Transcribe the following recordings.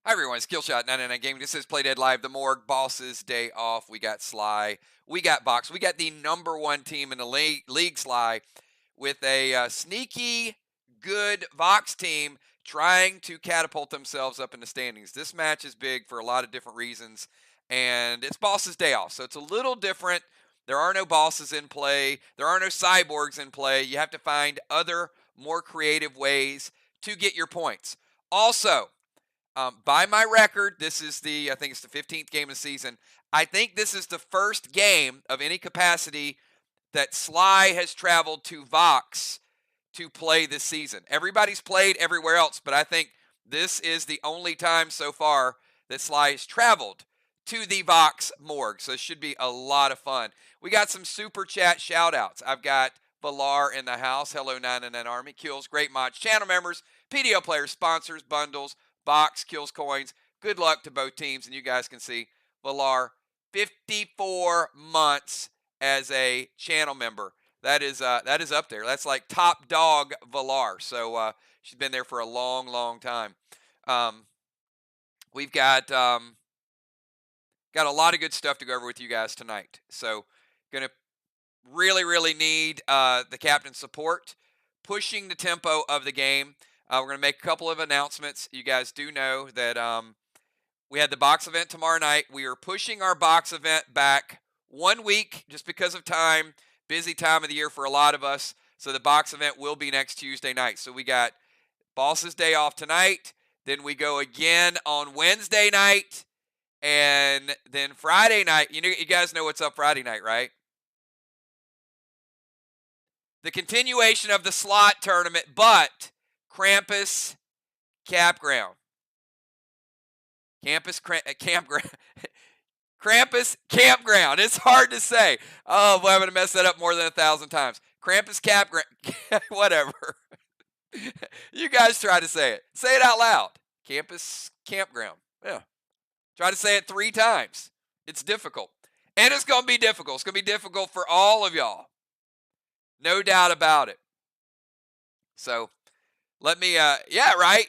Hi everyone, it's Killshot 99 Gaming. This is Play Dead Live, the Morgue, Boss's Day Off. We got SLY, we got VOX, we got the number one team in the league SLY, with a sneaky good VOX team trying to catapult themselves up in the standings. This match is big for a lot of different reasons, and it's Boss's Day Off, so it's a little different. There are no bosses in play. There are no cyborgs in play. You have to find other, more creative ways to get your points. Also, by my record, this is I think it's the 15th game of the season. I think this is the first game of any capacity that SLY has traveled to VOX to play this season. Everybody's played everywhere else, but I think this is the only time so far that SLY has traveled to the VOX Morgue. So it should be a lot of fun. We got some super chat shout outs. I've got Valar in the house. Hello, 99 Army. Kills, great mods, channel members, PDO players, sponsors, bundles, VOX, kills, coins. Good luck to both teams. And you guys can see Valar, 54 months as a channel member. That is up there. That's like top dog Valar. So she's been there for a long, long time. We've got a lot of good stuff to go over with you guys tonight. So gonna really need the captain's support, pushing the tempo of the game. We're going to make a couple of announcements. You guys do know that we had the box event tomorrow night. We are pushing our box event back 1 week just because of time. Busy time of the year for a lot of us. So the box event will be next Tuesday night. So we got Boss's Day Off tonight. Then we go again on Wednesday night. And then Friday night. You guys know what's up Friday night, right? The continuation of the slot tournament, but Krampus Campground. Campground. Krampus Campground. It's hard to say. Oh, boy, I'm going to mess that up more than 1,000 times. Krampus Campground. Whatever. You guys try to say it. Say it out loud. Campus Campground. Yeah. Try to say it 3 times. It's difficult. And it's going to be difficult. It's going to be difficult for all of y'all. No doubt about it. So, let me, yeah, right?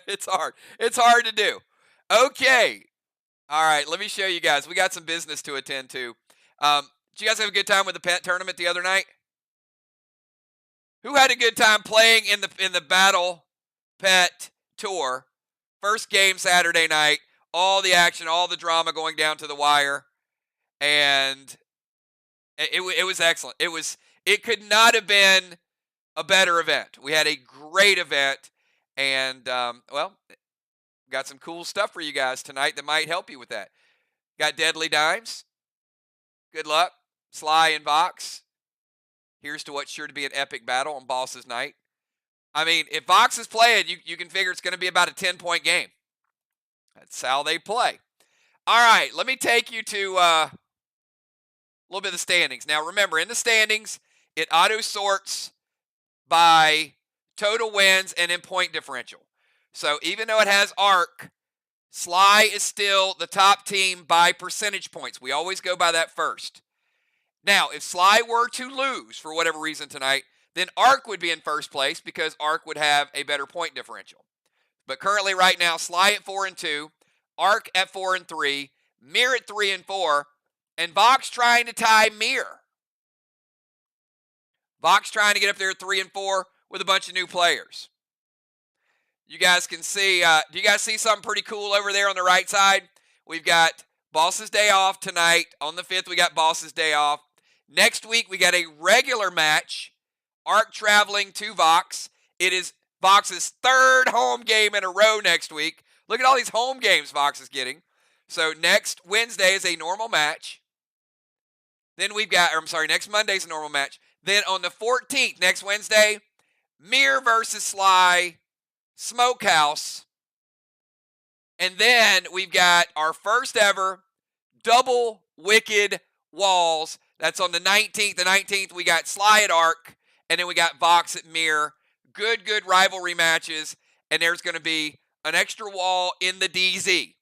It's hard. It's hard to do. Okay. All right, let me show you guys. We got some business to attend to. Did you guys have a good time with the pet tournament the other night? Who had a good time playing in the Battle Pet Tour? First game Saturday night. All the action, all the drama going down to the wire. And it was excellent. It could not have been a better event. We had a great event, and well, got some cool stuff for you guys tonight that might help you with that. Got Deadly Dimes. Good luck. SLY and VOX. Here's to what's sure to be an epic battle on Boss's night. I mean, if VOX is playing, you can figure it's going to be about a 10-point game. That's how they play. All right, let me take you to a little bit of the standings. Now, remember, in the standings, it auto-sorts by total wins and in point differential. So even though it has arc, SLY is still the top team by percentage points. We always go by that first. Now, if SLY were to lose for whatever reason tonight, then arc would be in first place because arc would have a better point differential. But currently right now, SLY at 4-2, arc at 4-3, Mir at 3-4, and VOX trying to tie Mir. VOX trying to get up there at 3-4 with a bunch of new players. You guys can see, do you guys see something pretty cool over there on the right side? We've got Boss's Day Off tonight. On the 5th, we got Boss's Day Off. Next week, we got a regular match. Arc traveling to VOX. It is VOX's 3rd home game in a row next week. Look at all these home games VOX is getting. So next Wednesday is a normal match. Then we've got, next Monday's a normal match. Then on the 14th, next Wednesday, Mir versus SLY, Smokehouse. And then we've got our first ever double Wicked Walls. That's on the 19th. The 19th, we got SLY at Arc. And then we got VOX at Mir. Good rivalry matches. And there's going to be an extra wall in the DZ.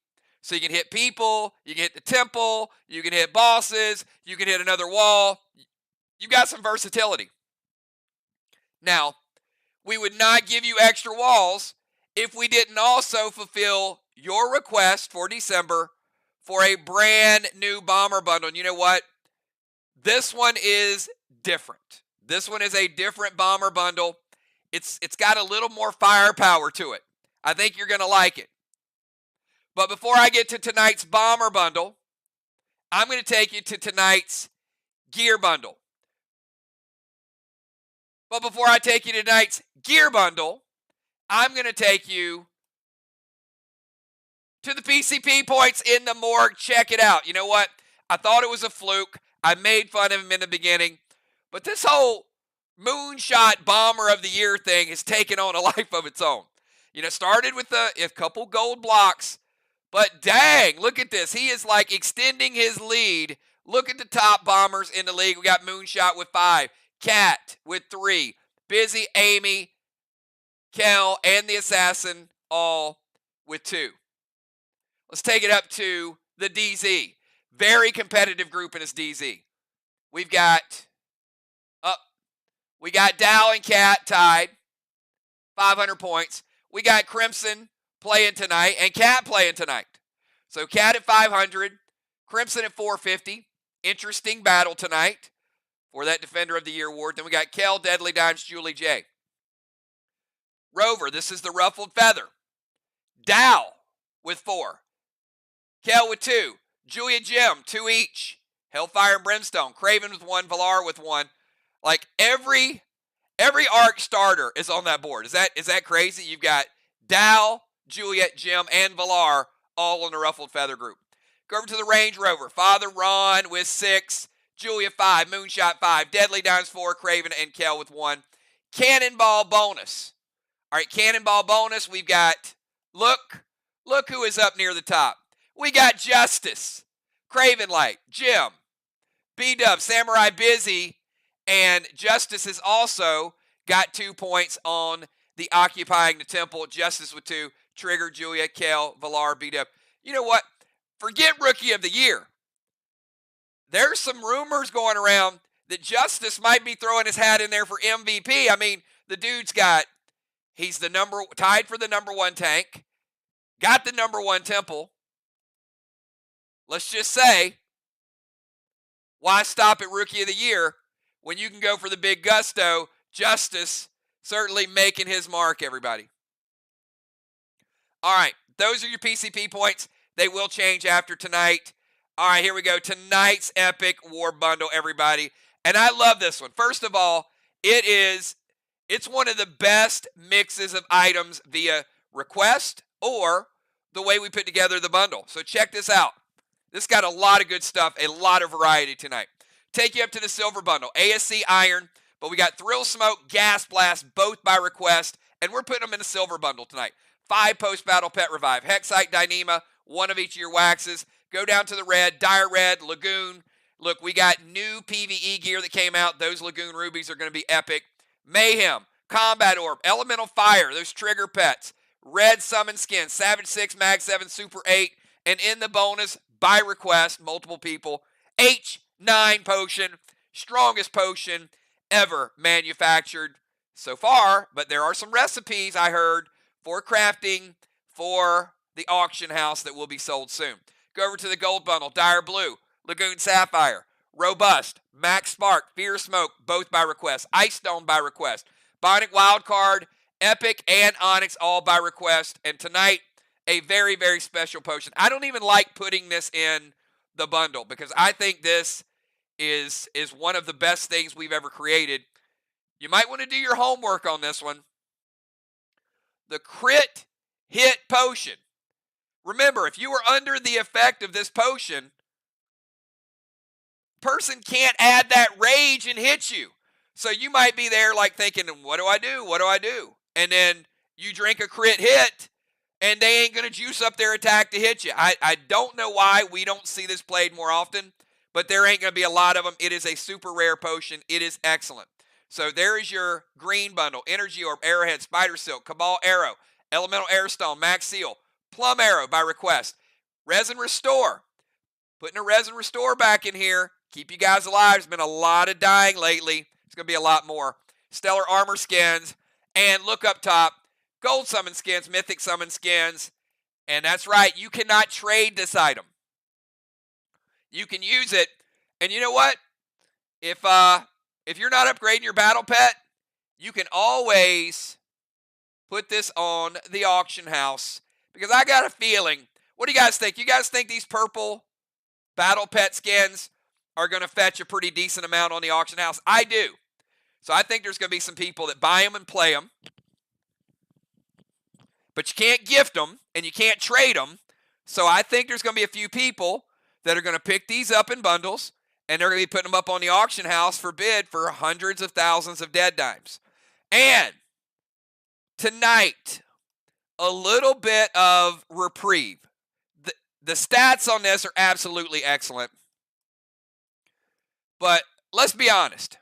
So you can hit people, you can hit the temple, you can hit bosses, you can hit another wall. You've got some versatility. Now, we would not give you extra walls if we didn't also fulfill your request for December for a brand new bomber bundle. And you know what? This one is different. This one is a different bomber bundle. It's got a little more firepower to it. I think you're going to like it. But before I get to tonight's bomber bundle, I'm going to take you to tonight's gear bundle. But before I take you to tonight's gear bundle, I'm going to take you to the PCP points in the morgue. Check it out. You know what? I thought it was a fluke. I made fun of him in the beginning. But this whole moonshot bomber of the year thing has taken on a life of its own. You know, started with a couple gold blocks. But dang, look at this. He is like extending his lead. Look at the top bombers in the league. We got Moonshot with 5. Cat with 3. Busy, Amy, Kel, and the Assassin all with 2. Let's take it up to the DZ. Very competitive group in this DZ. We got Dow and Cat tied, 500 points. We got Crimson playing tonight and Cat playing tonight. So Cat at 500, Crimson at 450. Interesting battle tonight for that Defender of the Year award. Then we got Kel, Deadly Dimes, Julie J. Rover, this is the Ruffled Feather. Dow with 4. Kel with 2. Julia Jim, 2 each. Hellfire and Brimstone. Craven with 1. Valar with 1. Like every ARC starter is on that board. Is that crazy? You've got Dow, Juliet, Jim, and Valar all in the Ruffled Feather group. Go over to the Range Rover. Father Ron with 6. Julia 5. Moonshot 5. Deadly Dimes 4. Craven and Kel with 1. Cannonball bonus. All right, Cannonball bonus. We've got, look who is up near the top. We got Justice, Craven Light, Jim, B-Dub, Samurai Busy, and Justice has also got 2 points on the Occupying the Temple. Justice with 2, Trigger, Julia, Kel, Valar, B-Dub. You know what? Forget Rookie of the Year. There's some rumors going around that Justice might be throwing his hat in there for MVP. I mean, the dude's he's tied for the number 1 tank, got the number 1 temple. Let's just say, why stop at Rookie of the Year when you can go for the big gusto? Justice certainly making his mark, everybody. All right, those are your PCP points. They will change after tonight. All right, here we go. Tonight's Epic War Bundle, everybody. And I love this one. First of all, it's one of the best mixes of items via request or the way we put together the bundle. So check this out. This got a lot of good stuff, a lot of variety tonight. Take you up to the silver bundle. ASC Iron, but we got Thrill Smoke, Gas Blast, both by request, and we're putting them in a silver bundle tonight. 5 post-battle Pet Revive. Hexite, Dyneema, 1 of each of your waxes. Go down to the red, Dire Red, Lagoon. Look, we got new PvE gear that came out. Those Lagoon Rubies are going to be epic. Mayhem, Combat Orb, Elemental Fire, those trigger pets. Red Summon Skin, Savage 6, Mag 7, Super 8, and in the bonus, by request, multiple people, H9 potion, strongest potion ever manufactured so far, but there are some recipes I heard for crafting for the auction house that will be sold soon. Go over to the gold bundle, Dire Blue, Lagoon Sapphire, Robust, Max Spark, Fear Smoke, both by request, Ice Stone by request, Bionic Wildcard, Epic, and Onyx all by request, and tonight, a very, very special potion. I don't even like putting this in the bundle because I think this is one of the best things we've ever created. You might want to do your homework on this one. The Crit Hit Potion. Remember, if you are under the effect of this potion, person can't add that rage and hit you. So you might be there like thinking, what do I do? What do I do? And then you drink a crit hit, and they ain't going to juice up their attack to hit you. I don't know why we don't see this played more often, but there ain't going to be a lot of them. It is a super rare potion. It is excellent. So there is your green bundle. Energy Orb, Arrowhead, Spider Silk, Cabal Arrow, Elemental Airstone, Max Seal, Plum Arrow by request. Resin Restore. Putting a Resin Restore back in here. Keep you guys alive. There's been a lot of dying lately. It's going to be a lot more. Stellar Armor Skins. And look up top, gold summon skins, mythic summon skins. And that's right, you cannot trade this item. You can use it. And you know what? If you're not upgrading your battle pet, you can always put this on the auction house. Because I got a feeling, what do you guys think? You guys think these purple battle pet skins are going to fetch a pretty decent amount on the auction house? I do. So I think there's going to be some people that buy them and play them. But you can't gift them and you can't trade them. So I think there's going to be a few people that are going to pick these up in bundles, and they're going to be putting them up on the auction house for bid for hundreds of thousands of dead dimes. And tonight, a little bit of reprieve. The stats on this are absolutely excellent. But let's be honest.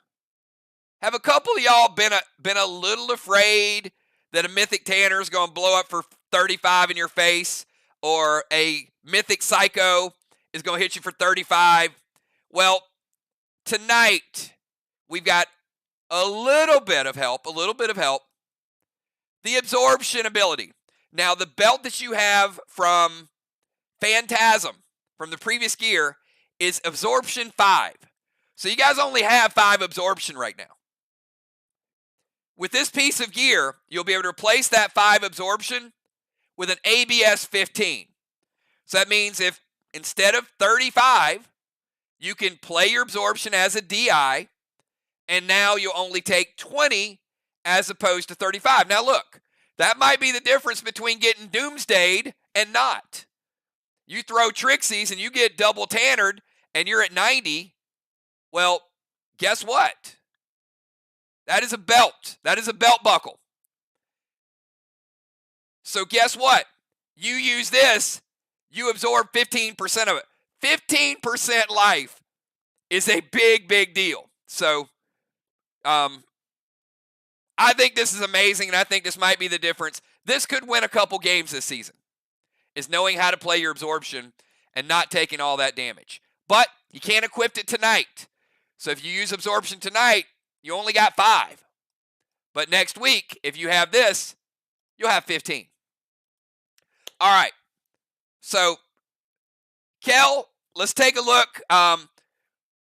Have a couple of y'all been a little afraid that a Mythic Tanner is going to blow up for 35 in your face, or a Mythic Psycho is going to hit you for 35? Well, tonight we've got a little bit of help. The absorption ability. Now, the belt that you have from Phantasm, from the previous gear, is absorption 5. So you guys only have 5 absorption right now. With this piece of gear, you'll be able to replace that 5 absorption with an ABS 15. So that means if instead of 35, you can play your absorption as a DI, and now you'll only take 20 as opposed to 35. Now look, that might be the difference between getting doomsdayed and not. You throw Trixies and you get double tannered and you're at 90. Well, guess what? That is a belt. That is a belt buckle. So guess what? You use this, you absorb 15% of it. 15% life is a big, big deal. So I think this is amazing, and I think this might be the difference. This could win a couple games this season, is knowing how to play your absorption and not taking all that damage. But you can't equip it tonight. So if you use absorption tonight, you only got 5. But next week, if you have this, you'll have 15. All right. So, Kel, let's take a look.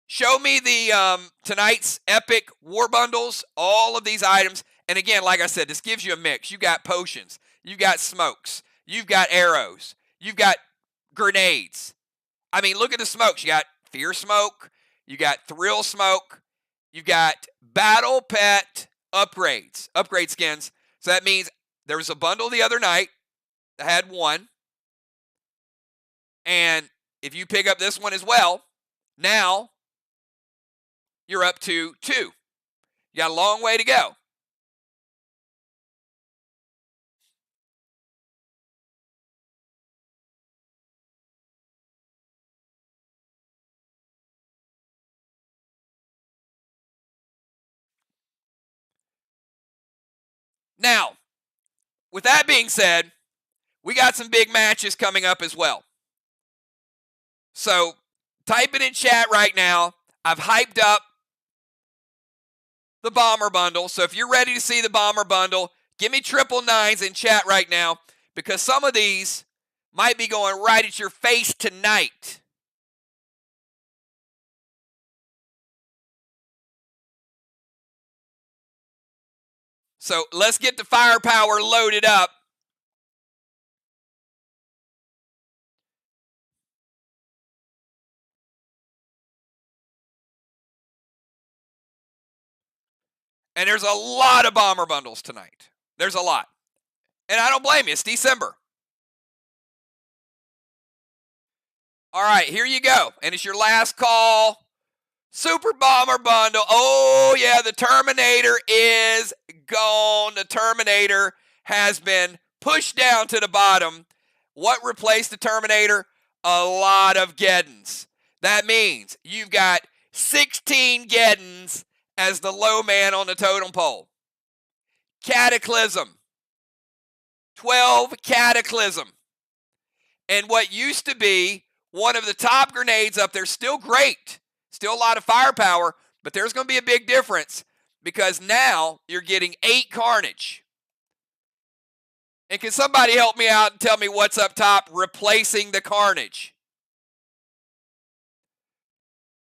Show me the tonight's epic war bundles, all of these items. And again, like I said, this gives you a mix. You got potions. You got smokes. You've got arrows. You've got grenades. I mean, look at the smokes. You got Fear Smoke. You got Thrill Smoke. You've got Battle Pet upgrades, upgrade skins. So that means there was a bundle the other night that had 1. And if you pick up this one as well, now you're up to 2. You got a long way to go. Now, with that being said, we got some big matches coming up as well. So type it in chat right now. I've hyped up the Bomber Bundle. So if you're ready to see the Bomber Bundle, give me 999s in chat right now, because some of these might be going right at your face tonight. So let's get the firepower loaded up. And there's a lot of Bomber Bundles tonight. There's a lot. And I don't blame you. It's December. All right, here you go. And it's your last call. Super Bomber Bundle. Oh, yeah, the Terminator is gone. The Terminator has been pushed down to the bottom. What replaced the Terminator? A lot of Geddons. That means you've got 16 Geddons as the low man on the totem pole. Cataclysm. 12 Cataclysm. And what used to be one of the top grenades up there, still great. Still a lot of firepower, but there's going to be a big difference. because now you're getting 8 Carnage. And can somebody help me out and tell me what's up top replacing the Carnage?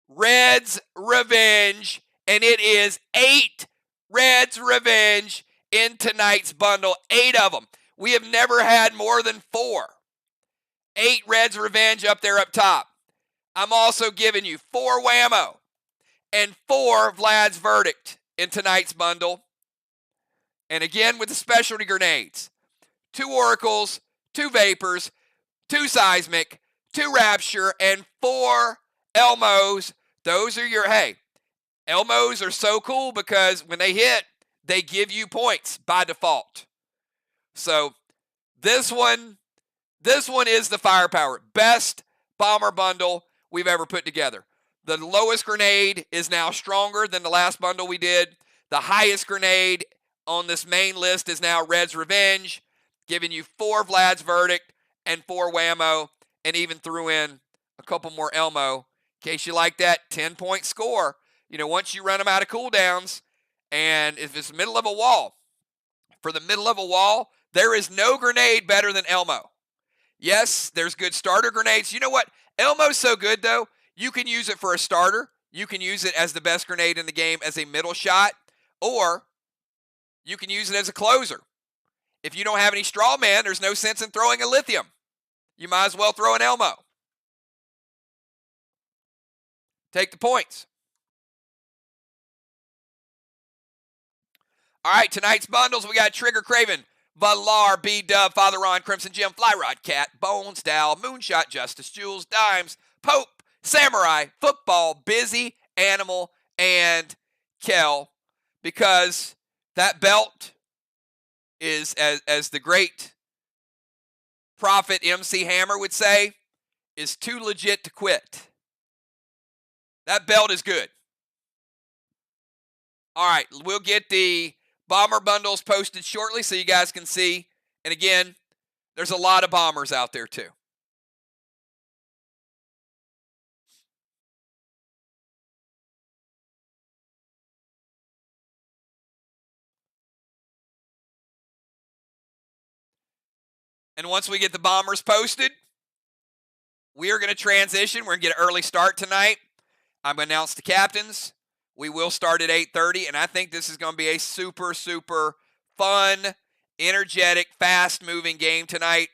Red's Revenge, and it is 8 Red's Revenge in tonight's bundle. 8 of them. We have never had more than 4. 8 Red's Revenge up there up top. I'm also giving you 4 Whammo and 4 Vlad's Verdict in tonight's bundle. And again with the specialty grenades. 2 Oracles, 2 Vapors, 2 Seismic, 2 Rapture, and 4 Elmos. Those are your, hey, Elmos are so cool because when they hit, they give you points by default. So this one is the firepower. Best bomber bundle we've ever put together. The lowest grenade is now stronger than the last bundle we did. The highest grenade on this main list is now Red's Revenge, giving you 4 Vlad's Verdict and 4 Whammo, and even threw in a couple more Elmo. In case you like that 10-point score, you know, once you run them out of cooldowns, and if it's middle of a wall, for the middle of a wall, there is no grenade better than Elmo. Yes, there's good starter grenades. You know what? Elmo's so good, though, you can use it for a starter. You can use it as the best grenade in the game as a middle shot, or you can use it as a closer. If you don't have any straw man, there's no sense in throwing a lithium. You might as well throw an Elmo. Take the points. All right, tonight's bundles, we got Trigger Craven, Valar, B-Dub, Father Ron, Crimson Jim, Flyrod Cat, Bones, Dow, Moonshot, Justice, Jules, Dimes, Pope, Samurai, Football, Busy, Animal, and Kel. Because that belt is, as the great prophet MC Hammer would say, is too legit to quit. That belt is good. All right, we'll get the bomber bundles posted shortly so you guys can see. And again, there's a lot of bombers out there too. And once we get the bombers posted, we are going to transition. We're going to get an early start tonight. I'm going to announce the captains. We will start at 8:30, and I think this is going to be a super, super fun, energetic, fast-moving game tonight.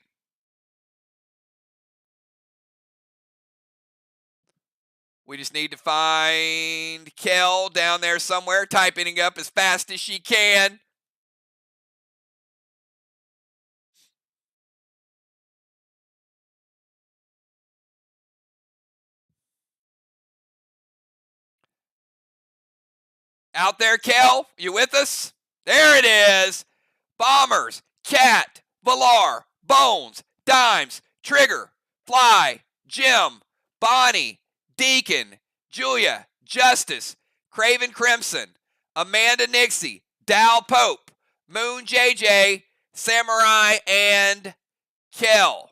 We just need to find Kel down there somewhere, typing up as fast as she can. Out there, Kel, you with us? There it is. Bombers, Cat, Valar, Bones, Dimes, Trigger, Fly, Jim, Bonnie, Deacon, Julia, Justice, Craven Crimson, Amanda Nixie, Dal Pope, Moon JJ, Samurai, and Kel.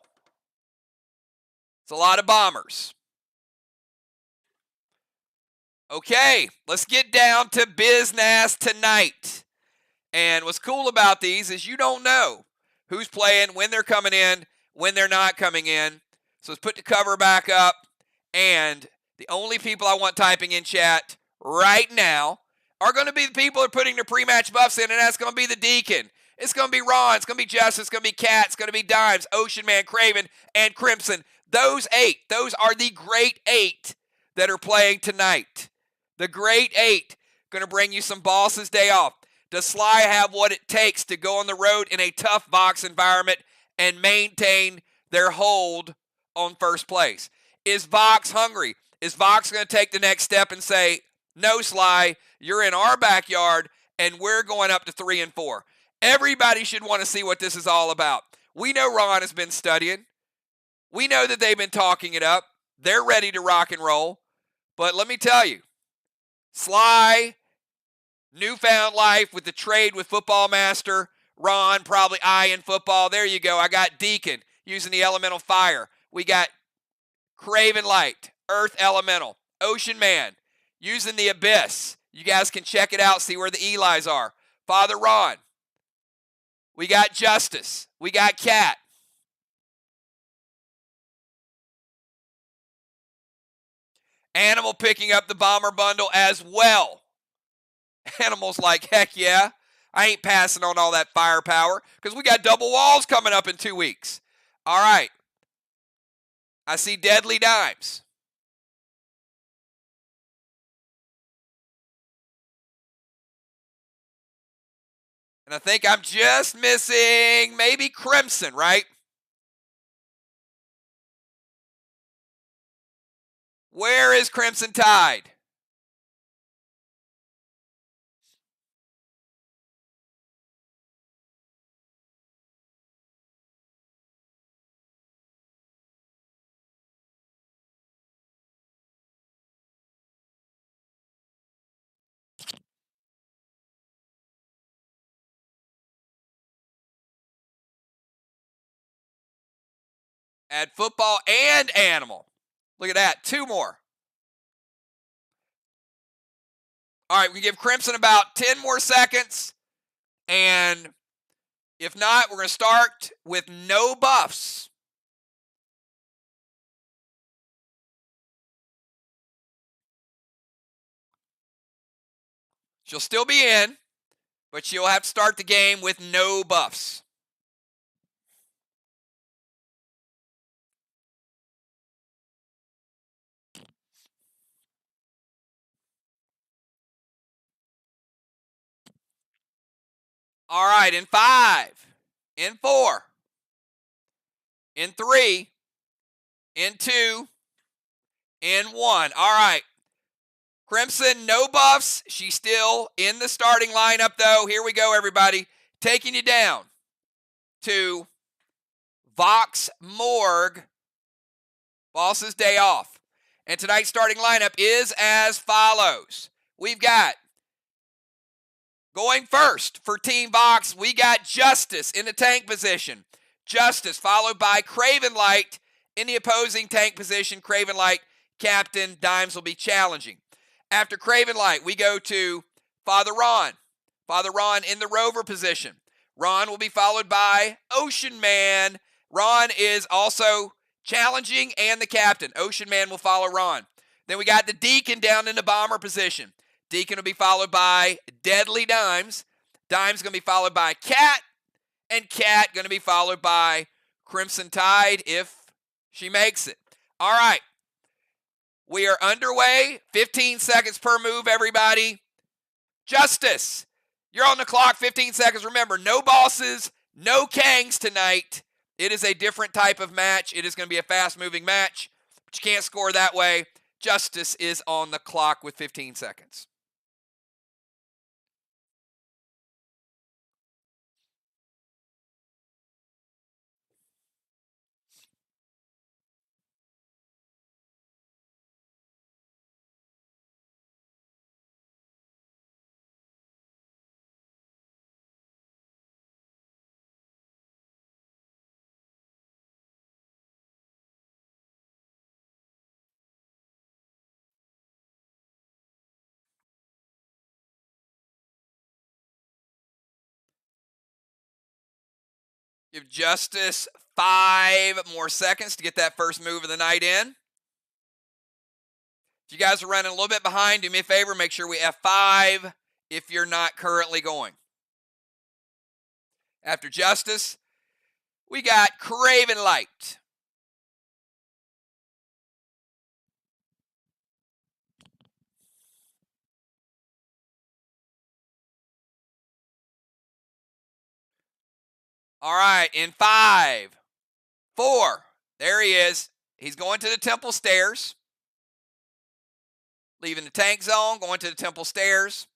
It's a lot of bombers. Okay, let's get down to business tonight. And what's cool about these is you don't know who's playing, when they're coming in, when they're not coming in. So let's put the cover back up. And the only people I want typing in chat right now are going to be the people who are putting their pre-match buffs in, and that's going to be the Deacon. It's going to be Ron. It's going to be Justice. It's going to be Cat. It's going to be Dimes, Ocean Man, Craven, and Crimson. Those 8. Those are the great 8 that are playing tonight. The great 8. Going to bring you some Boss's Day Off. Does SLY have what it takes to go on the road in a tough VOX environment and maintain their hold on first place? Is VOX hungry? Is VOX going to take the next step and say, no, SLY, you're in our backyard, and we're going up to 3 and 4? Everybody should want to see what this is all about. We know Ron has been studying. We know that they've been talking it up. They're ready to rock and roll. But let me tell you, SLY, newfound life with the trade with Football Master. Ron, probably in football. There you go. I got Deacon using the Elemental Fire. We got Craven Light, Earth Elemental. Ocean Man using the Abyss, You guys can check it out, see where the Eli's are. Father Ron. We got Justice. We got Cat. Animal picking up the bomber bundle as well. Animal's like, heck yeah. I ain't passing on all that firepower because we got double walls coming up in 2 weeks. All right. I see Deadly Dimes. And I think I'm just missing maybe Crimson, right? Where is Crimson Tide? Add football and animal. Look at that. 2 more. All right, we give Crimson about 10 more seconds. And if not, we're going to start with no buffs. She'll still be in, but she'll have to start the game with no buffs. All right, in 5, in 4, in 3, in 2, in 1. All right. Crimson, no buffs. She's still in the starting lineup, though. Here we go, everybody. Taking you down to VOX Morgue, Boss's Day Off. And tonight's starting lineup is as follows. We've got, going first for Team VOX, we got Justice in the tank position. Justice followed by Craven Light in the opposing tank position. Craven Light, Captain. Dimes will be challenging. After Craven Light, we go to Father Ron. Father Ron in the rover position. Ron will be followed by Ocean Man. Ron is also challenging and the captain. Ocean Man will follow Ron. Then we got the Deacon down in the bomber position. Deacon will be followed by Deadly Dimes. Dimes going to be followed by Cat. And Cat going to be followed by Crimson Tide if she makes it. All right. We are underway. 15 seconds per move, everybody. Justice, you're on the clock. 15 seconds. Remember, no bosses, no Kangs tonight. It is a different type of match. It is going to be a fast-moving match, but you can't score that way. Justice is on the clock with 15 seconds. Give Justice 5 more seconds to get that first move of the night in. If you guys are running a little bit behind, do me a favor, make sure we F5 if you're not currently going. After Justice, we got Craven Light. All right, in 5, 4, there he is. He's going to the temple stairs. Leaving the tank zone, going to the temple stairs.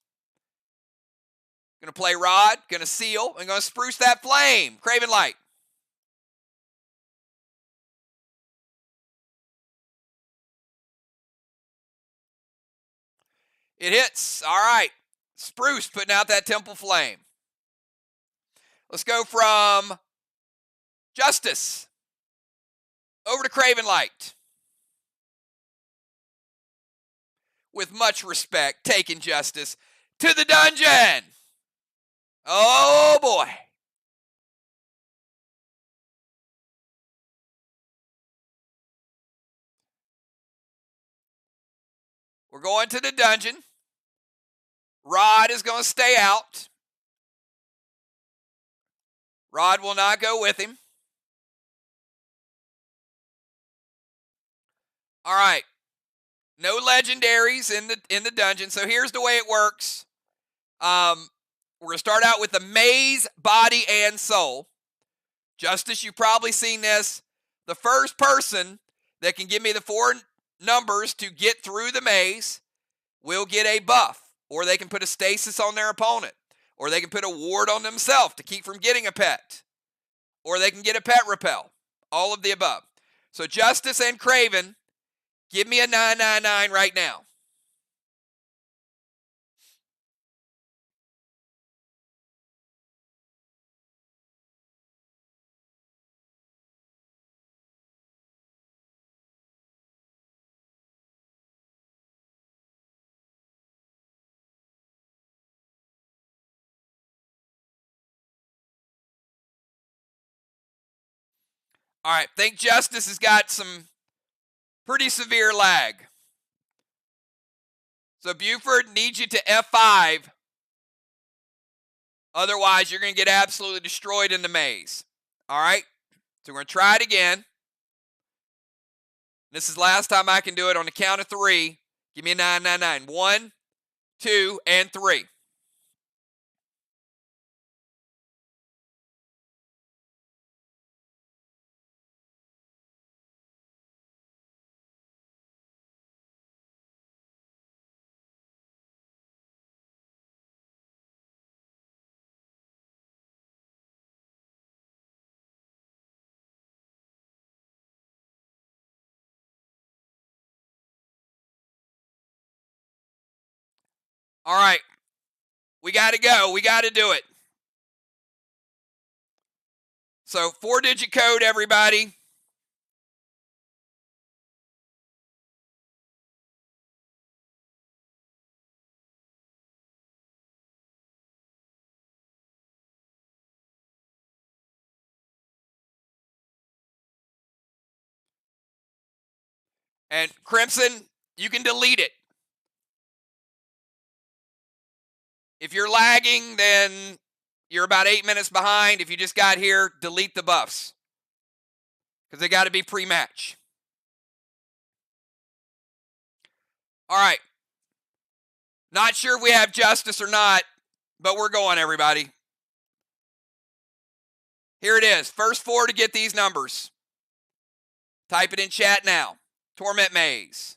Going to play Rod, going to seal, and going to spruce that flame. Craven Light. It hits. All right. Spruce putting out that temple flame. Let's go from Justice over to Craven Light. with much respect, taking justice to the dungeon. Oh boy. We're going to the dungeon. Rod is going to stay out. Rod will not go with him. All right. No legendaries in the dungeon. So here's the way it works. We're going to start out with the maze, body, and soul. Justice, you've probably seen this. The first person that can give me the 4 numbers to get through the maze will get a buff, or they can put a stasis on their opponent, or they can put a ward on themselves to keep from getting a pet, or they can get a pet repel. All of the above. So Justice and Craven, give me a 999 right now. All right, think Justice has got some pretty severe lag. So Buford needs you to F5. Otherwise, you're going to get absolutely destroyed in the maze. All right? So we're going to try it again. This is last time I can do it on the count of 3. Give me a 999. 1, 2, and 3. All right. We got to go. We got to do it. So 4-digit code, everybody. And Crimson, you can delete it. If you're lagging, then you're about 8 minutes behind. If you just got here, delete the buffs, because they got to be pre-match. All right. Not sure if we have Justice or not, but we're going, everybody. Here it is. First 4 to get these numbers. Type it in chat now. Torment Maze.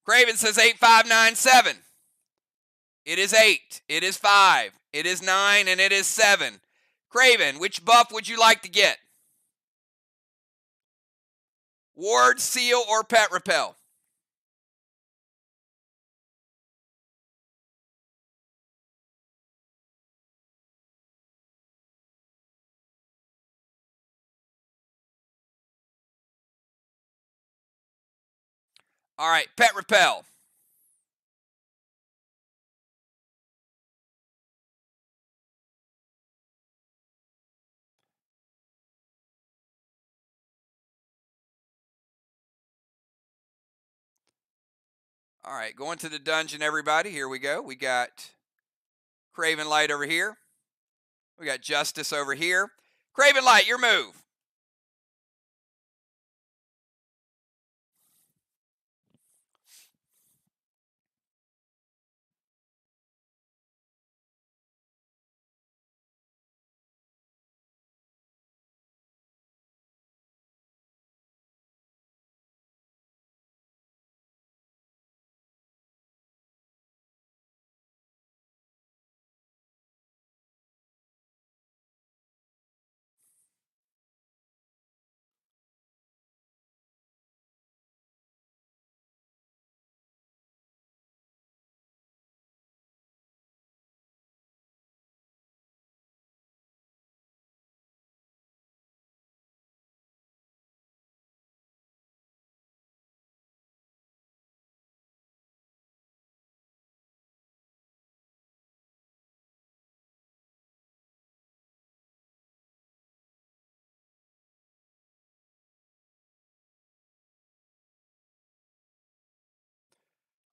Craven says 8597. It is 8. It is 5. It is 9. And it is 7. Craven, which buff would you like to get? Ward, seal, or pet repel? All right, pet repel. All right, going to the dungeon, everybody. Here we go. We got Craven Light over here. We got Justice over here. Craven Light, your move.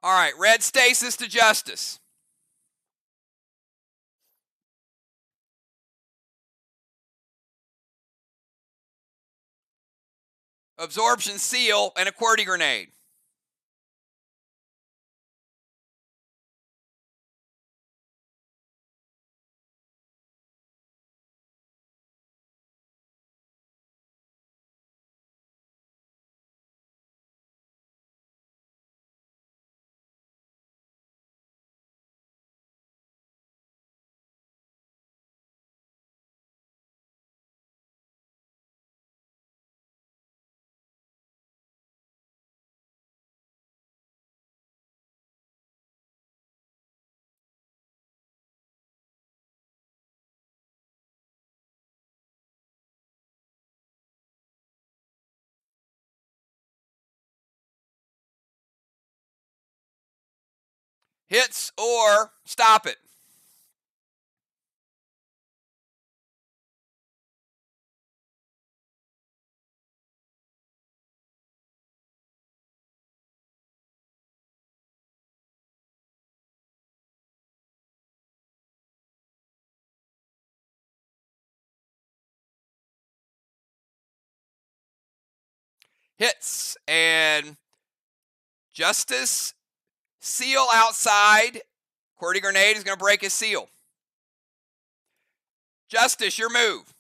All right, red stasis to justice. Absorption seal and a QWERTY grenade. Hits or stop it. Hits and justice. Seal outside. QWERTY grenade is going to break his seal. Justice, your move.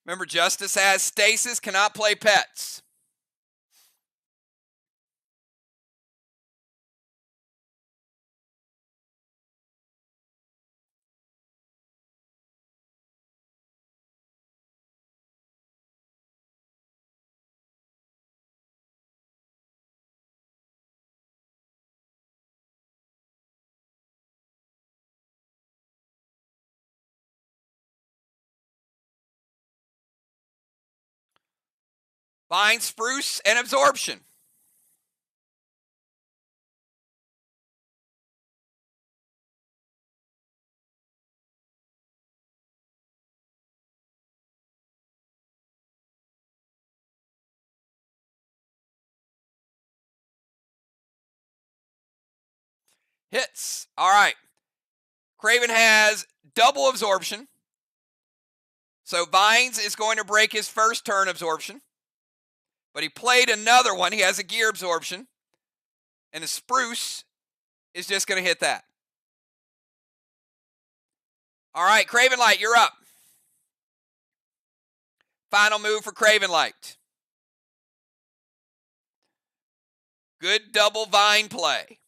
Remember, justice has stasis, cannot play pets. Vine, spruce, and absorption. Hits. All right. Craven has double absorption. So Vines is going to break his first turn absorption. But he played another one. He has a gear absorption. And the spruce is just going to hit that. All right, Craven Light, you're up. Final move for Craven Light. Good double Vine play.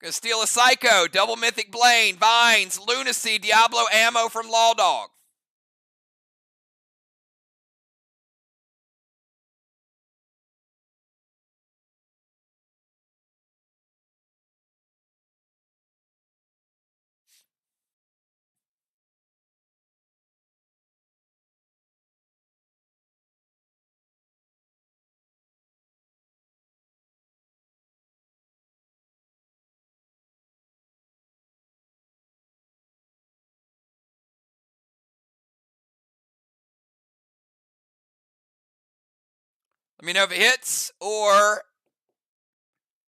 Gonna steal a Psycho, double Mythic Blaine, Vines, Lunacy, Diablo ammo from Law Dog. Let me know if it hits, or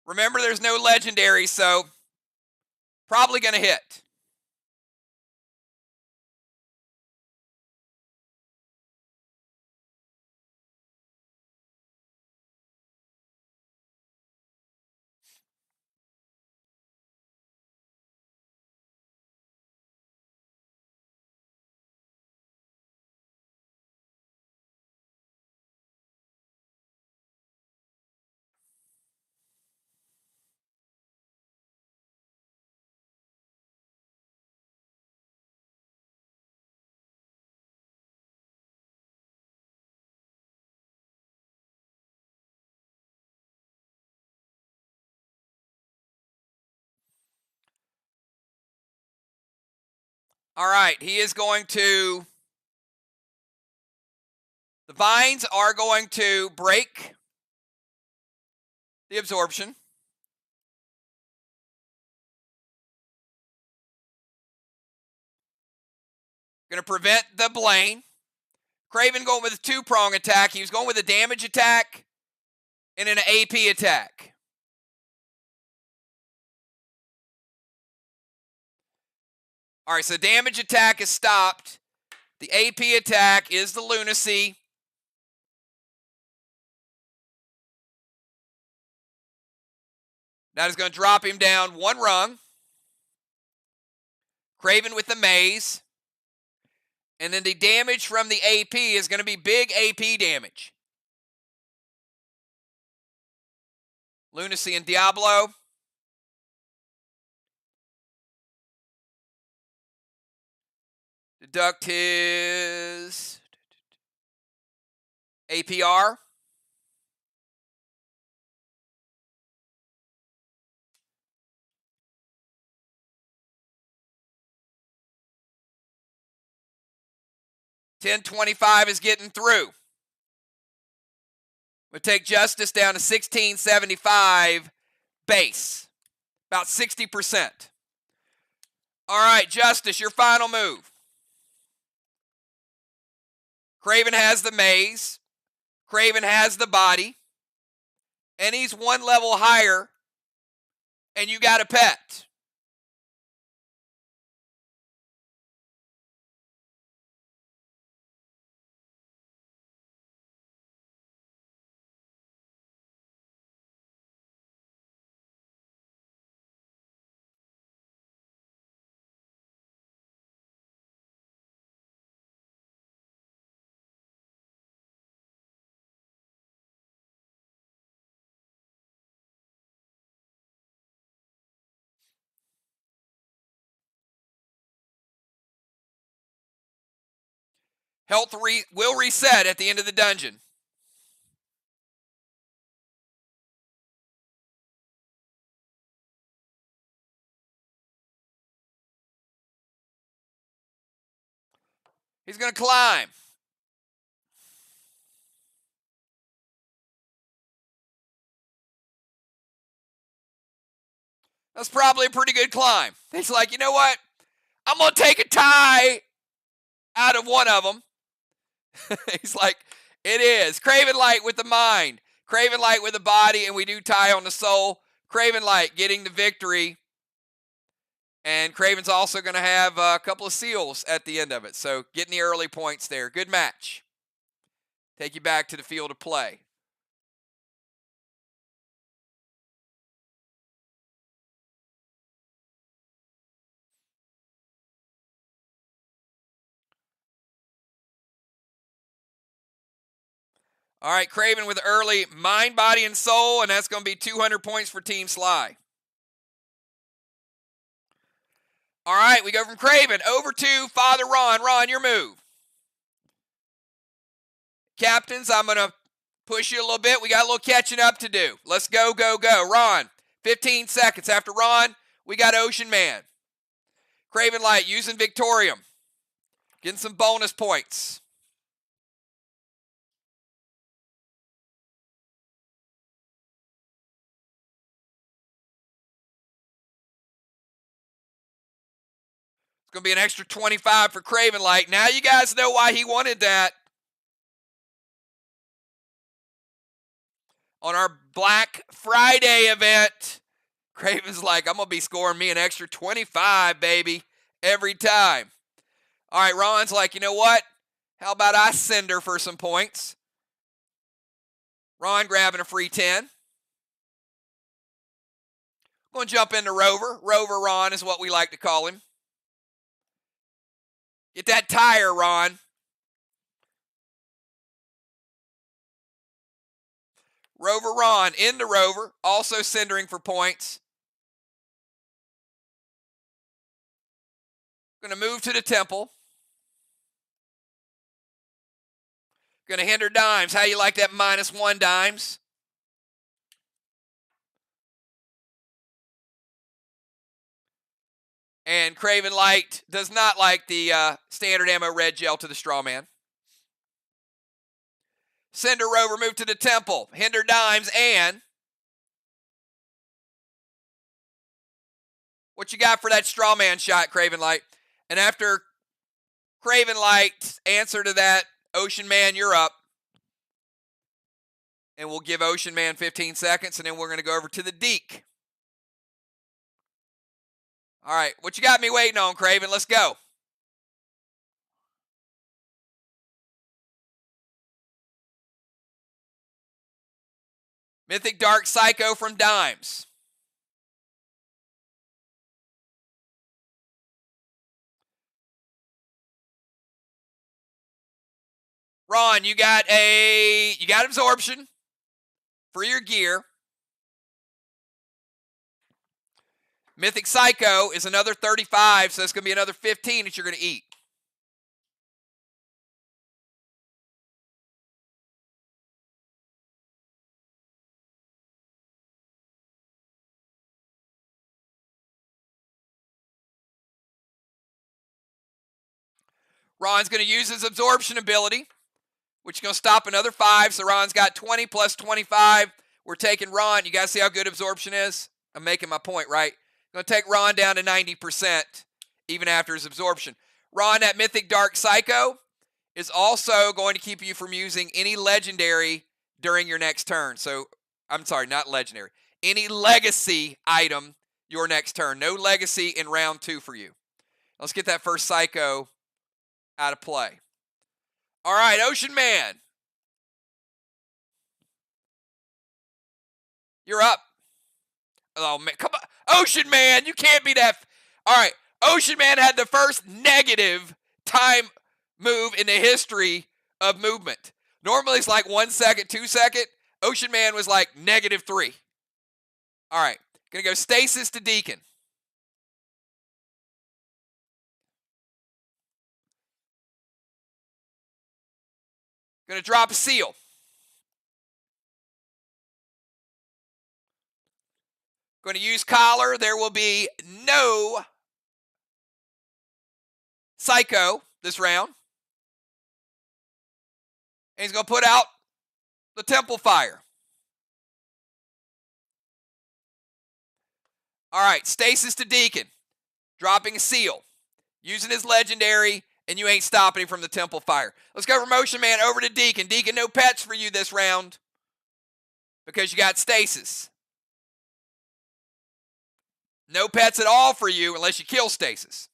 remember there's no legendary, so probably gonna hit. All right, he is going to, the vines are going to break the absorption. Going to prevent the Blaine. Craven going with a two-prong attack. He was going with a damage attack and an AP attack. All right, so damage attack is stopped. The AP attack is the Lunacy. That is going to drop him down one rung. Craven with the Maze. And then the damage from the AP is going to be big AP damage. Lunacy and Diablo. Deduct his APR. $10.25 is getting through. We'll take Justice down to $16.75 base. About 60%. All right, Justice, your final move. Craven has the Maze. Craven has the body. And he's one level higher. And you got a pet. Health will reset at the end of the dungeon. He's going to climb. That's probably a pretty good climb. He's like, you know what? I'm going to take a tie out of one of them. He's like, it is. Craven Light with the mind. Craven Light with the body, and we do tie on the soul. Craven Light getting the victory. And Craven's also going to have a couple of seals at the end of it. So getting the early points there. Good match. Take you back to the field of play. All right, Craven with early mind, body, and soul, and that's going to be 200 points for Team SLY. All right, we go from Craven over to Father Ron. Ron, your move. Captains, I'm going to push you a little bit. We got a little catching up to do. Let's go, go, go. Ron, 15 seconds. After Ron, we got Ocean Man. Craven Light using Victorium. Getting some bonus points. It's going to be an extra 25 for Craven Light. Now you guys know why he wanted that. On our Black Friday event, Craven's like, I'm going to be scoring me an extra 25, baby, every time. All right, Ron's like, you know what? How about I send her for some points? Ron grabbing a free 10. Going to jump into Rover. Rover Ron is what we like to call him. Get that tire, Ron. Rover Ron into Rover, also centering for points. Going to move to the temple. Going to hinder Dimes. How you like that -1 Dimes? And Craven Light does not like the standard ammo red gel to the straw man. Cinder Rover moved to the temple. Hinder Dimes and what you got for that straw man shot, Craven Light? And after Craven Light's answer to that, Ocean Man, you're up. And we'll give Ocean Man 15 seconds, and then we're going to go over to the Deke. All right, what you got me waiting on, Craven? Let's go. Mythic Dark Psycho from Dimes. Ron, you got absorption for your gear. Mythic Psycho is another 35, so it's going to be another 15 that you're going to eat. Ron's going to use his absorption ability, which is going to stop another 5. So Ron's got 20 plus 25. We're taking Ron. You guys see how good absorption is? I'm making my point, right? Going to take Ron down to 90% even after his absorption. Ron, that Mythic Dark Psycho is also going to keep you from using any legendary during your next turn. So, I'm sorry, not legendary. Any legacy item your next turn. No legacy in round 2 for you. Let's get that first Psycho out of play. All right, Ocean Man. You're up. Oh, man, come on. Ocean Man, you can't be that. All right, Ocean Man had the first negative time move in the history of movement. Normally it's like 1 second, 2 second. Ocean Man was like -3. All right, gonna go Stasis to Deacon. Gonna drop a seal. Going to use Collar. There will be no Psycho this round. And he's going to put out the Temple Fire. All right, Stasis to Deacon. Dropping a seal. Using his legendary, and you ain't stopping him from the Temple Fire. Let's go from Motion Man over to Deacon. Deacon, no pets for you this round because you got Stasis. No pets at all for you unless you kill Stasis.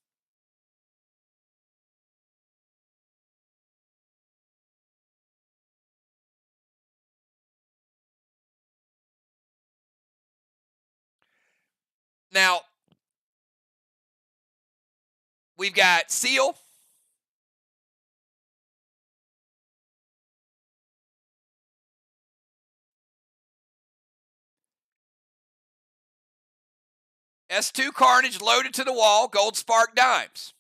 Now, we've got Seal. S2 Carnage loaded to the wall. Gold Spark Dimes.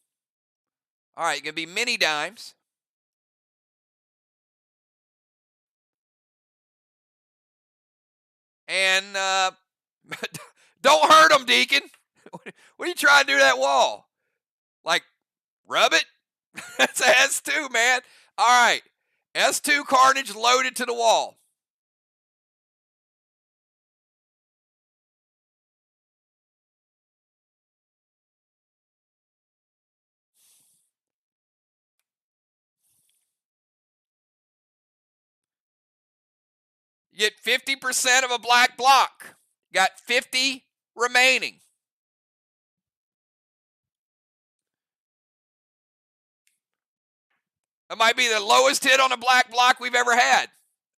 All right, going to be mini Dimes. And don't hurt him, Deacon. What are you trying to do to that wall? Like, rub it? That's a S2, man. All right. S2 Carnage loaded to the wall. You get 50% of a black block. Got 50 remaining. That might be the lowest hit on a black block we've ever had,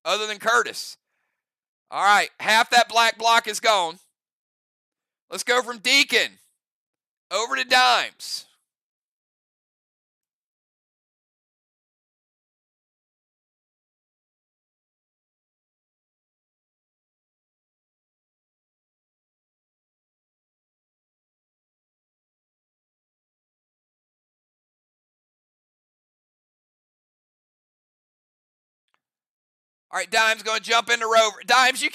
other than Curtis. All right, half that black block is gone. Let's go from Deacon over to Dimes. All right, Dimes going to jump into Rover. Dimes, you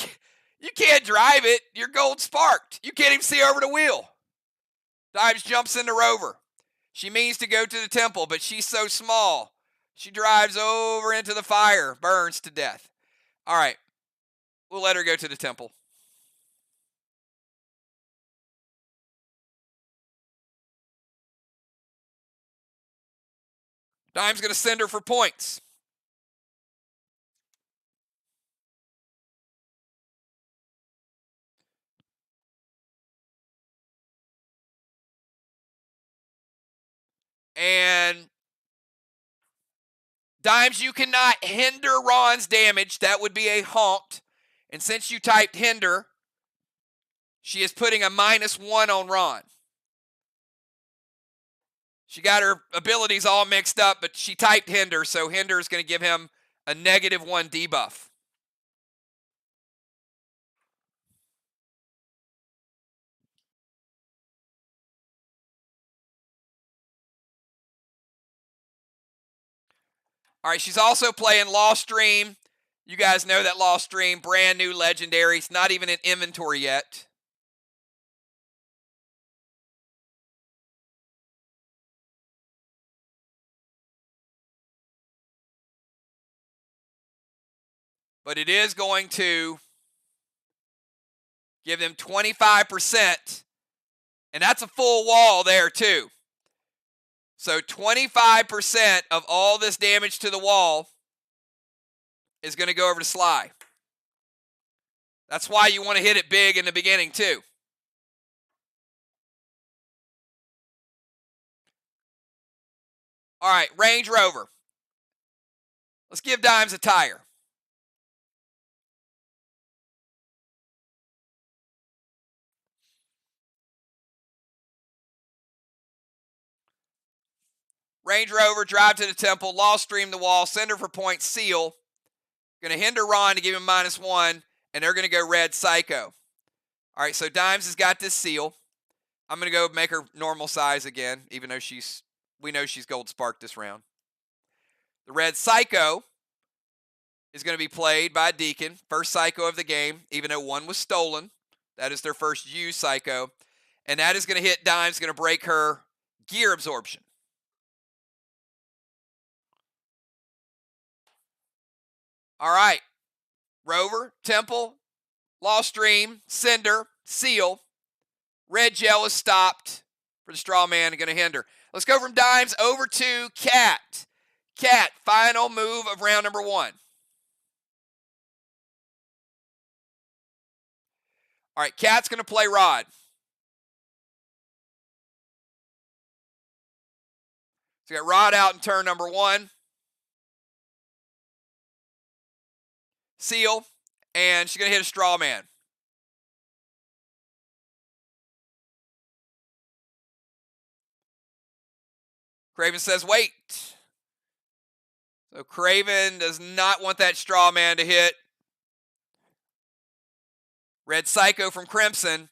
can't drive it. You're gold sparked. You can't even see over the wheel. Dimes jumps into Rover. She means to go to the temple, but she's so small. She drives over into the fire, burns to death. All right, we'll let her go to the temple. Dime's going to send her for points. And Dimes, you cannot hinder Ron's damage. That would be a haunt. And since you typed hinder, she is putting a -1 on Ron. She got her abilities all mixed up, but she typed hinder, so hinder is going to give him a -1 debuff. All right, she's also playing Lost Stream. You guys know that Lost Stream, brand new legendary. It's not even in inventory yet. But it is going to give them 25%, and that's a full wall there too. So 25% of all this damage to the wall is going to go over to SLY. That's why you want to hit it big in the beginning too. All right, Range Rover. Let's give Dimes a tire. Range Rover, drive to the temple, Lost Stream the wall, send her for points, seal. Going to hinder Ron to give him -1, and they're going to go Red Psycho. All right, so Dimes has got this seal. I'm going to go make her normal size again, even though we know she's Gold Spark this round. The Red Psycho is going to be played by Deacon, first Psycho of the game, even though one was stolen. That is their first used Psycho. And that is going to hit Dimes, going to break her gear absorption. All right. Rover, Temple, Lost Stream, Cinder, Seal. Red Gel is stopped for the Straw Man and going to hinder. Let's go from Dimes over to Cat. Cat, final move of round number 1. All right, Cat's going to play Rod. So you got Rod out in turn number 1. Seal, and she's going to hit a Straw Man. Craven says, wait. So Craven does not want that Straw Man to hit. Red Psycho from Crimson.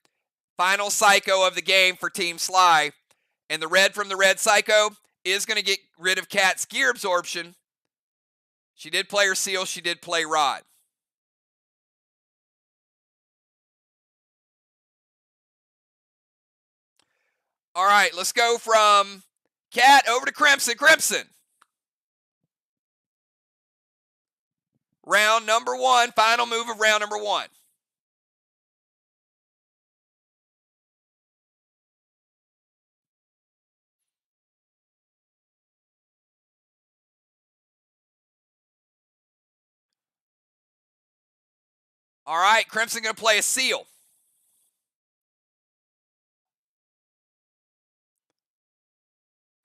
Final Psycho of the game for Team SLY. And the red from the Red Psycho is going to get rid of Cat's gear absorption. She did play her Seal. She did play Rod. All right, let's go from Cat over to Crimson. Crimson. Round number 1, final move of round number 1. All right, Crimson going to play a Seal.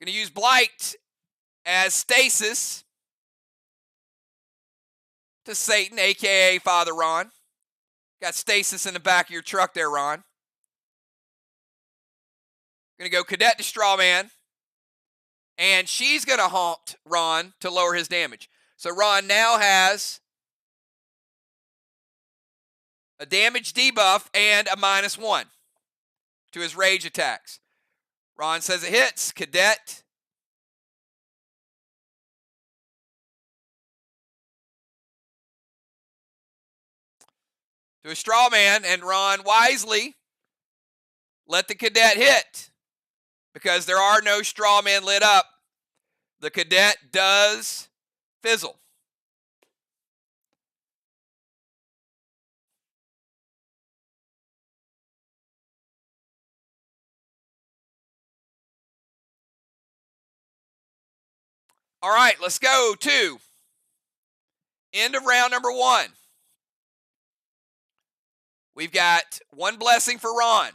Going to use Blight as stasis to Satan, a.k.a. Father Ron. Got stasis in the back of your truck there, Ron. Going to go Cadet to Straw Man. And she's going to haunt Ron to lower his damage. So Ron now has a damage debuff and a -1 to his rage attacks. Ron says it hits. Cadet. To a Straw Man, and Ron wisely let the Cadet hit. because there are no straw men lit up, the cadet does fizzle. All right, let's go to end of round number 1. We've got 1 blessing for Ron.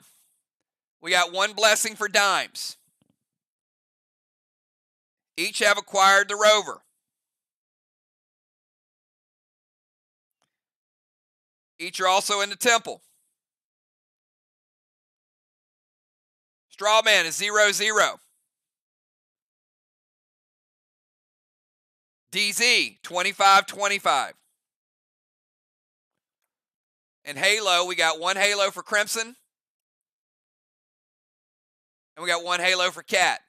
We got 1 blessing for Dimes. Each have acquired the rover. Each are also in the temple. Straw man is 0-0. DZ 25-25. And Halo, we got 1 Halo for Crimson. And we got 1 Halo for Cat.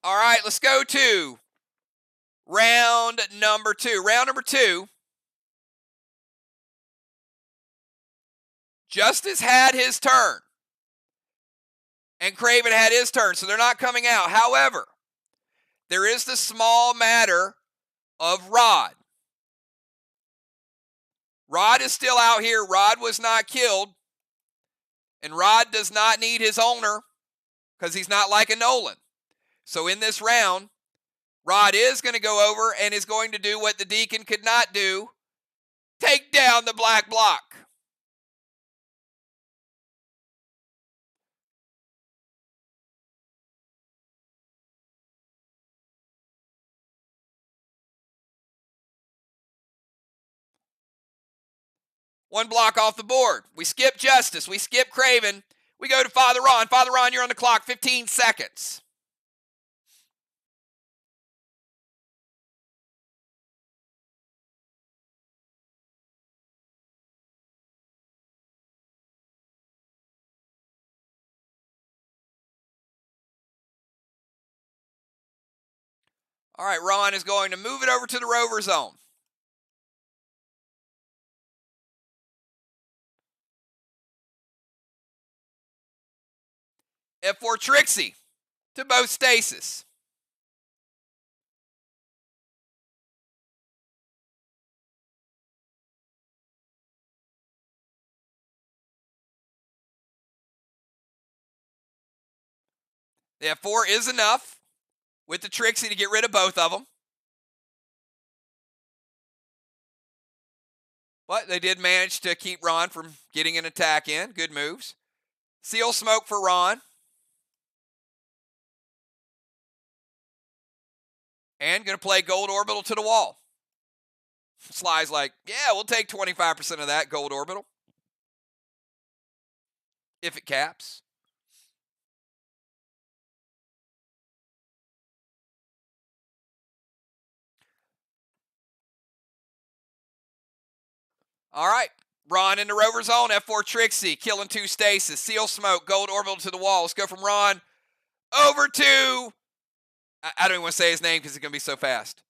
All right, let's go to round number 2. Round number 2. Justice had his turn. And Craven had his turn, so they're not coming out. However, there is the small matter of Rod. Rod is still out here. Rod was not killed. And Rod does not need his owner because he's not like a Nolan. So in this round, Rod is going to go over and is going to do what the Deacon could not do. Take down the black block. One block off the board. We skip Justice. We skip Craven. We go to Father Ron. Father Ron, you're on the clock. 15 seconds. All right, Ron is going to move it over to the rover zone. F4 Trixie to both stasis. The F4 is enough with the Trixie to get rid of both of them. But they did manage to keep Ron from getting an attack in. Good moves. Seal Smoke for Ron. And going to play Gold Orbital to the wall. SLY's like, yeah, we'll take 25% of that Gold Orbital. If it caps. All right. Ron in the rover zone. F4 Trixie. Killing 2 stasis. Seal Smoke. Gold Orbital to the wall. Let's go from Ron over to... I don't even want to say his name because it's going to be so fast.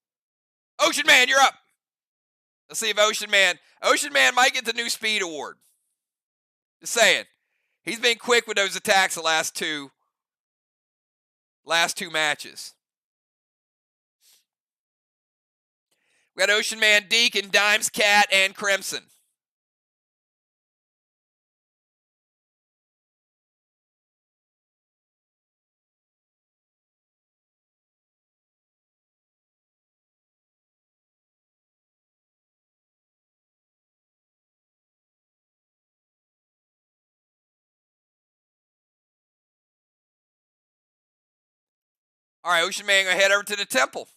Ocean Man, you're up. Let's see if Ocean Man might get the new speed award. Just saying. He's been quick with those attacks the last two matches. We got Ocean Man, Deacon, Dimes, Cat, and Crimson. All right, Ocean Man, going to head over to the temple.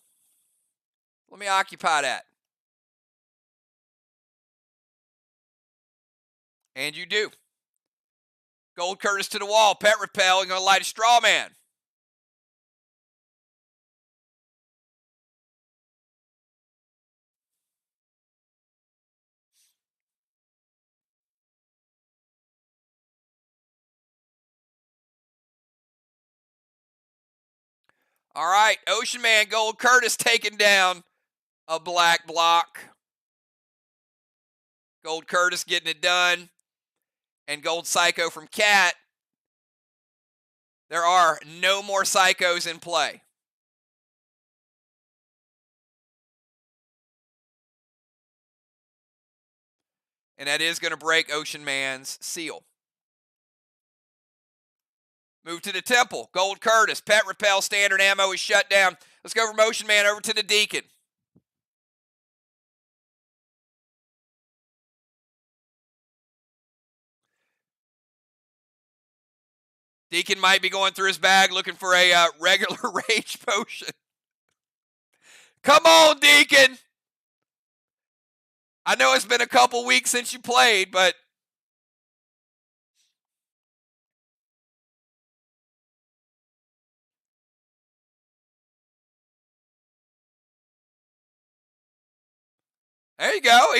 Let me occupy that. And you do. Gold Curtis to the wall. Pet Repel. You're going to light a Straw Man. All right, Ocean Man, Gold Curtis taking down a black block. Gold Curtis getting it done. And Gold Psycho from Cat There are no more psychos in play. And that is going to break Ocean Man's seal. Move to the Temple. Gold Curtis. Pet Repel. Standard ammo is shut down. Let's go from Ocean Man over to the Deacon. Deacon might be going through his bag looking for a regular rage potion. Come on, Deacon. I know it's been a couple weeks since you played, but there you go.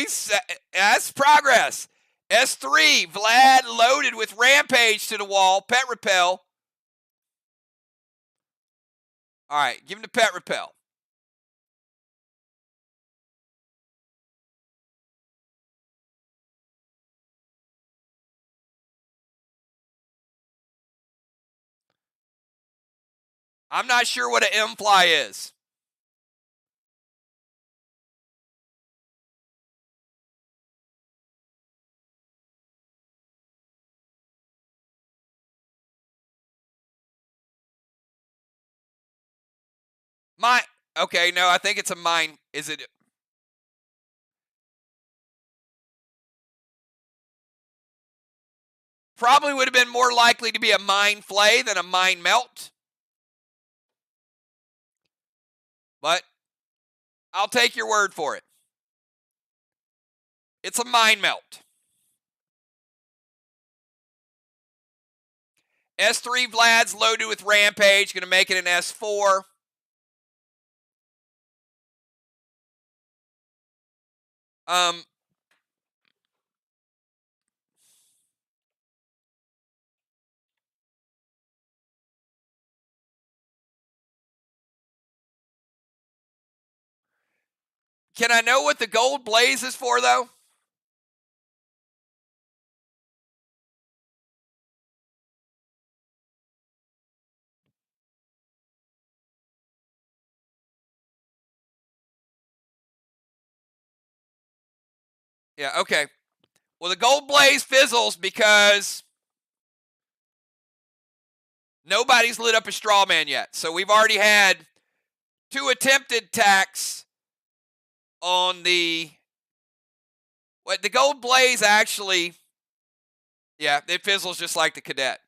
That's progress. S3, Vlad loaded with Rampage to the wall. Pet Repel. All right, give him the Pet Repel. I'm not sure what an M-Fly is. Okay, no, I think it's a mine. Is it? Probably would have been more likely to be a mine flay than a mine melt. But I'll take your word for it. It's a mine melt. S3 Vlad's loaded with Rampage. Going to make it an S4. Can I know what the gold blaze is for, though? Yeah, okay. Well, the gold blaze fizzles because nobody's lit up a straw man yet. So we've already had 2 attempted attacks on the gold blaze actually, yeah, it fizzles just like the cadet.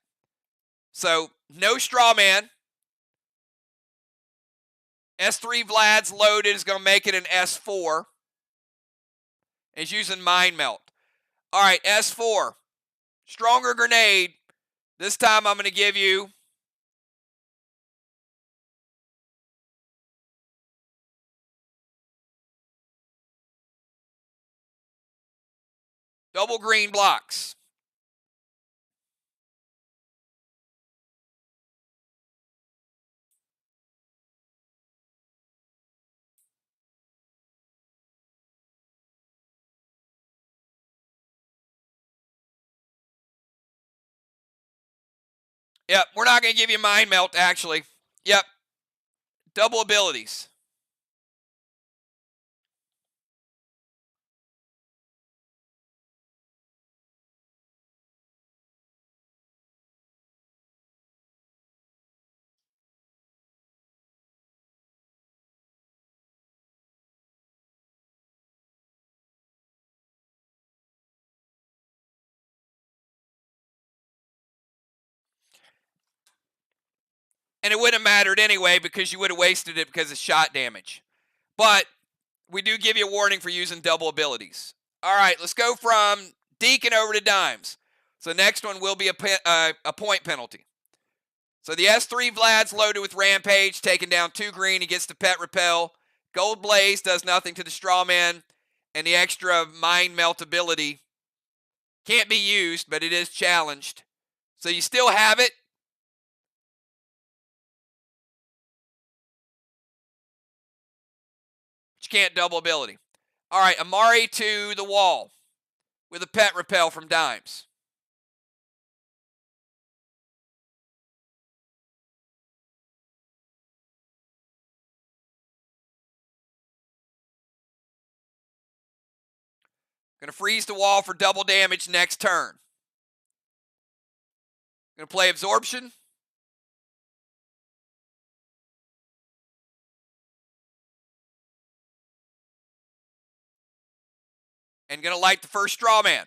So no straw man. S3 Vlad's loaded is going to make it an S4. He's using Mind Melt. All right, S4. Stronger grenade. This time I'm going to give you double green blocks. Yep, we're not going to give you Mind Melt, actually. Yep. Double abilities. And it wouldn't have mattered anyway because you would have wasted it because of shot damage. But we do give you a warning for using double abilities. All right, let's go from Deacon over to Dimes. So the next one will be a point penalty. So the S3 Vlad's loaded with Rampage, taking down 2 green. He gets the Pet Repel. Gold Blaze does nothing to the Strawman. And the extra Mind Melt ability can't be used, but it is challenged. So you still have it. But you can't double ability. All right, Amari to the wall with a Pet Repel from Dimes. Going to freeze the wall for double damage next turn. Going to play Absorption. And going to light the first straw man.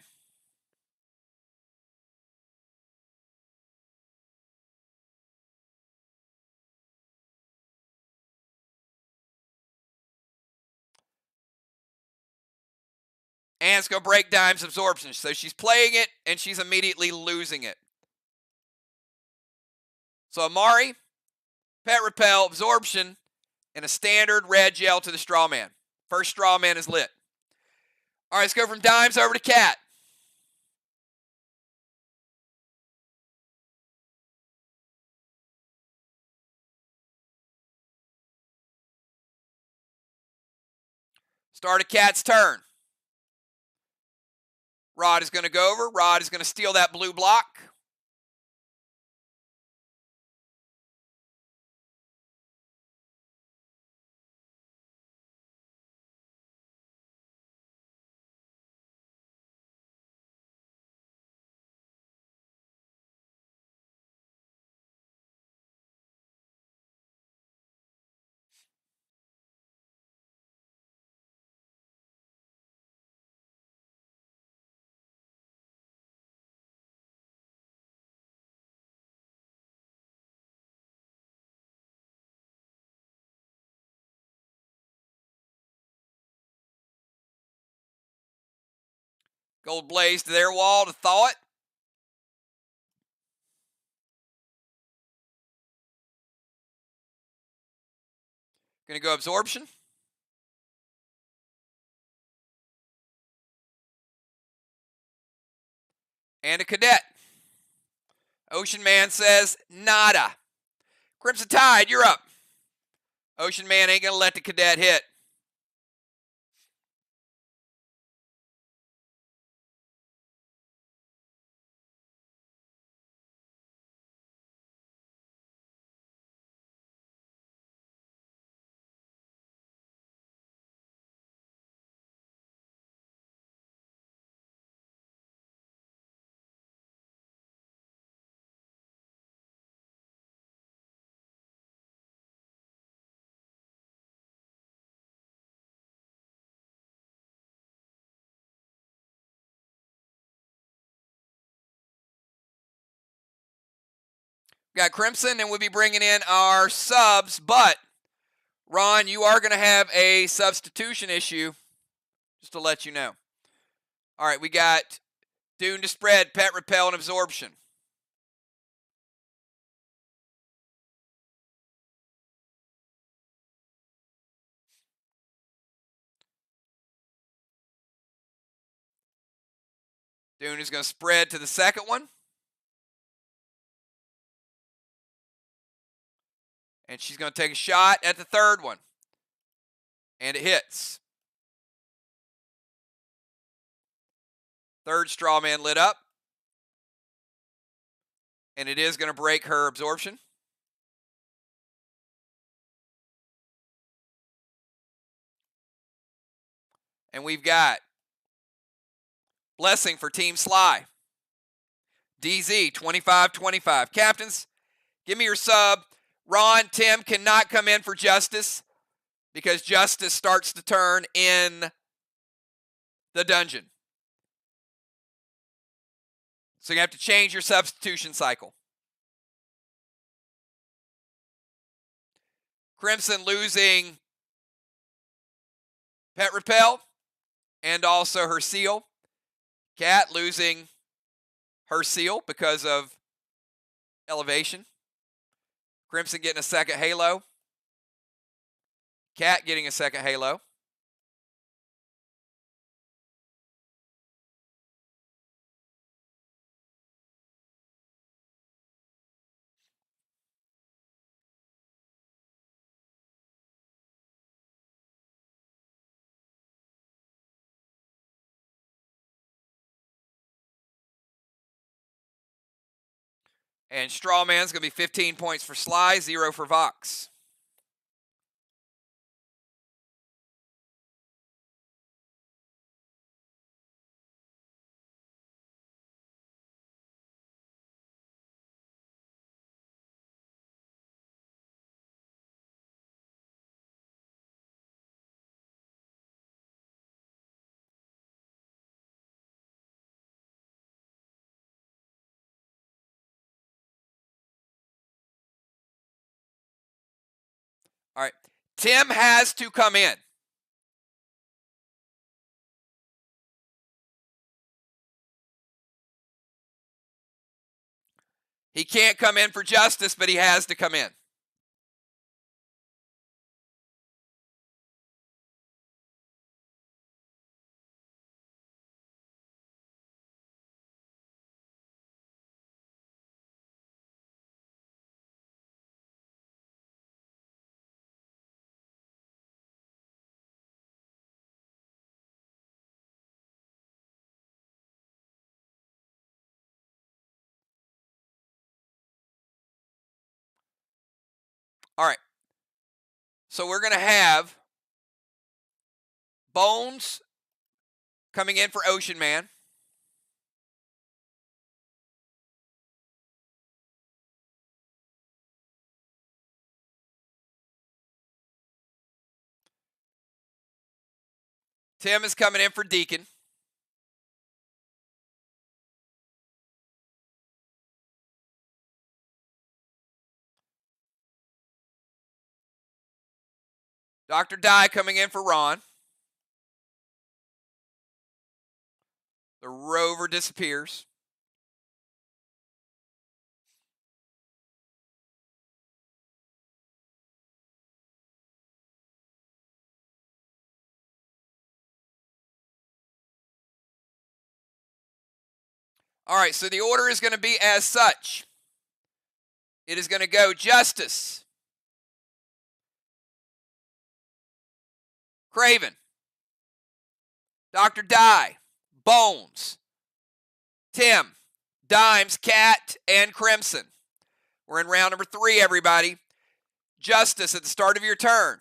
And it's going to break Dime's Absorption. So she's playing it, and she's immediately losing it. So Amari, Pet Repel, Absorption, and a standard red gel to the straw man. First straw man is lit. All right, let's go from Dimes over to Cat. Start a Cat's turn. Rod is going to go over. Rod is going to steal that blue block. Gold Blaze to their wall to thaw it. Going to go Absorption. And a Cadet. Ocean Man says, nada. Crimson Tide, you're up. Ocean Man ain't going to let the Cadet hit. Got Crimson, and we'll be bringing in our subs, but Ron, you are going to have a substitution issue, just to let you know. All right, we got Dune to Spread, Pet Repel, and Absorption. Dune is going to spread to the second one. And she's going to take a shot at the third one. And it hits. Third straw man lit up. And it is going to break her Absorption. And we've got Blessing for Team SLY. DZ 25-25. Captains, give me your sub. Ron, Tim cannot come in for Justice because Justice starts the turn in the dungeon. So you have to change your substitution cycle. Crimson losing Pet Repel and also her seal. Cat losing her seal because of elevation. Crimson getting a second halo. Cat getting a second halo. And Strawman's going to be 15 points for SLY, 0 for VOX. All right. Tim has to come in. He can't come in for justice, but he has to come in. All right. So we're going to have Bones coming in for Ocean Man. Tim is coming in for Deacon. Dr. Dye coming in for Ron. The rover disappears. All right, so the order is going to be as such. It is going to go Justice, Craven, Dr. Dye, Bones, Tim, Dimes, Cat, and Crimson. We're in round number 3, everybody. Justice, at the start of your turn,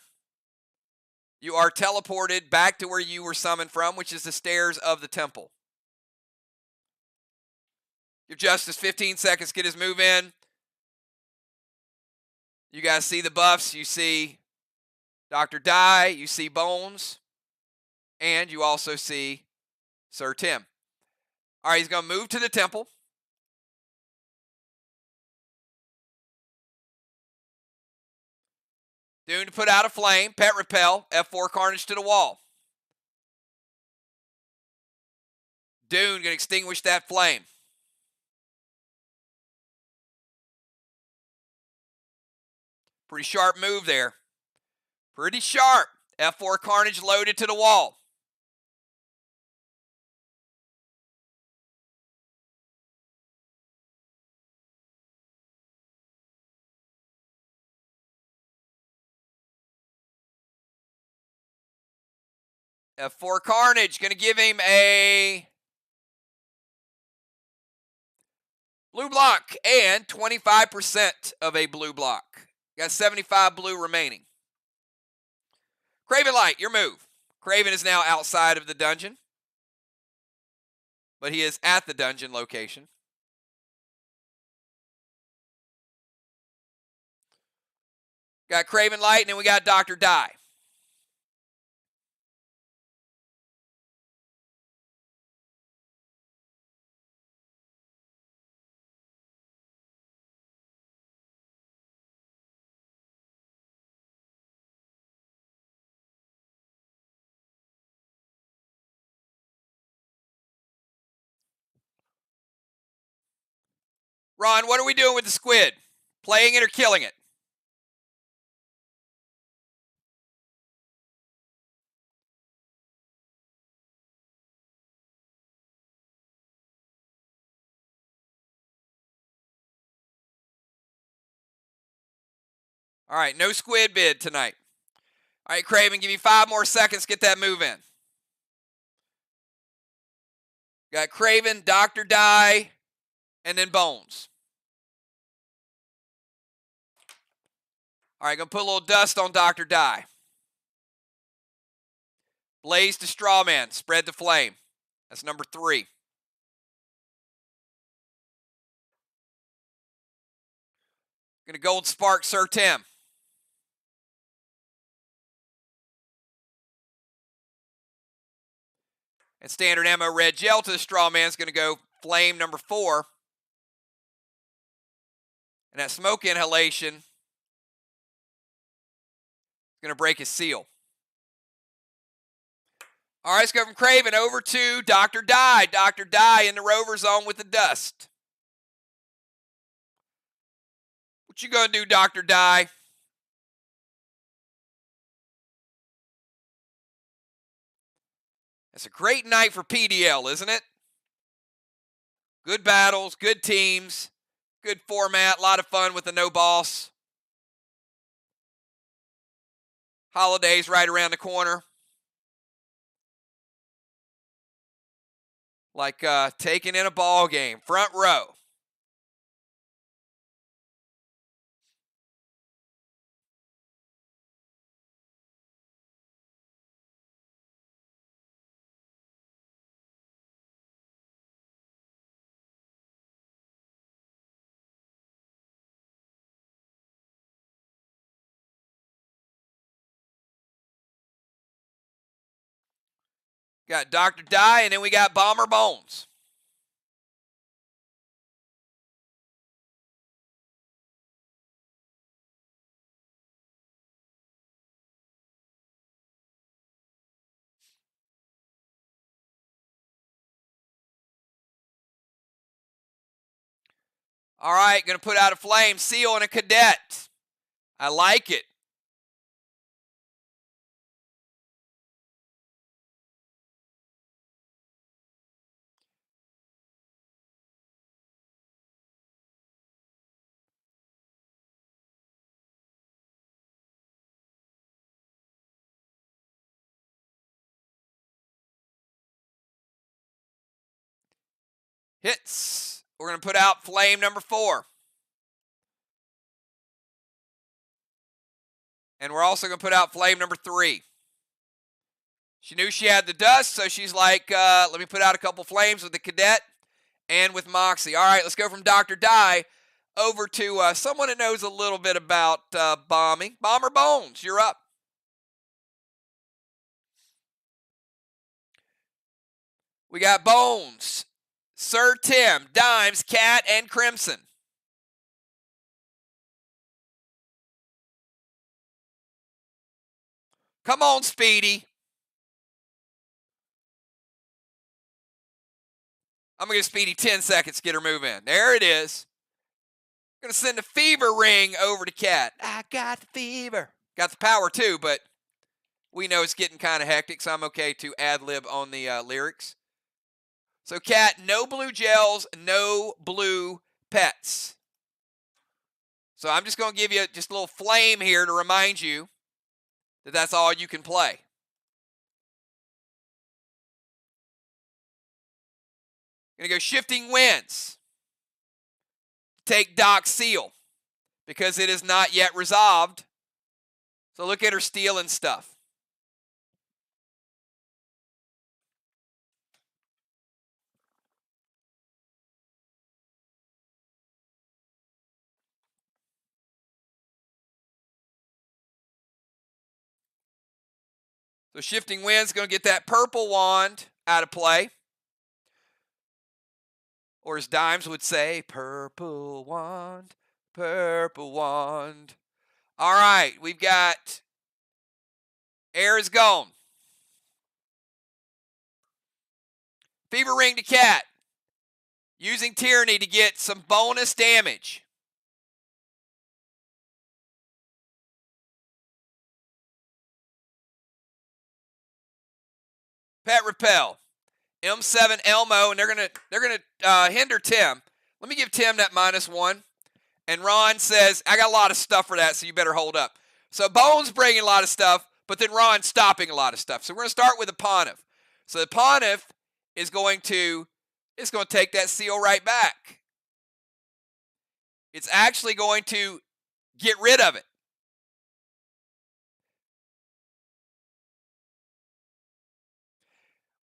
you are teleported back to where you were summoned from, which is the stairs of the temple. Give Justice 15 seconds, get his move in. You guys see the buffs. You see Dr. Dye. You see Bones. And you also see Sir Tim. All right, he's going to move to the temple. Dune to put out a flame. Pet repel. F4 Carnage to the wall. Dune going to extinguish that flame. Pretty sharp move there. Pretty sharp. F4 Carnage loaded to the wall. F4 Carnage going to give him a blue block and 25% of a blue block. Got 75 blue remaining. Craven Light, your move. Craven is now outside of the dungeon, but he is at the dungeon location. Got Craven Light, and then we got Dr. Dye. Ron, what are we doing with the squid? Playing it or killing it? All right, no squid bid tonight. All right, Craven, give me 5 more seconds. Get that move in. Got Craven, Dr. Dye, and then Bones. All right, going to put a little dust on Dr. Dye. Blaze to Strawman. Spread the flame. That's number 3. Going to Gold Spark Sir Tim. And standard ammo red gel to the Strawman is going to go flame number 4. And that smoke inhalation Going to break his seal. All right, let's go from Craven over to Dr. Dye. Dr. Dye in the rover zone with the dust. What you going to do, Dr. Dye? It's a great night for PDL, isn't it? Good battles, good teams, good format, a lot of fun with the no boss. Holidays right around the corner. Like taking in a ball game, front row. Got Dr. Dye, and then we got Bomber Bones. All right, going to put out a flame, seal, and a cadet. I like it. Hits. We're going to put out flame number 4. And we're also going to put out flame number 3. She knew she had the dust, so she's like, let me put out a couple flames with the cadet and with Moxie. All right, let's go from Dr. Dye over to someone that knows a little bit about bombing. Bomber Bones, you're up. We got Bones, Sir Tim, Dimes, Cat, and Crimson. Come on, Speedy. I'm going to give Speedy 10 seconds to get her move in. There it is. I'm going to send the fever ring over to Cat. I got the fever. Got the power too, but we know it's getting kind of hectic, so I'm okay to ad-lib on the lyrics. So, Cat, no blue gels, no blue pets. So I'm just going to give you just a little flame here to remind you that that's all you can play. Going to go Shifting Winds. Take Doc's seal because it is not yet resolved. So look at her stealing stuff. So Shifting Winds going to get that purple wand out of play. Or as Dimes would say, purple wand, purple wand. All right, we've got air is gone. Fever ring to Cat. Using Tyranny to get some bonus damage. Pet Repel. M7 Elmo, and they're gonna hinder Tim. Let me give Tim that -1. And Ron says, I got a lot of stuff for that, so you better hold up. So Bones bringing a lot of stuff, but then Ron stopping a lot of stuff. So we're gonna start with the Pontiff. So the Pontiff is going to take that seal right back. It's actually going to get rid of it.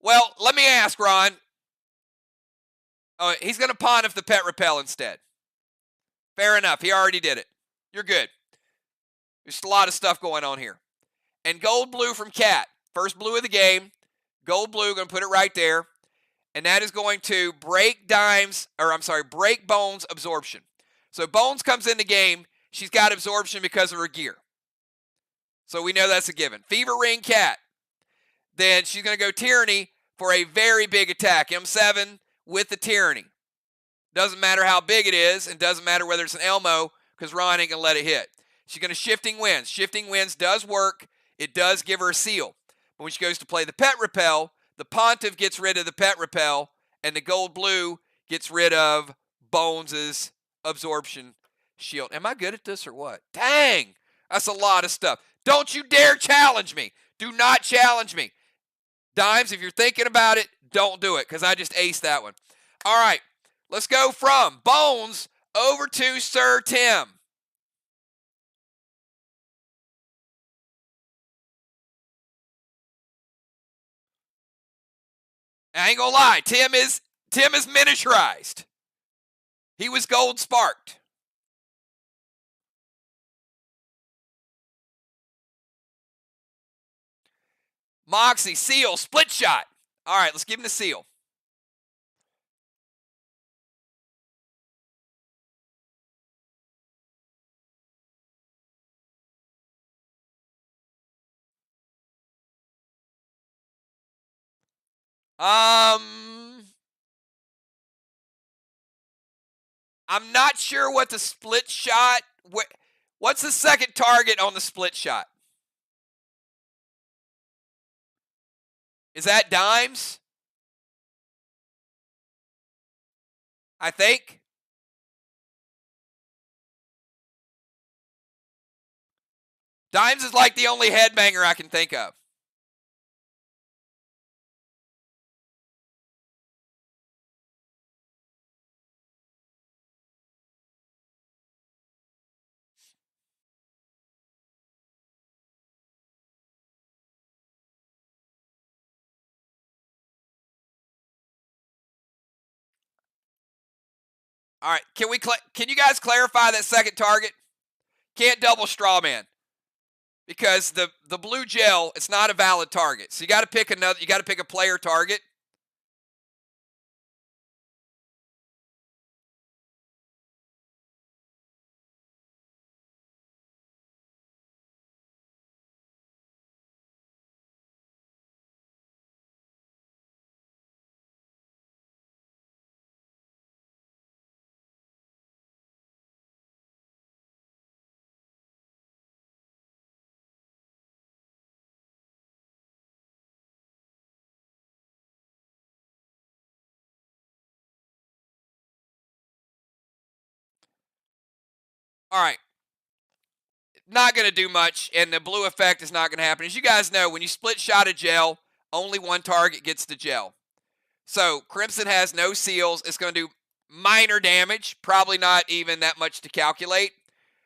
Well, let me ask, Ron. Oh, he's going to Pontiff the Pet Repel instead. Fair enough. He already did it. You're good. There's a lot of stuff going on here. And gold blue from Cat. First blue of the game. Gold blue, going to put it right there. And that is going to break break Bones' absorption. So Bones comes in the game. She's got absorption because of her gear. So we know that's a given. Fever Ring Cat. Then she's going to go Tyranny for a very big attack. M7 with the Tyranny. Doesn't matter how big it is, and doesn't matter whether it's an Elmo, because Ron ain't going to let it hit. She's going to Shifting Winds. Shifting Winds does work. It does give her a seal. But when she goes to play the Pet Repel, the Pontiff gets rid of the Pet Repel, and the Gold Blue gets rid of Bones' Absorption Shield. Am I good at this or what? Dang! That's a lot of stuff. Don't you dare challenge me. Do not challenge me. Dimes, if you're thinking about it, don't do it, because I just aced that one. All right, let's go from Bones over to Sir Tim. I ain't gonna lie, Tim is miniaturized. He was gold sparked. Moxie, seal, split shot. All right, let's give him the seal. I'm not sure what the split shot. What's the second target on the split shot? Is that Dimes? I think. Dimes is like the only headbanger I can think of. All right, can you guys clarify that second target? Can't double straw man, because the blue gel, it's not a valid target. So you got to pick another. You got to pick a player target. All right. Not going to do much, and the blue effect is not going to happen. As you guys know, when you split shot a gel, only one target gets the gel. So Crimson has no seals. It's going to do minor damage, probably not even that much to calculate.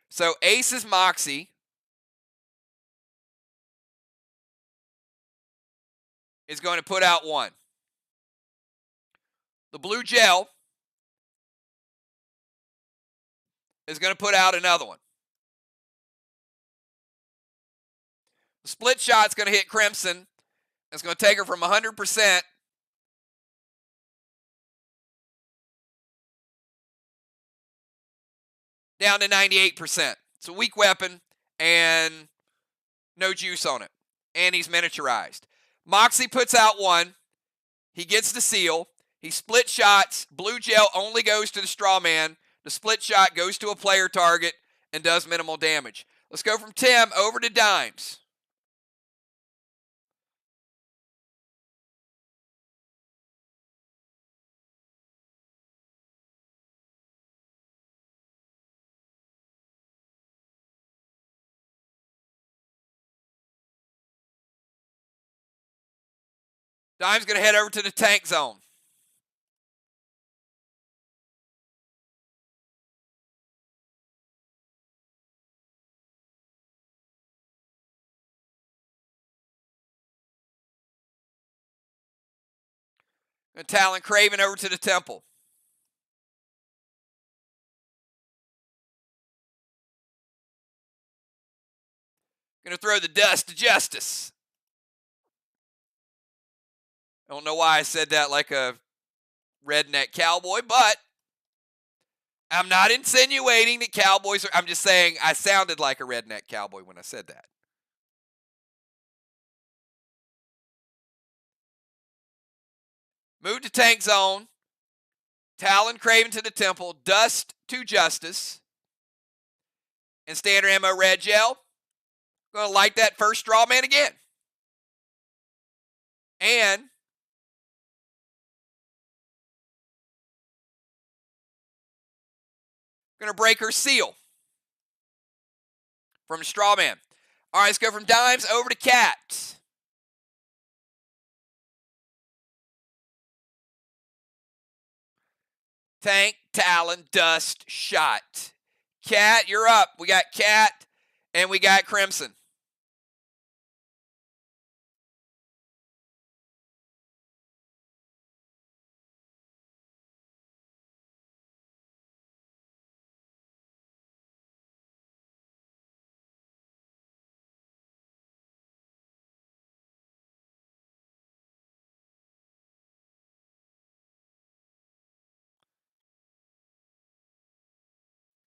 So Ace's Moxie is going to put out one. The blue gel is going to put out another one. The split shot's going to hit Crimson. It's going to take her from 100% down to 98%. It's a weak weapon and no juice on it. And he's miniaturized. Moxie puts out one. He gets the seal. He split shots. Blue gel only goes to the straw man. The split shot goes to a player target and does minimal damage. Let's go from Tim over to Dimes. Dime's going to head over to the tank zone. And Talon Craven over to the temple. Going to throw the dust to Justice. I don't know why I said that like a redneck cowboy, but I'm not insinuating that cowboys are. I'm just saying I sounded like a redneck cowboy when I said that. Move to tank zone. Talon Craven to the temple. Dust to Justice. And standard ammo red gel. Going to light that first straw man again. And going to break her seal from straw man. All right, let's go from dimes over to cats. Tank, Talon, Dust, Shot. Cat, you're up. We got Cat and we got Crimson.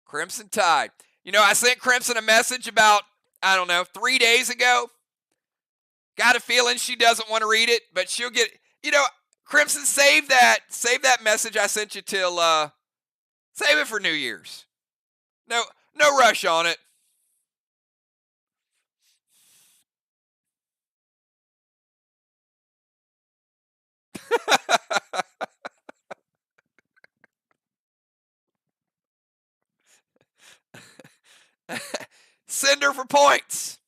Crimson Tide. You know, I sent Crimson a message about, I don't know, 3 days ago. Got a feeling she doesn't want to read it, but she'll get, you know, Crimson, save that message I sent you till, save it for New Year's. No rush on it. Send her for points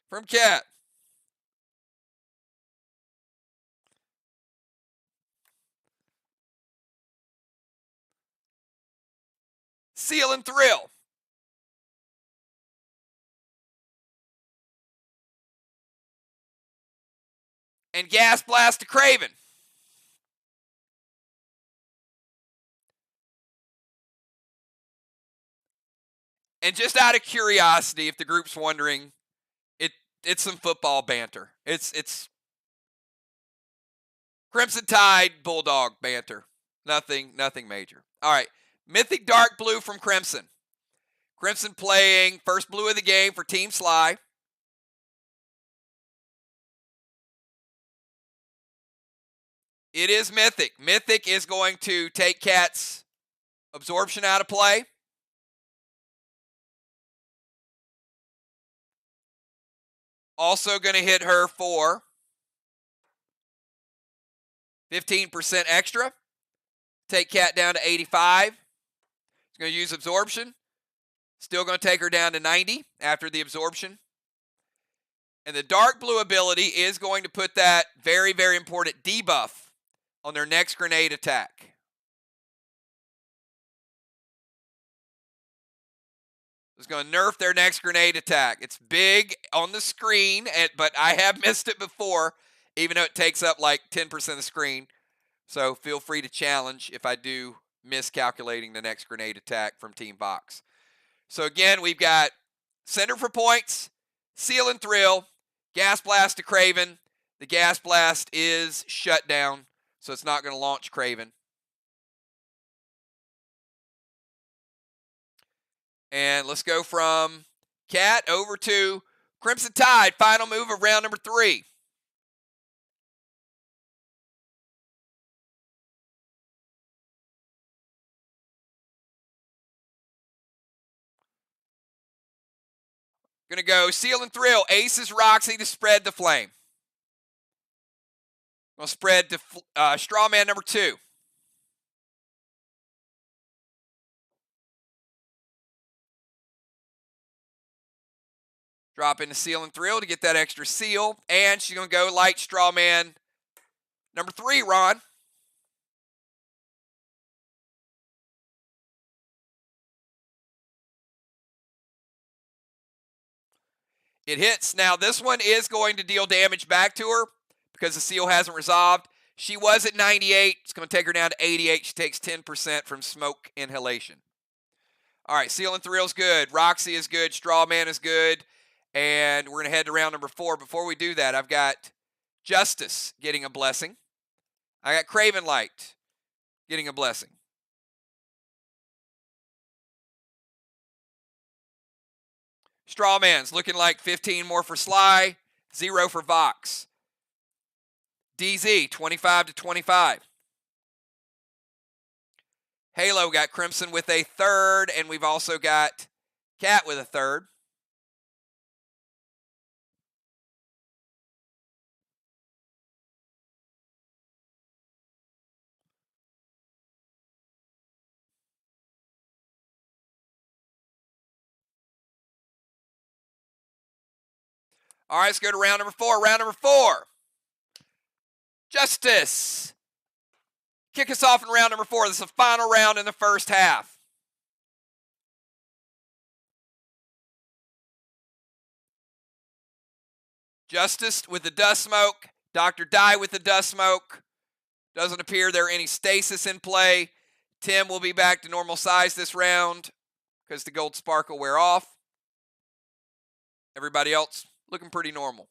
from Cat. Seal and Thrill. And Gas Blast to Craven. And just out of curiosity, if the group's wondering, it's some football banter. It's Crimson Tide Bulldog banter. Nothing major. All right. Mythic Dark Blue from Crimson. Crimson playing first blue of the game for Team SLY. It is Mythic. Mythic is going to take Cat's absorption out of play. Also going to hit her for 15% extra. Take Cat down to 85. It's going to use absorption. Still going to take her down to 90 after the absorption. And the dark blue ability is going to put that very, very important debuff on their next grenade attack. It's going to nerf their next grenade attack. It's big on the screen, but I have missed it before, even though it takes up like 10% of the screen. So feel free to challenge if I do miscalculating the next grenade attack from Team VOX. So again, we've got Center for Points, Seal and Thrill, Gas Blast to Craven. The Gas Blast is shut down, so it's not going to launch Craven. And let's go from Cat over to Crimson Tide, final move of round number 3. Going to go Seal and Thrill, Aces Roxy to spread the flame. Going to spread to Strawman number 2. Drop into Seal and Thrill to get that extra seal. And she's going to go light Strawman number 3, Ron. It hits. Now, this one is going to deal damage back to her because the seal hasn't resolved. She was at 98. It's going to take her down to 88. She takes 10% from smoke inhalation. All right, Seal and Thrill's good. Roxy is good. Strawman is good. And we're going to head to round number 4. Before we do that, I've got Justice getting a blessing. I got Craven Light getting a blessing. Strawman's looking like 15 more for SLY, 0 for VOX. DZ, 25-25. Halo got Crimson with a third, and we've also got Cat with a third. All right, let's go to round number 4. Round number 4. Justice. Kick us off in round number 4. This is the final round in the first half. Justice with the dust smoke. Dr. Die with the dust smoke. Doesn't appear there are any stasis in play. Tim will be back to normal size this round because the gold spark will wear off. Everybody else looking pretty normal.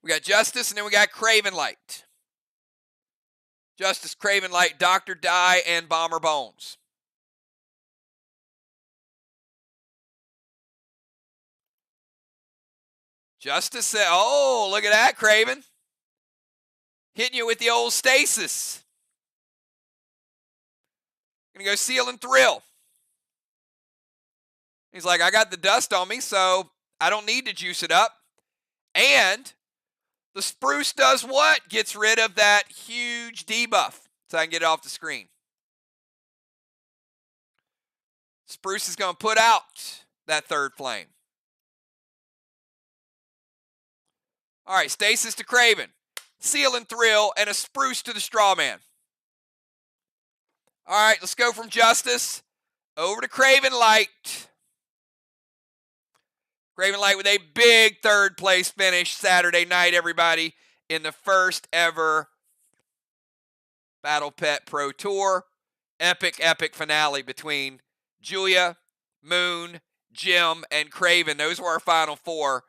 We got Justice, and then we got Craven Light. Justice, Craven Light, Dr. Die, and Bomber Bones. Justice said, oh, look at that, Craven. Hitting you with the old stasis. Gonna go Seal and Thrill. He's like, I got the dust on me, so I don't need to juice it up. And the spruce does what? Gets rid of that huge debuff, so I can get it off the screen. Spruce is going to put out that third flame. All right, Stasis to Craven. Seal and Thrill, and a Spruce to the Strawman. All right, let's go from Justice over to Craven Light. Craven Light with a big third place finish Saturday night, everybody, in the first ever Battle Pet Pro Tour. Epic finale between Julia, Moon, Jim, and Craven. Those were our final 4,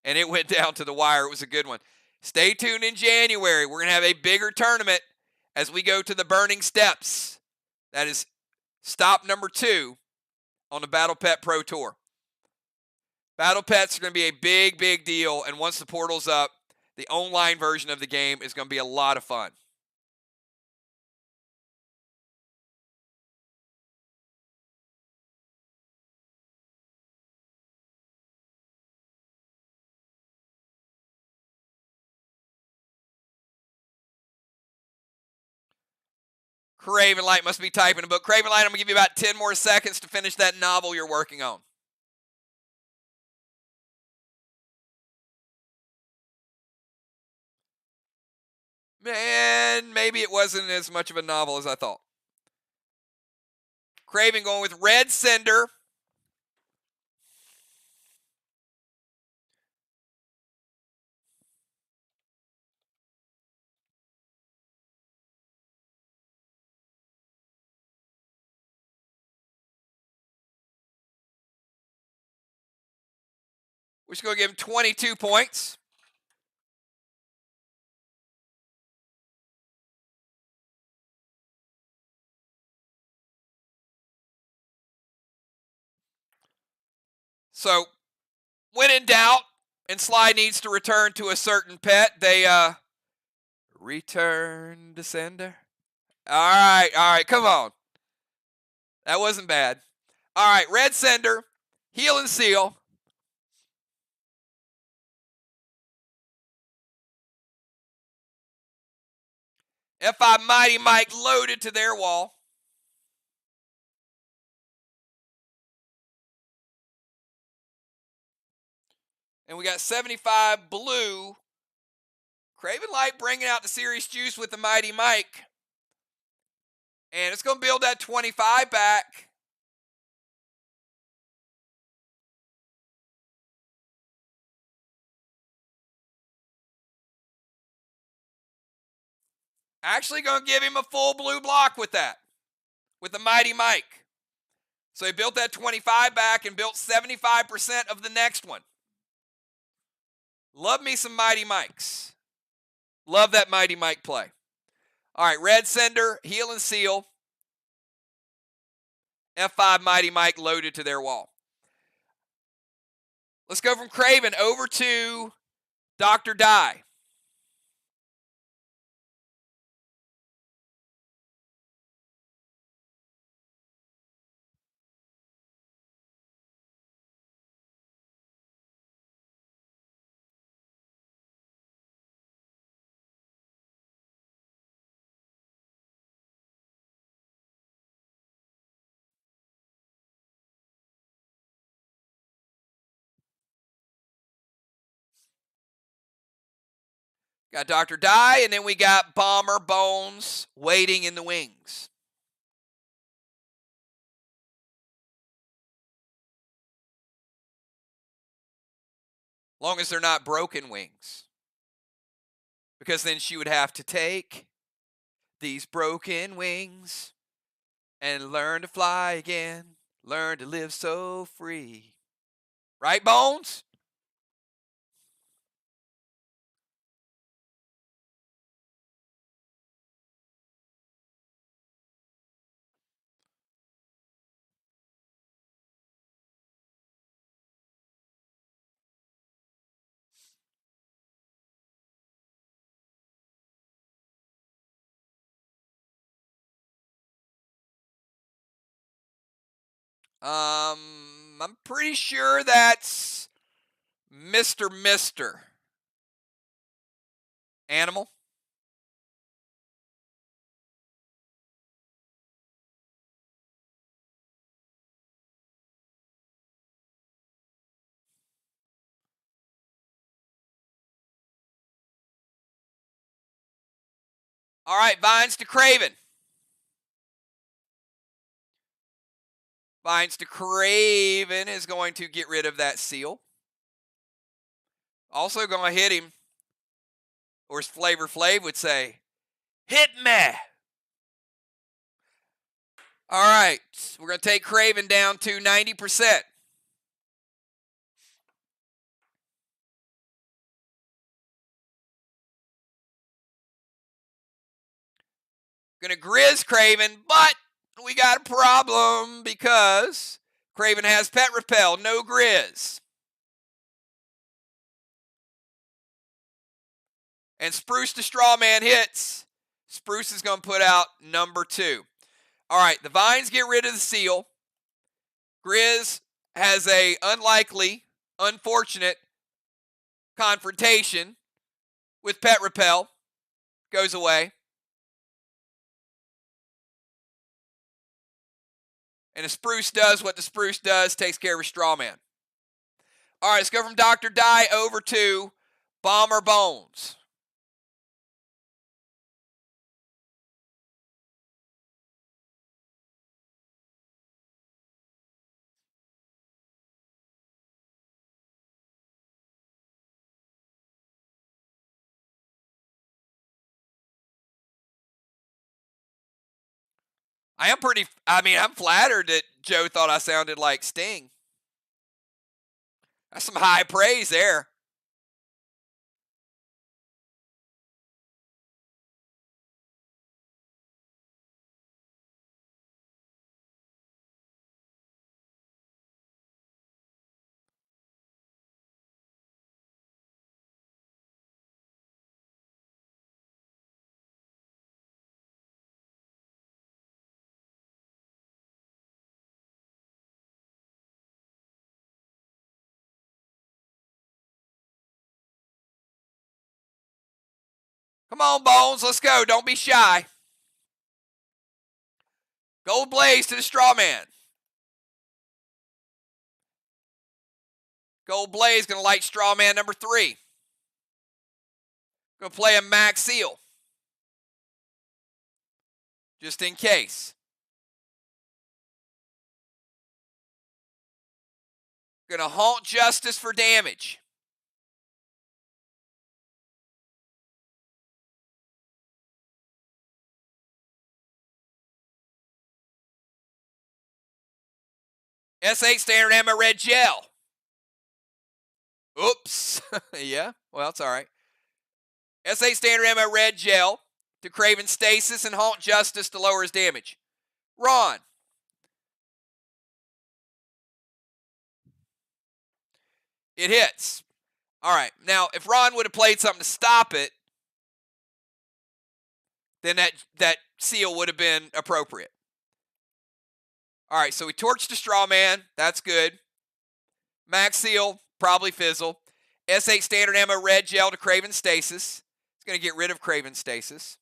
and it went down to the wire. It was a good one. Stay tuned in January. We're going to have a bigger tournament as we go to the Burning Steps. That is stop number 2 on the Battle Pet Pro Tour. Battle Pets are going to be a big deal, and once the portal's up, the online version of the game is going to be a lot of fun. Craven Light must be typing a book. Craven Light, I'm going to give you about 10 more seconds to finish that novel you're working on. Man, maybe it wasn't as much of a novel as I thought. Craven going with Red Cinder. We're just going to give him 22 points. So, when in doubt, and SLY needs to return to a certain pet, they return to sender. All right, come on. That wasn't bad. All right, Red Sender, Heal and Seal. F5 Mighty Mike loaded to their wall. And we got 75 blue. Craven Light bringing out the Serious Juice with the Mighty Mike. And it's going to build that 25 back. Actually going to give him a full blue block with that. With the Mighty Mike. So he built that 25 back and built 75% of the next one. Love me some Mighty Mikes. Love that Mighty Mike play. All right, Red Sender, Heal and Seal. F5 Mighty Mike loaded to their wall. Let's go from Craven over to Dr. Die. Got Dr. Die, and then we got Bomber Bones waiting in the wings. Long as they're not broken wings. Because then she would have to take these broken wings and learn to fly again. Learn to live so free. Right, Bones? I'm pretty sure that's Mr. Animal. All right, Vines to Craven. Vines to Craven is going to get rid of that seal. Also going to hit him, or as Flavor Flav would say, hit me. All right, we're going to take Craven down to 90%. Going to Grizz Craven, but we got a problem because Craven has Pet Repel, no Grizz. And Spruce to Strawman hits. Spruce is going to put out number 2. All right, the Vines get rid of the seal. Grizz has a unlikely, unfortunate confrontation with Pet Repel. Goes away. And the Spruce does what the Spruce does, takes care of a Strawman. All right, let's go from Dr. Die over to Bomber Bones. I'm flattered that Joe thought I sounded like Sting. That's some high praise there. Come on, Bones, let's go. Don't be shy. Gold Blaze to the Strawman. Gold Blaze going to light Strawman number 3. Going to play a Max Seal. Just in case. Going to haunt Justice for damage. S8 Standard Ammo Red Gel. Oops. Yeah, well, it's all right. S8 Standard Ammo Red Gel to Craven Stasis and Haunt Justice to lower his damage. Ron. It hits. All right. Now, if Ron would have played something to stop it, then that seal would have been appropriate. All right, so we torched a straw man. That's good. Max seal, probably fizzle. S8 standard ammo red gel to Craven stasis. It's going to get rid of Craven stasis.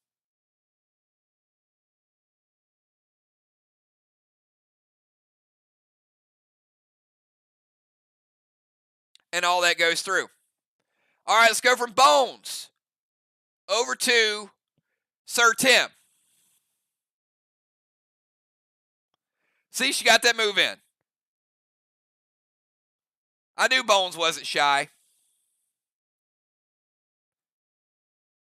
And all that goes through. All right, let's go from Bones over to Sir Tim. See, she got that move in. I knew Bones wasn't shy.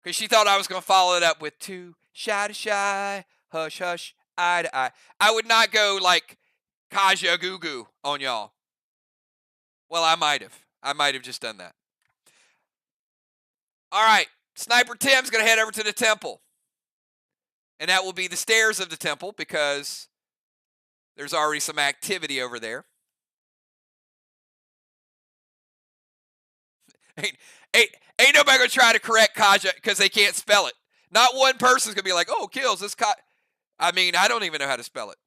Because she thought I was going to follow it up with too shy to shy, hush, hush, eye to eye. I would not go like Kaja Gugu on y'all. Well, I might have. I might have just done that. All right. Sniper Tim's going to head over to the temple. And that will be the stairs of the temple because there's already some activity over there. Ain't nobody going to try to correct Kaja because they can't spell it. Not one person's going to be like, oh, kills this Kaja. I mean, I don't even know how to spell it.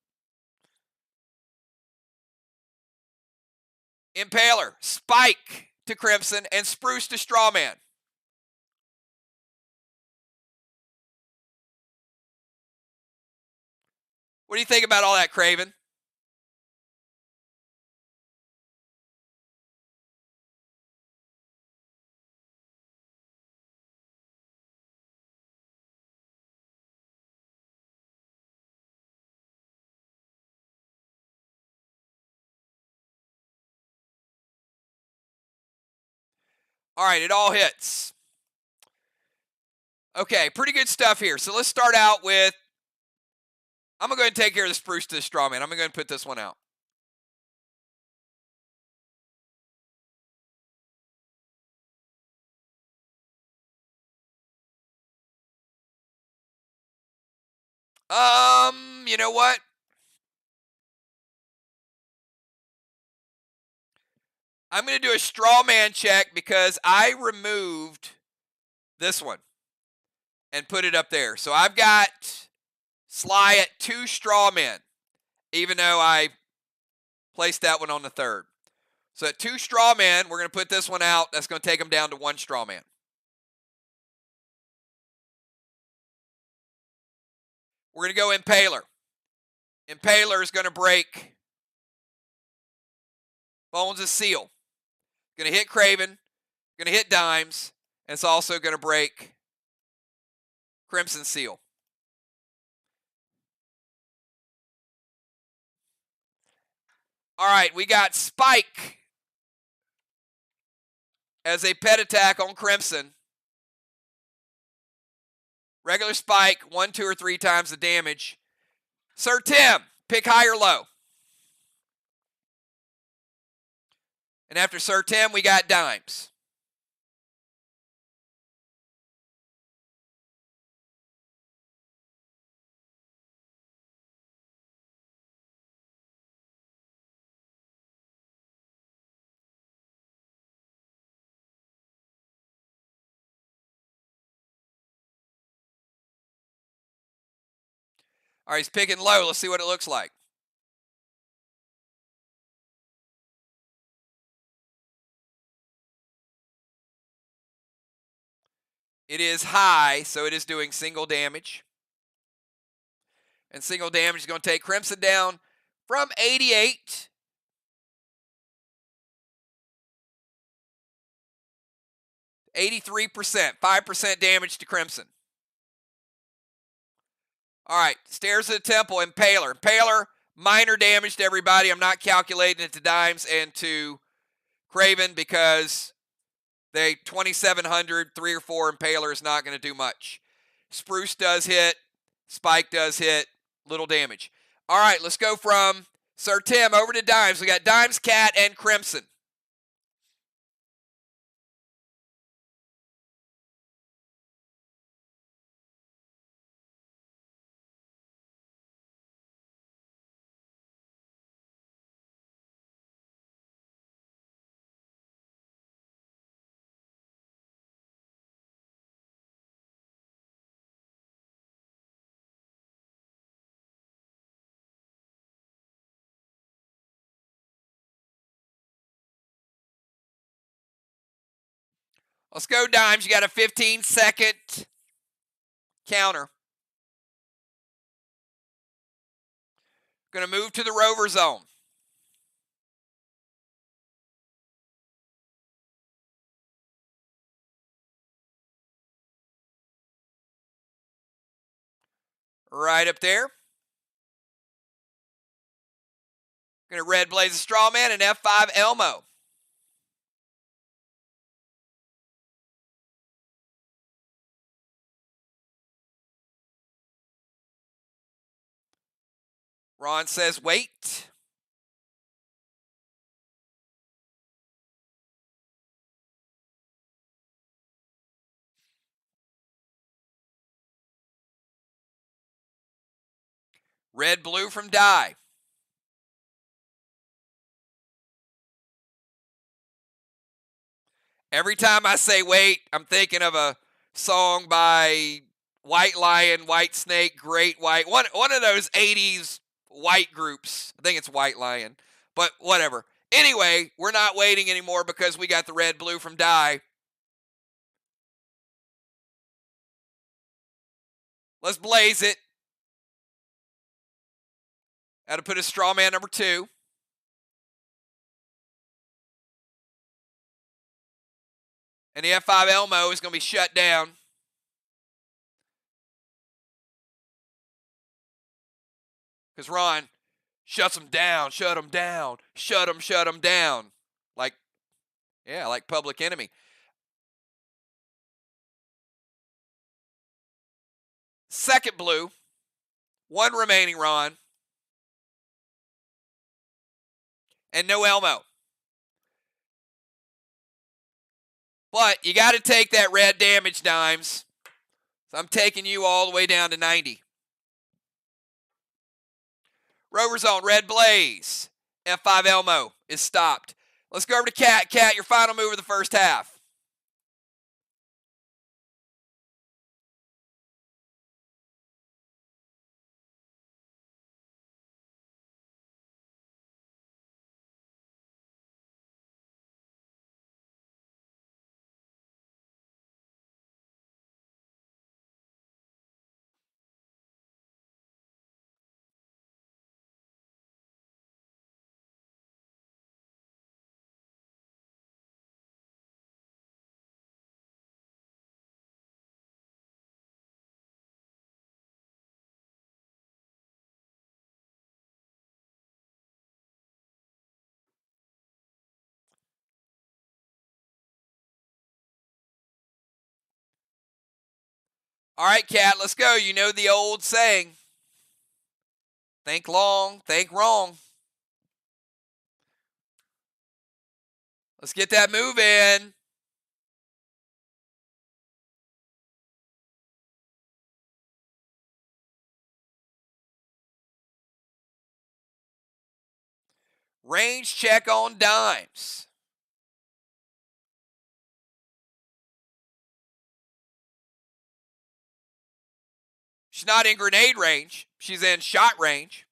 Impaler, Spike to Crimson, and Spruce to Strawman. What do you think about all that, Craven? All right, it all hits. Okay, pretty good stuff here. So let's start out with, I'm going to go ahead and take care of the Spruce to the Strawman. I'm going to go ahead and put this one out. You know what? I'm going to do a straw man check because I removed this one and put it up there. So I've got SLY at 2 straw men, even though I placed that one on the 3rd. So at 2 straw men, we're going to put this one out. That's going to take them down to 1 straw man. We're going to go Impaler. Impaler is going to break Bones' seal. Going to hit Craven. Going to hit Dimes. And it's also going to break Crimson seal. All right, we got Spike as a pet attack on Crimson. Regular Spike, 1, 2, or 3 times the damage. Sir Tim, pick high or low. And after Sir Tim, we got Dimes. All right, he's picking low. Let's see what it looks like. It is high, so it is doing single damage. And single damage is going to take Crimson down from 88 to 83%. 5% damage to Crimson. All right, stairs of the temple, Impaler. Impaler, minor damage to everybody. I'm not calculating it to Dimes and to Craven because they 2,700, 3 or 4 Impaler is not going to do much. Spruce does hit. Spike does hit. Little damage. All right, let's go from Sir Tim over to Dimes. We got Dimes, Cat, and Crimson. Let's go, Dimes. You got a 15-second counter. Going to move to the rover zone. Right up there. Going to red blaze a straw man and F5 Elmo. Ron says wait. Red blue from die. Every time I say wait, I'm thinking of a song by White Lion, White Snake, Great White. One of those 80s white groups. I think it's White Lion. But whatever. Anyway, we're not waiting anymore because we got the red blue from die. Let's blaze it. Got to put a straw man number 2. And the F5 Elmo is going to be shut down. Because Ron shuts them down, shut them down, shut them down. Like Public Enemy. Second blue. 1 remaining, Ron. And no Elmo. But you got to take that red damage, Dimes. So I'm taking you all the way down to 90. Rover zone, red blaze. F5 Elmo is stopped. Let's go over to Cat. Cat, your final move of the first half. All right, Cat, let's go. You know the old saying. Think long, think wrong. Let's get that move in. Range check on Dimes. She's not in grenade range. She's in shot range.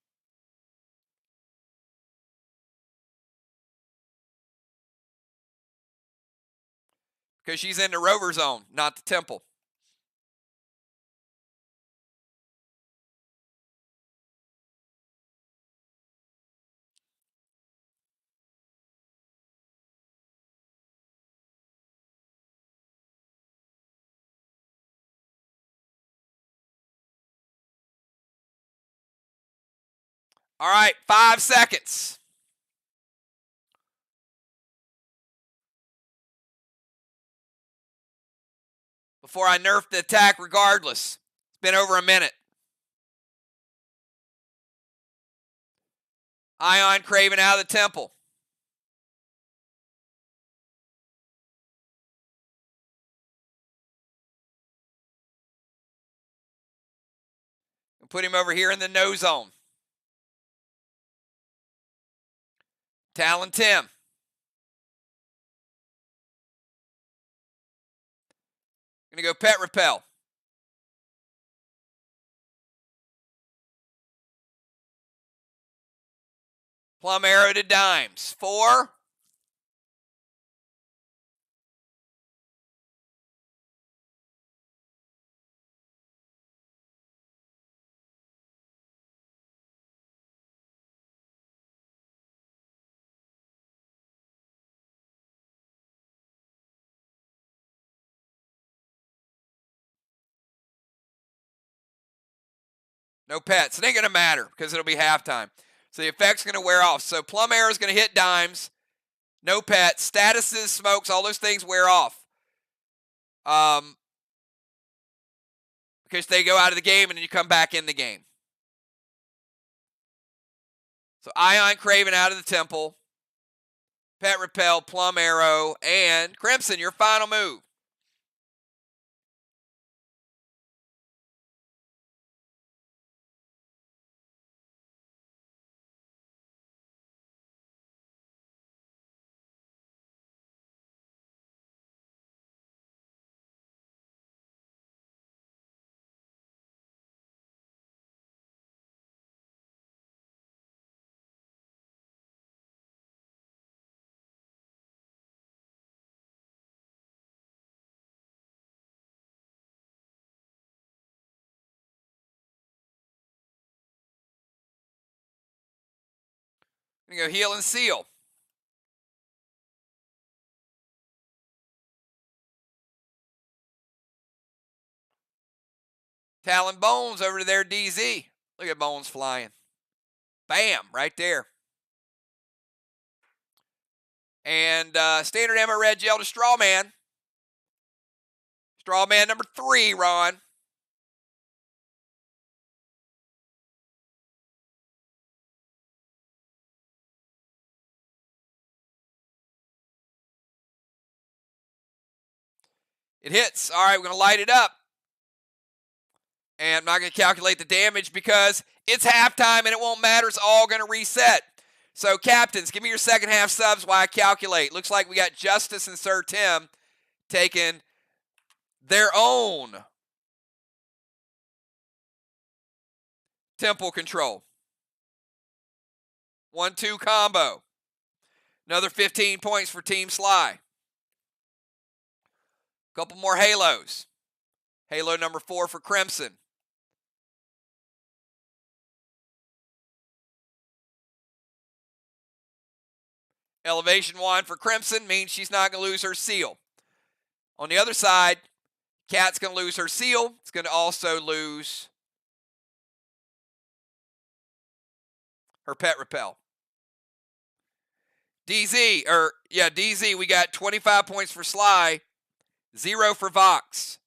Because she's in the rover zone, not the temple. All right, 5 seconds. Before I nerf the attack regardless. It's been over a minute. Ion Craven out of the temple. Put him over here in the no zone. Talon Tim. Gonna go pet repel. Plum arrow to Dimes. 4. No pets. It ain't going to matter because it'll be halftime. So the effect's going to wear off. So Plum Arrow is going to hit dimes. No pets. Statuses, smokes, all those things wear off. Because they go out of the game and then you come back in the game. So Ion Craven out of the temple. Pet Repel, Plum Arrow, and Crimson, your final move. I'm going to go Heal and Seal. Talon Bones over to their DZ. Look at Bones flying. Bam, right there. And standard ammo red gel to Strawman. Strawman number 3, Ron. It hits. All right, we're going to light it up. And I'm not going to calculate the damage because it's halftime and it won't matter. It's all going to reset. So, captains, give me your second half subs while I calculate. Looks like we got Justice and Sir Tim taking their own temple control. 1-2 combo. Another 15 points for Team SLY. Couple more halos. Halo number 4 for Crimson. Elevation wand for Crimson means she's not going to lose her seal. On the other side, Cat's going to lose her seal. It's going to also lose her pet repel. DZ, we got 25 points for SLY, 0 for VOX.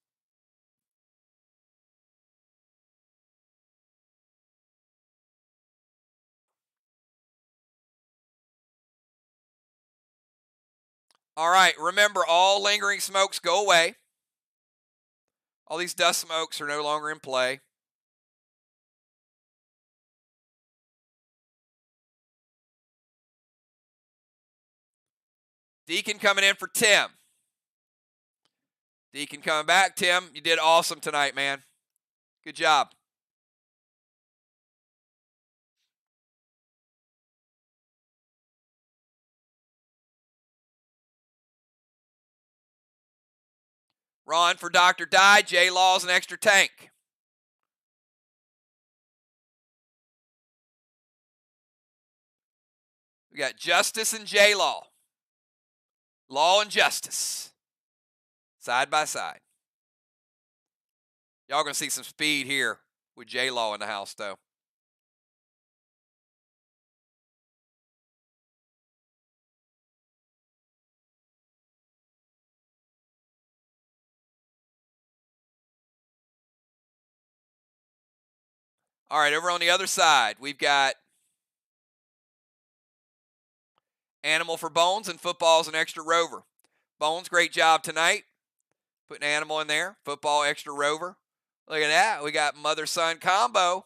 All right, remember, all lingering smokes go away. All these dust smokes are no longer in play. Deacon coming in for Tim. Deacon coming back. Tim, you did awesome tonight, man. Good job. Ron for Dr. Die. J Law's an extra tank. We got Justice and J Law. Law and Justice. Side by side. Y'all going to see some speed here with J Law in the house, though. All right, over on the other side, we've got Animal for Bones and Football's an extra rover. Bones, great job tonight. Putting Animal in there. Football, extra rover. Look at that. We got mother-son combo.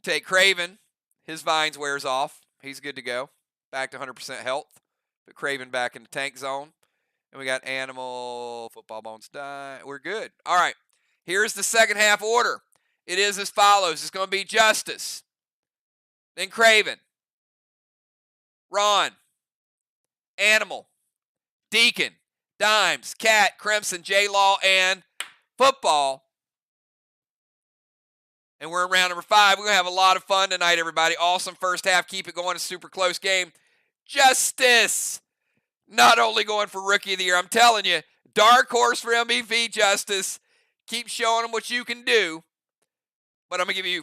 Take Craven. His Vines wears off. He's good to go. Back to 100% health. Put Craven back in the tank zone. And we got Animal, Football, Bones, Die. We're good. All right. Here's the second half order. It is as follows. It's going to be Justice. Then Craven. Ron. Animal. Deacon. Dimes. Cat. Crimson. J-Law. And Football. And we're in round number 5. We're going to have a lot of fun tonight, everybody. Awesome first half. Keep it going. A super close game. Justice. Not only going for Rookie of the Year. I'm telling you. Dark horse for MVP Justice. Keep showing them what you can do. But I'm going to give you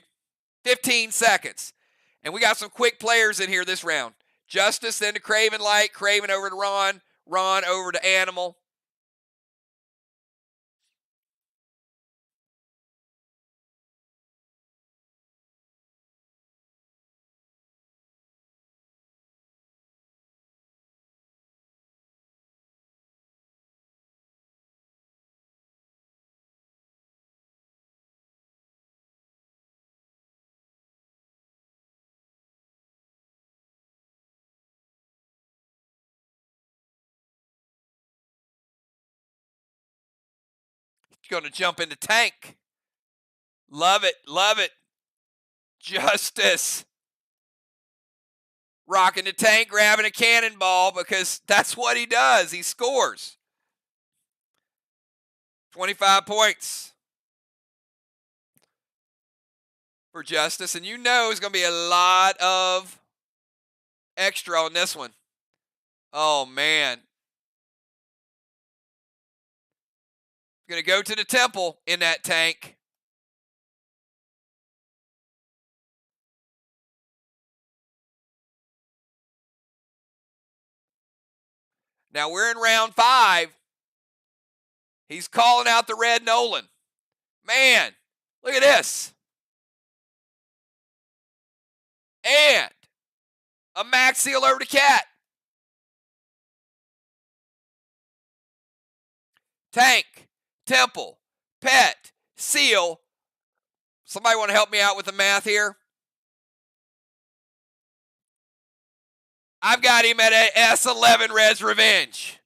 15 seconds. And we got some quick players in here this round. Justice, then to Craven Light. Craven over to Ron. Ron over to Animal. Going to jump into tank. Love it. Love it. Justice. Rocking the tank, grabbing a cannonball because that's what he does. He scores. 25 points for Justice. And you know it's going to be a lot of extra on this one. Oh, man. Going to go to the temple in that tank. Now we're in round 5. He's calling out the red Nolan. Man, look at this. And a max seal over to Cat. Tank, temple, pet, seal. Somebody want to help me out with the math here? I've got him at a S11 Res Revenge.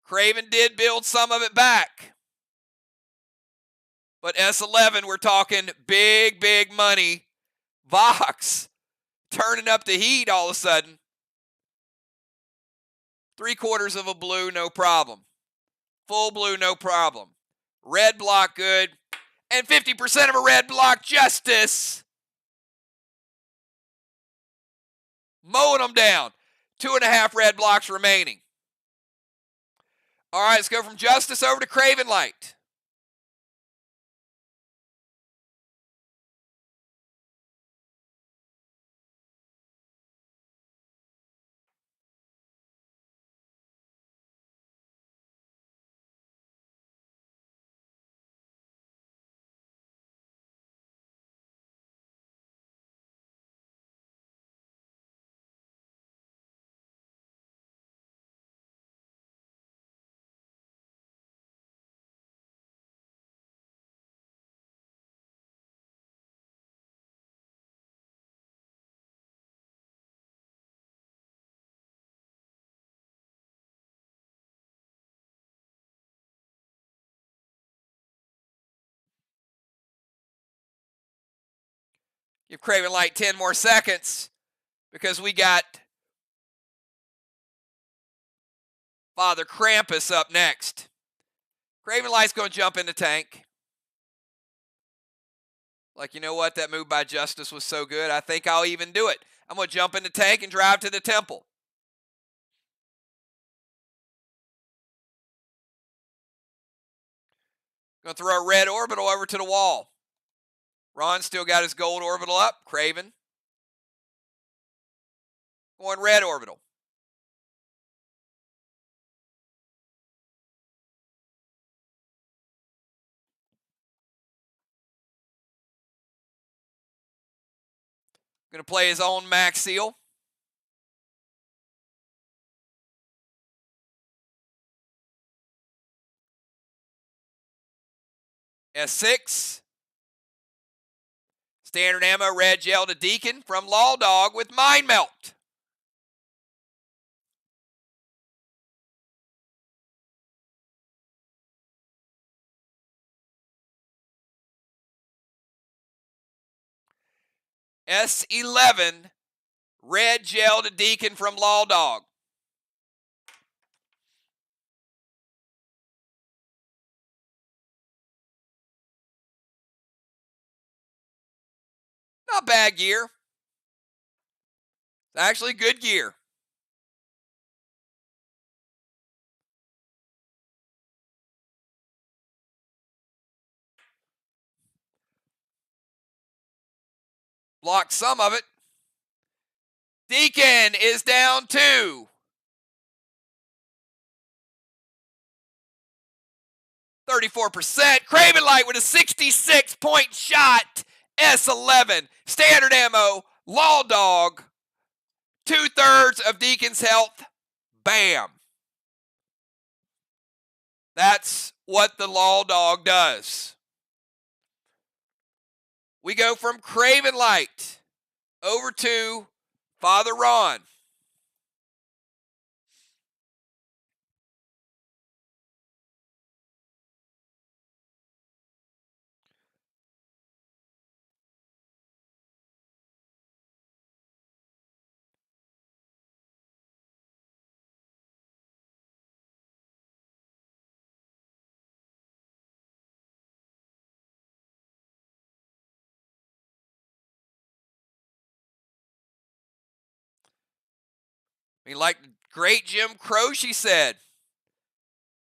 Craven did build some of it back. But S11, we're talking big, big money. VOX turning up the heat all of a sudden. 3/4 of a blue, no problem. Full blue, no problem. Red block, good. And 50% of a red block, Justice. Mowing them down. 2.5 red blocks remaining. All right, let's go from Justice over to Craven Light. Give Craven Light 10 more seconds because we got Father Krampus up next. Craven Light's going to jump in the tank. Like, you know what? That move by Justice was so good. I think I'll even do it. I'm going to jump in the tank and drive to the temple. Going to throw a red orbital over to the wall. Ron still got his gold orbital up. Craven. Going red orbital. Going to play his own max seal. S6. Standard ammo, red gel to Deacon from Law Dog with Mind Melt. S11, red gel to Deacon from Law Dog. Not bad gear. It's actually good gear. Blocked some of it. Deacon is down 2. 34%. Craven Light with a 66-point shot. S11. Standard ammo. Law Dog. 2/3 of Deacon's health. Bam. That's what the Law Dog does. We go from Craven Light over to Father Ron. I mean, like great Jim Croce said,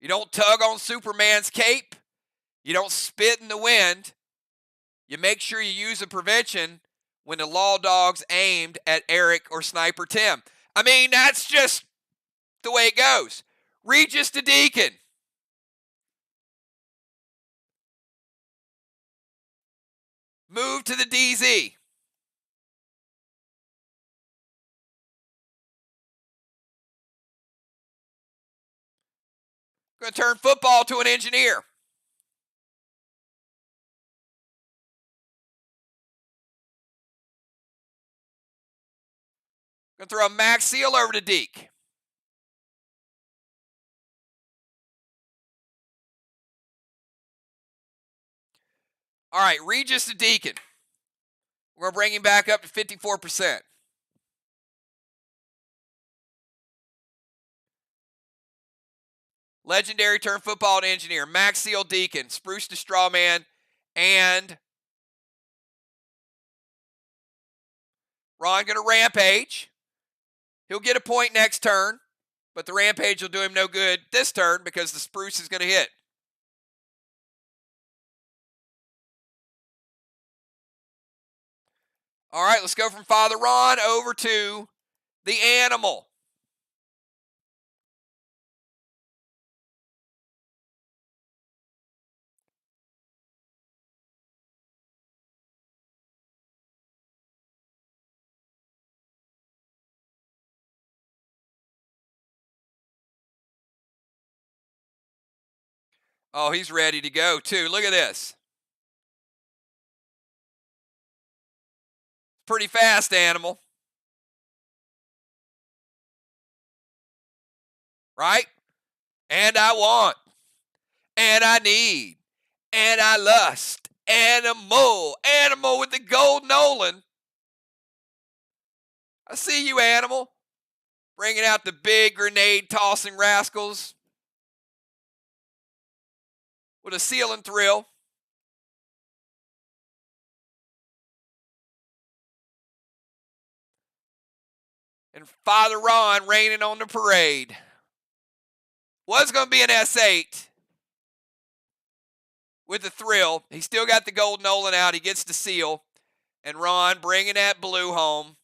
you don't tug on Superman's cape. You don't spit in the wind. You make sure you use a prevention when the Law Dog's aimed at Eric or Sniper Tim. I mean, that's just the way it goes. Regis to Deacon. Move to the DZ. Going to turn football to an engineer. Going to throw a max seal over to Deke. All right, Regis to Deacon. We're going to bring him back up to 54%. Legendary turn football to engineer. Max seal Deacon. Spruce to Strawman. And Ron going to rampage. He'll get a point next turn, but the rampage will do him no good this turn because the spruce is going to hit. All right, let's go from Father Ron over to the animal. Oh, he's ready to go too. Look at this. Pretty fast, animal. Right? And I want. And I need. And I lust. Animal. Animal with the gold Nolan. I see you, animal. Bringing out the big grenade tossing rascals. With a seal and thrill. And Father Ron raining on the parade. Was going to be an S8 with the thrill. He still got the gold Nolan out. He gets the seal. And Ron bringing that blue home.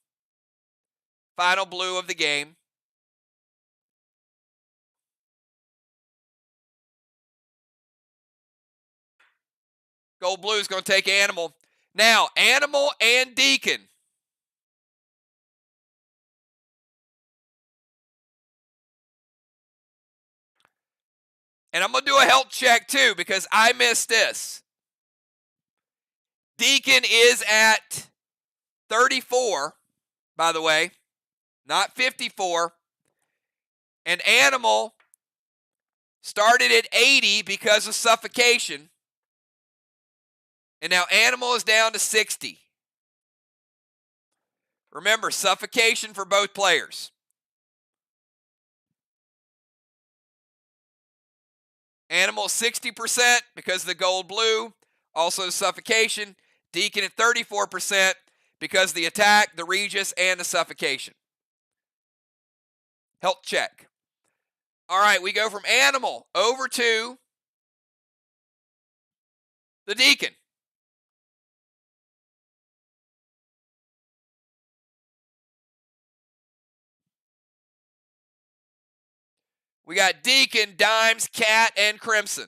Final blue of the game. Gold blue is going to take animal. Now, animal and Deacon. And I'm going to do a health check too because I missed this. Deacon is at 34, by the way, not 54. And animal started at 80 because of suffocation. And now animal is down to 60. Remember, suffocation for both players. Animal 60% because of the gold blue. Also suffocation. Deacon at 34% because the attack, the Regis, and the suffocation. Health check. All right, we go from Animal over to the Deacon. We got Deacon, Dimes, Cat, and Crimson.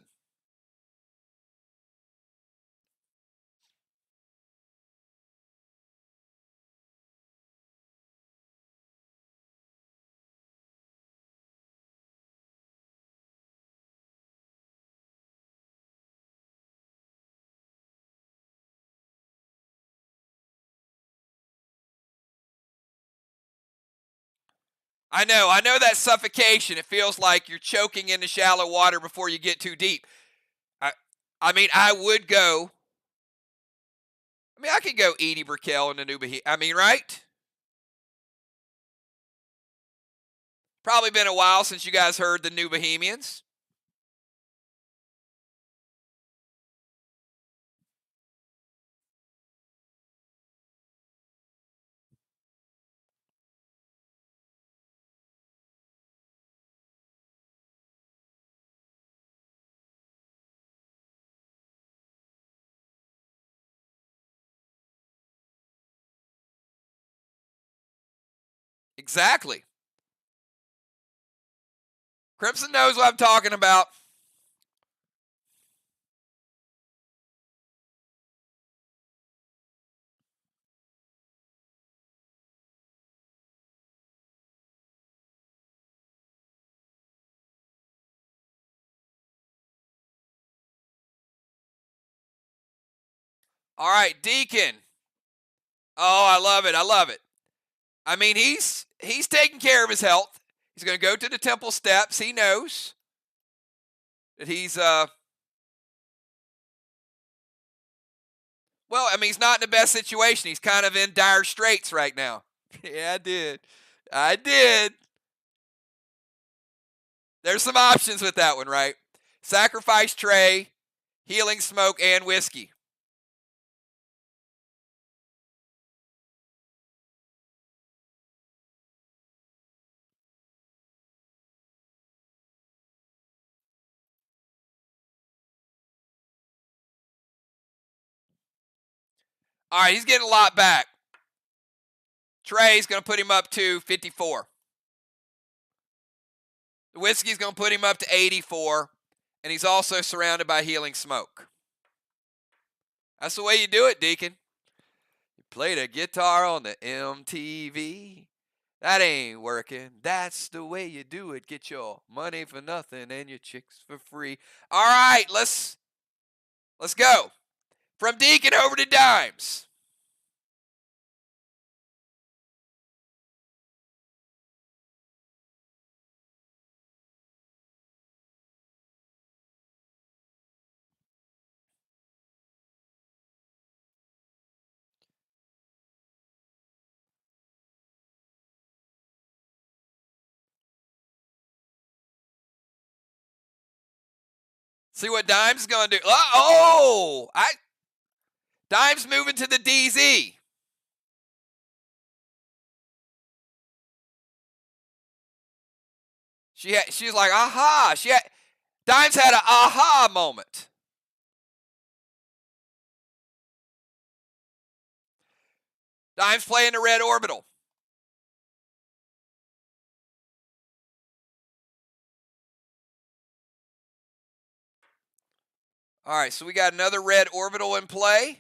I know that suffocation. It feels like you're choking into shallow water before you get too deep. I mean, I would go. I mean, I could go Edie Brickell and the New Bohemians. I mean, right? Probably been a while since you guys heard the New Bohemians. Exactly. Crimson knows what I'm talking about. All right, Deacon. Oh, I love it. I love it. I mean, he's taking care of his health. He's going to go to the temple steps. He knows that he's well, I mean, he's not in the best situation. He's kind of in dire straits right now. Yeah, I did. There's some options with that one, right? Sacrifice tray, healing smoke, and whiskey. All right, he's getting a lot back. Trey's going to put him up to 54. The whiskey's going to put him up to 84. And he's also surrounded by healing smoke. That's the way you do it, Deacon. You play the guitar on the MTV. That ain't working. That's the way you do it. Get your money for nothing and your chicks for free. All right, let's go. From Deacon over to Dimes. See what Dimes is going to do. Dimes moving to the DZ. She's like, aha. Dimes had an aha moment. Dimes playing the red orbital. All right, so we got another red orbital in play.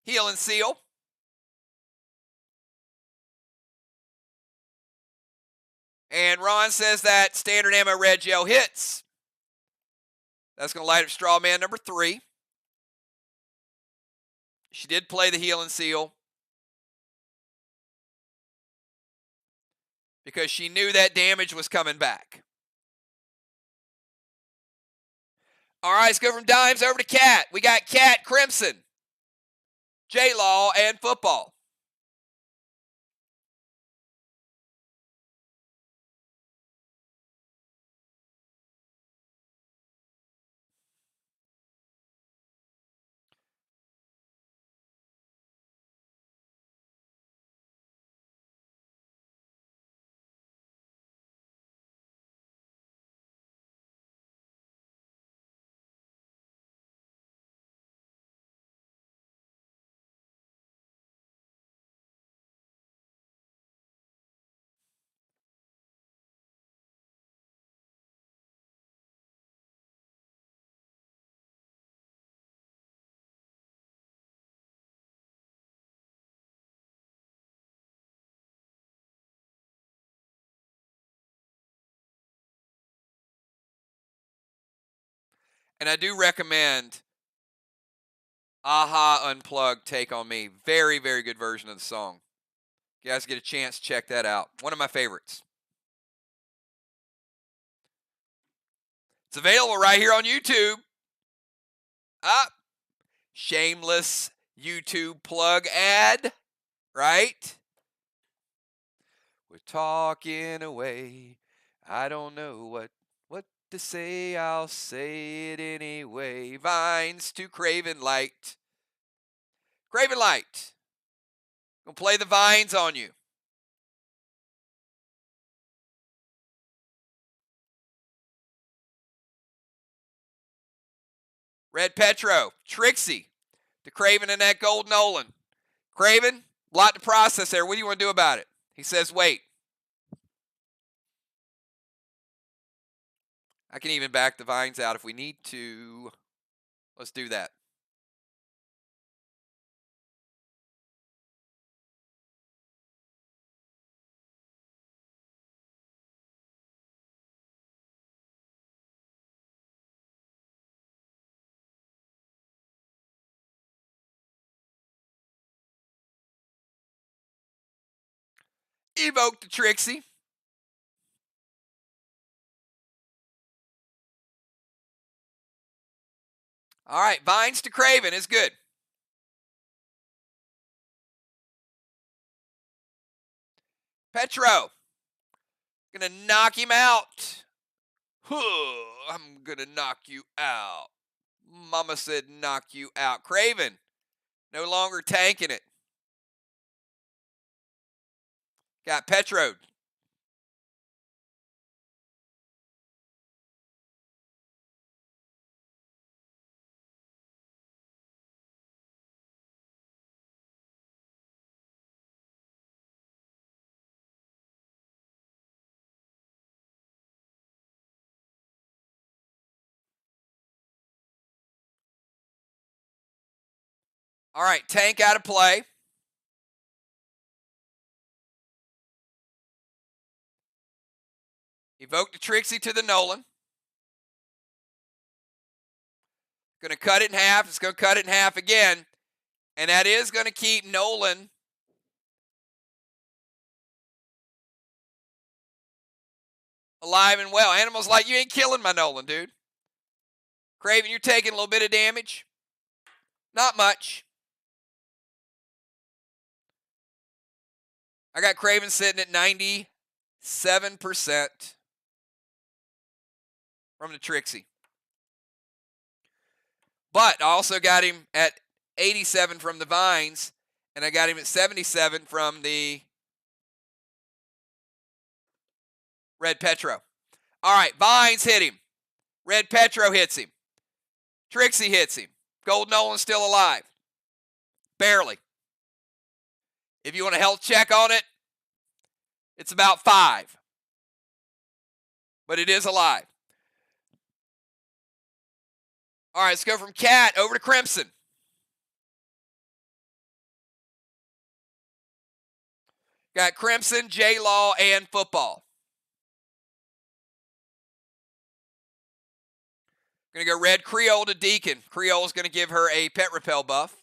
Heal and seal. And Ron says that standard ammo red gel hits. That's going to light up straw man number 3. She did play the heal and seal because she knew that damage was coming back. All right, let's go from Dimes over to Cat. We got Cat, Crimson, J-Law, and football. And I do recommend Aha Unplugged, Take on Me. Very, very good version of the song. You guys get a chance, check that out. One of my favorites. It's available right here on YouTube. Shameless YouTube plug ad, right? We're talking away. I don't know what to say. I'll say it anyway. Vines to Craven Light. Craven Light. Gonna play the vines on you. Red Petro, Trixie, to Craven and that Gold Nolan. Craven, a lot to process there. What do you want to do about it? He says, wait. I can even back the vines out if we need to. Let's do that. Evoke the Trixie. All right, vines to Craven is good. Petro. Gonna knock him out. I'm gonna knock you out. Mama said knock you out. Craven, no longer tanking it. Got Petro. All right, tank out of play. Evoke the Trixie to the Nolan. Going to cut it in half. It's going to cut it in half again. And that is going to keep Nolan alive and well. Animal's like, you ain't killing my Nolan, dude. Craven, you're taking a little bit of damage. Not much. I got Craven sitting at 97% from the Trixie. But I also got him at 87 from the vines, and I got him at 77 from the Red Petro. All right, vines hit him. Red Petro hits him. Trixie hits him. Gold Nolan's still alive. Barely. If you want a health check on it, it's about 5. But it is alive. All right, let's go from Cat over to Crimson. Got Crimson, J-Law, and Football. Going to go Red Creole to Deacon. Creole's going to give her a pet repel buff.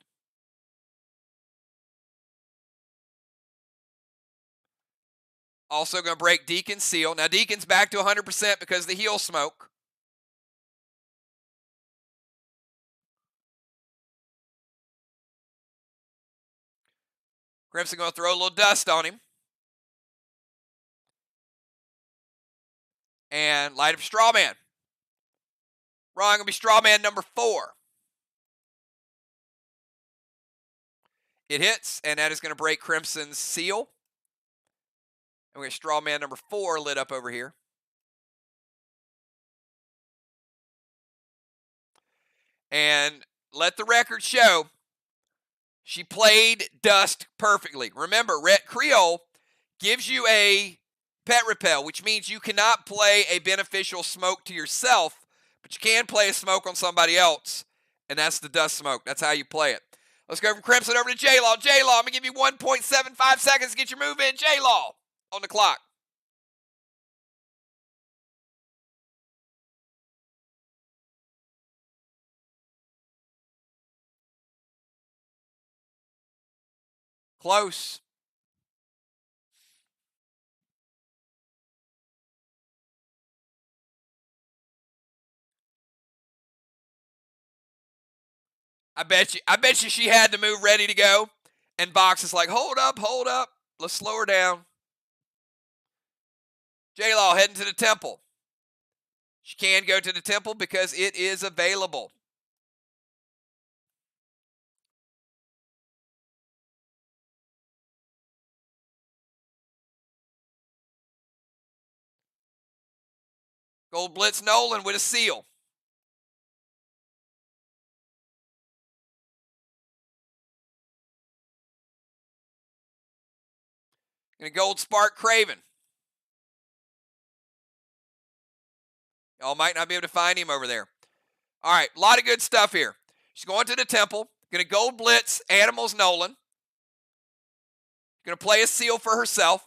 Also going to break Deacon's seal. Now Deacon's back to 100% because of the heal smoke. Crimson going to throw a little dust on him. And light up Strawman. Wrong, going to be Strawman number 4. It hits, and that is going to break Crimson's seal. And we got Strawman number 4 lit up over here. And let the record show, she played Dust perfectly. Remember, Red Creole gives you a pet repel, which means you cannot play a beneficial smoke to yourself, but you can play a smoke on somebody else, and that's the Dust smoke. That's how you play it. Let's go from Crimson over to J-Law. J-Law, I'm going to give you 1.75 seconds to get your move in. J-Law on the clock. Close. I bet you she had the move ready to go. And VOX is like, hold up. Let's slow her down. J-Law heading to the temple. She can go to the temple because it is available. Gold Blitz Nolan with a seal. And a Gold Spark Craven. Y'all might not be able to find him over there. All right, a lot of good stuff here. She's going to the temple. Going to Gold Blitz Animals Nolan. Going to play a seal for herself.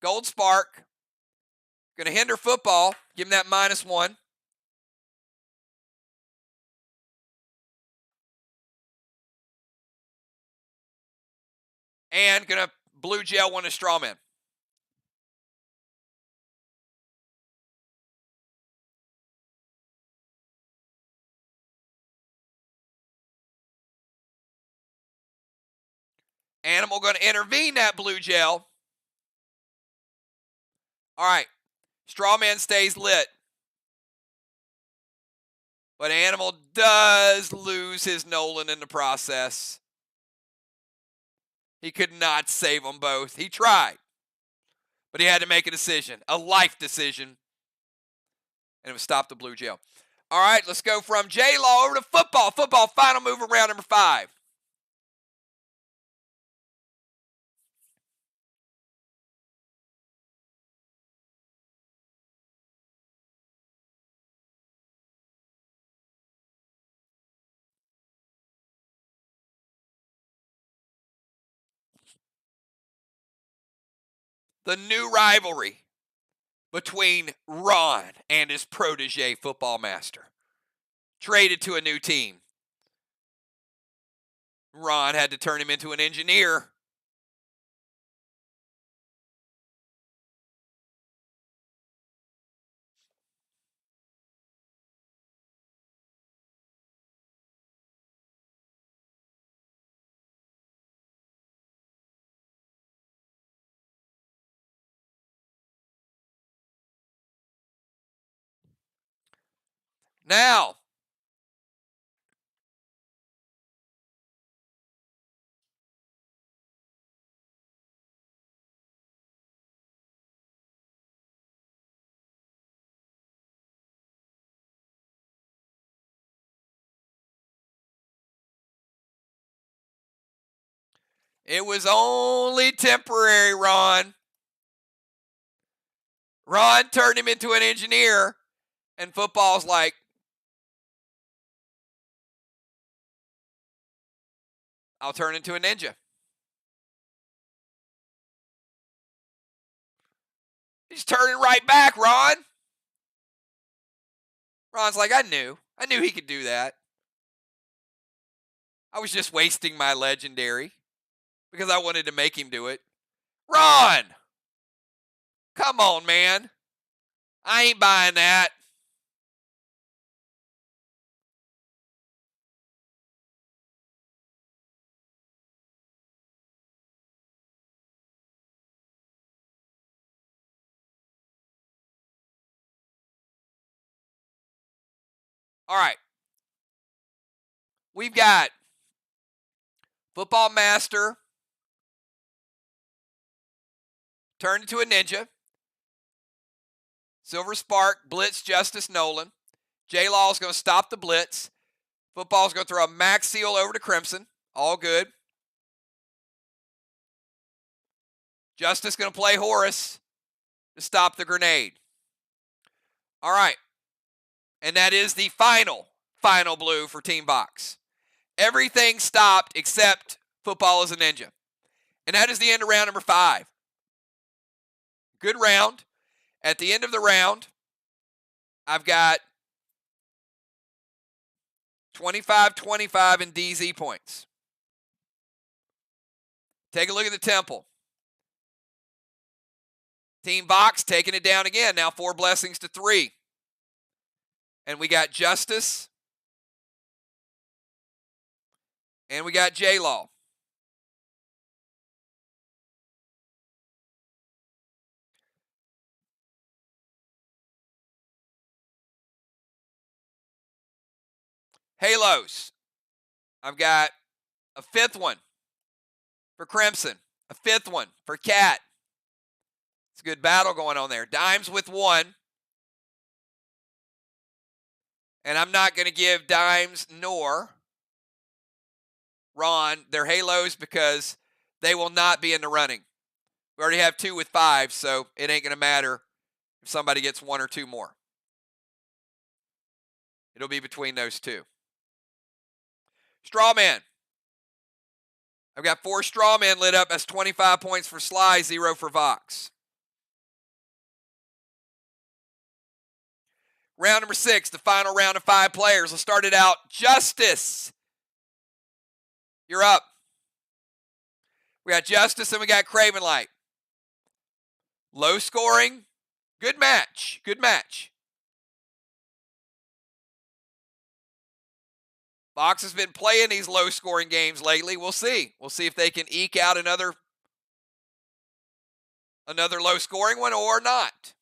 Gold Spark. Going to hinder football. Give him that -1. And going to blue gel one of Strawman. Animal going to intervene that blue gel. All right. Strawman stays lit. But Animal does lose his Nolan in the process. He could not save them both. He tried. But he had to make a decision. A life decision. And it was stop the blue gel. All right, let's go from J-Law over to football. Football, final move of round number 5. The new rivalry between Ron and his protege, Football Master. Traded to a new team. Ron had to turn him into an engineer. Now, it was only temporary, Ron. Ron turned him into an engineer, and football's like, I'll turn into a ninja. He's turning right back, Ron. Ron's like, I knew he could do that. I was just wasting my legendary because I wanted to make him do it. Ron! Come on, man. I ain't buying that. All right. We've got Football Master turned into a ninja. Silver Spark, Blitz, Justice, Nolan. J-Law's going to stop the Blitz. Football's going to throw a Max Seal over to Crimson. All good. Justice going to play Horus to stop the grenade. All right. And that is the final blue for Team VOX. Everything stopped except Football as a Ninja. And that is the end of round number 5. Good round. At the end of the round, I've got 25-25 in DZ points. Take a look at the Temple. Team VOX taking it down again. Now 4 blessings to 3. And we got Justice. And we got J-Law. Halos. I've got a 5th one for Crimson. A 5th one for Cat. It's a good battle going on there. Dimes with 1. And I'm not going to give Dimes nor Ron their Halos because they will not be in the running. We already have 2 with 5, so it ain't going to matter if somebody gets 1 or 2 more. It'll be between those 2. Strawman. I've got 4 Strawman lit up. That's 25 points for SLY, 0 for VOX. Round number 6, the final round of 5 players. Let's start it out. Justice. You're up. We got Justice and we got Craven Light. Low scoring. Good match. Good match. VOX has been playing these low scoring games lately. We'll see. We'll see if they can eke out another low scoring one or not.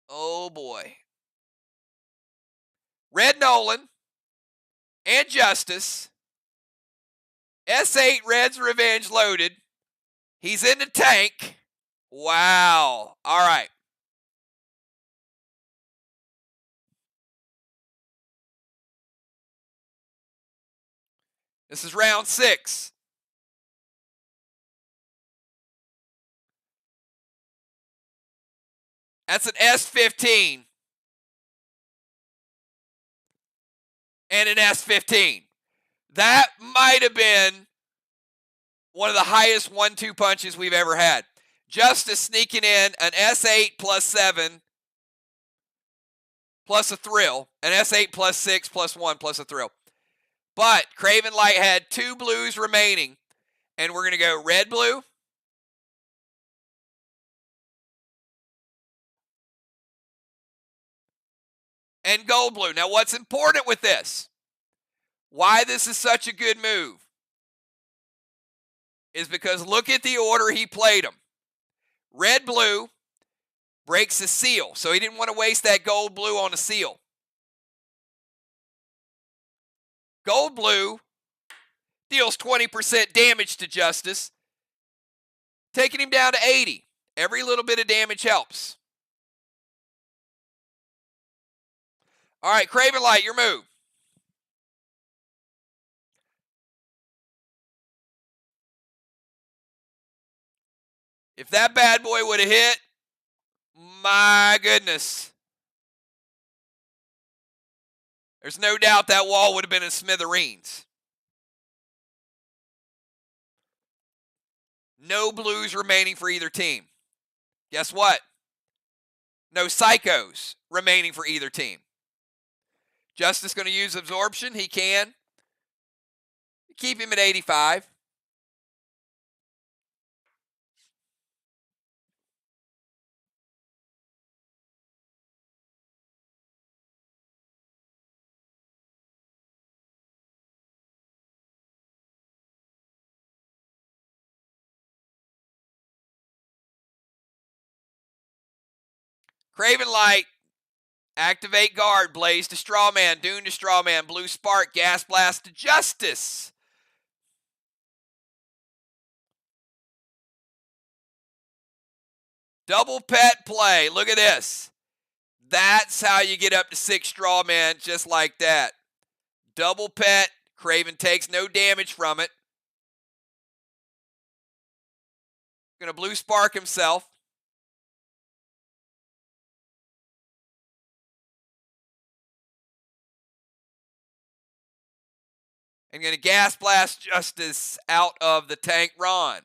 Oh boy. Red Nolan and Justice. S8 Red's Revenge loaded. He's in the tank. Wow. All right. This is round 6. That's an S15 and an S15. That might have been one of the highest 1-2 punches we've ever had. Justice sneaking in an S8 plus 7 plus a thrill, an S8 plus 6 plus 1 plus a thrill. But Craven Light had 2 blues remaining, and we're going to go red blue. And gold blue. Now, what's important with this, why this is such a good move, is because look at the order he played them. Red blue breaks the seal, so he didn't want to waste that gold blue on the seal. Gold blue deals 20% damage to Justice, taking him down to 80. Every little bit of damage helps. All right, Craven Light, your move. If that bad boy would have hit, my goodness. There's no doubt that wall would have been in smithereens. No blues remaining for either team. Guess what? No psychos remaining for either team. Justice going to use absorption. He can. Keep him at 85. Craven Light. Activate guard. Blaze to Strawman. Dune to Strawman. Blue Spark. Gas Blast to Justice. Double pet play. Look at this. That's how you get up to 6 Strawman, just like that. Double pet. Craven takes no damage from it. Going to Blue Spark himself. And going to Gas Blast Justice out of the tank Ron.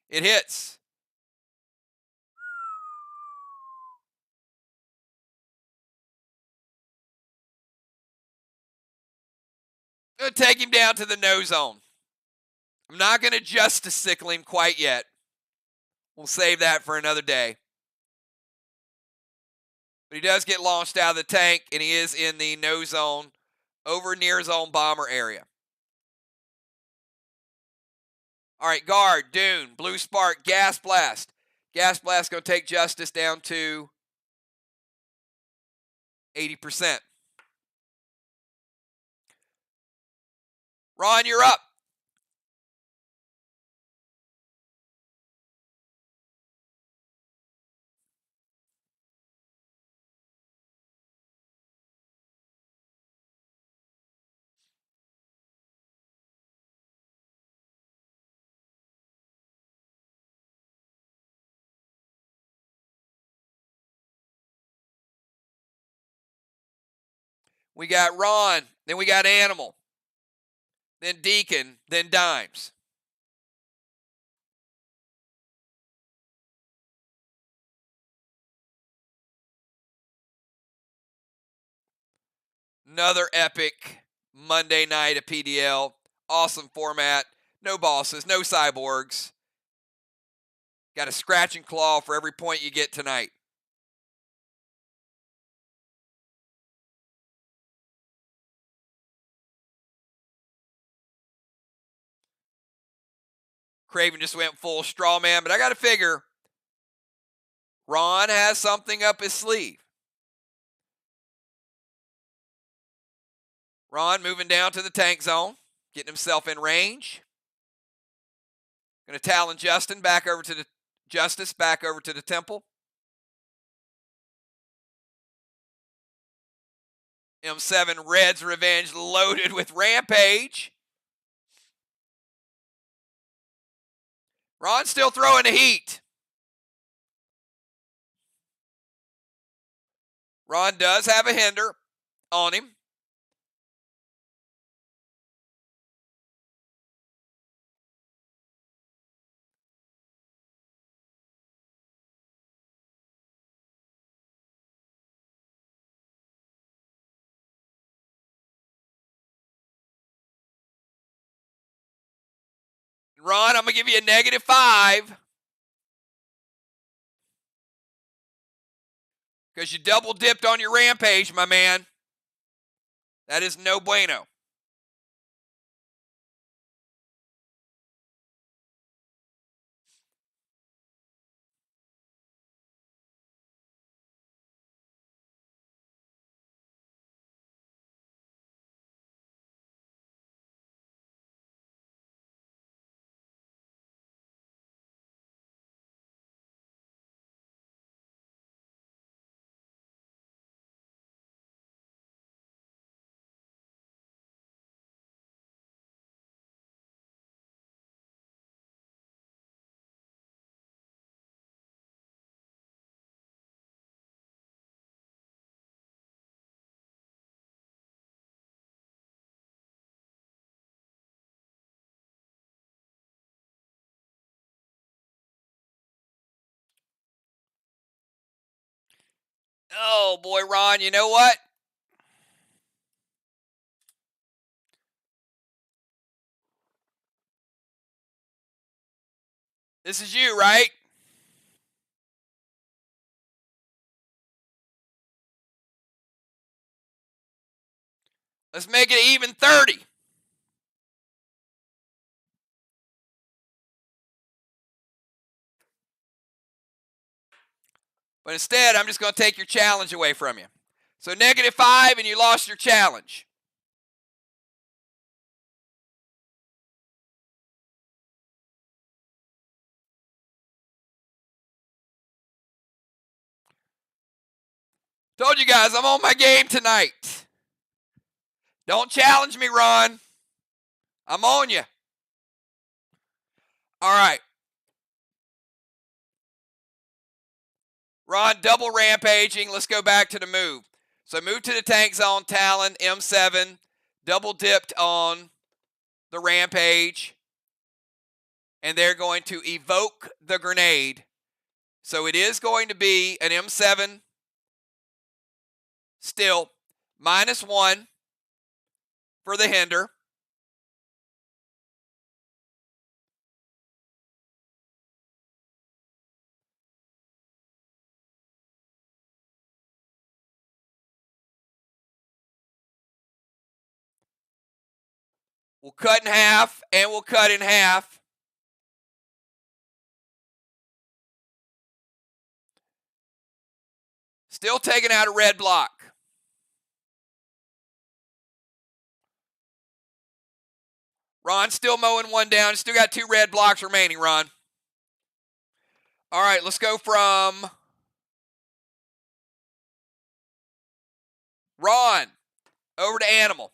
It hits. I'm going to take him down to the no zone. I'm not going to justice sickle him quite yet. We'll save that for another day. But he does get launched out of the tank, and he is in the no zone, over near zone bomber area. All right, guard, Dune, blue spark, gas blast. Gas blast going to take justice down to 80%. Ron, you're up. We got Ron, then we got Animal, then Deacon, then Dimes. Another epic Monday night at PDL. Awesome format. No bosses, no cyborgs. Got a scratch and claw for every point you get tonight. Craven just went full straw man, but I got to figure Ron has something up his sleeve. Ron moving down to the tank zone, getting himself in range. Going to Talon Justice back over to the temple. M7 Red's Revenge loaded with Rampage. Ron's still throwing the heat. Ron does have a hinder on him. Ron, I'm going to give you a -5. Because you double dipped on your Rampage, my man. That is no bueno. Oh, boy, Ron, you know what? This is you, right? Let's make it even 30. But instead, I'm just going to take your challenge away from you. So -5, and you lost your challenge. Told you guys, I'm on my game tonight. Don't challenge me, Ron. I'm on you. All right. Ron, double rampaging. Let's go back to the move. So move to the tank zone, Talon, M7, double dipped on the rampage. And they're going to evoke the grenade. So it is going to be an M7 still, -1 for the hinder. We'll cut in half, and we'll cut in half. Still taking out a red block. Ron still mowing one down. Still got 2 red blocks remaining, Ron. All right, let's go from Ron over to Animal.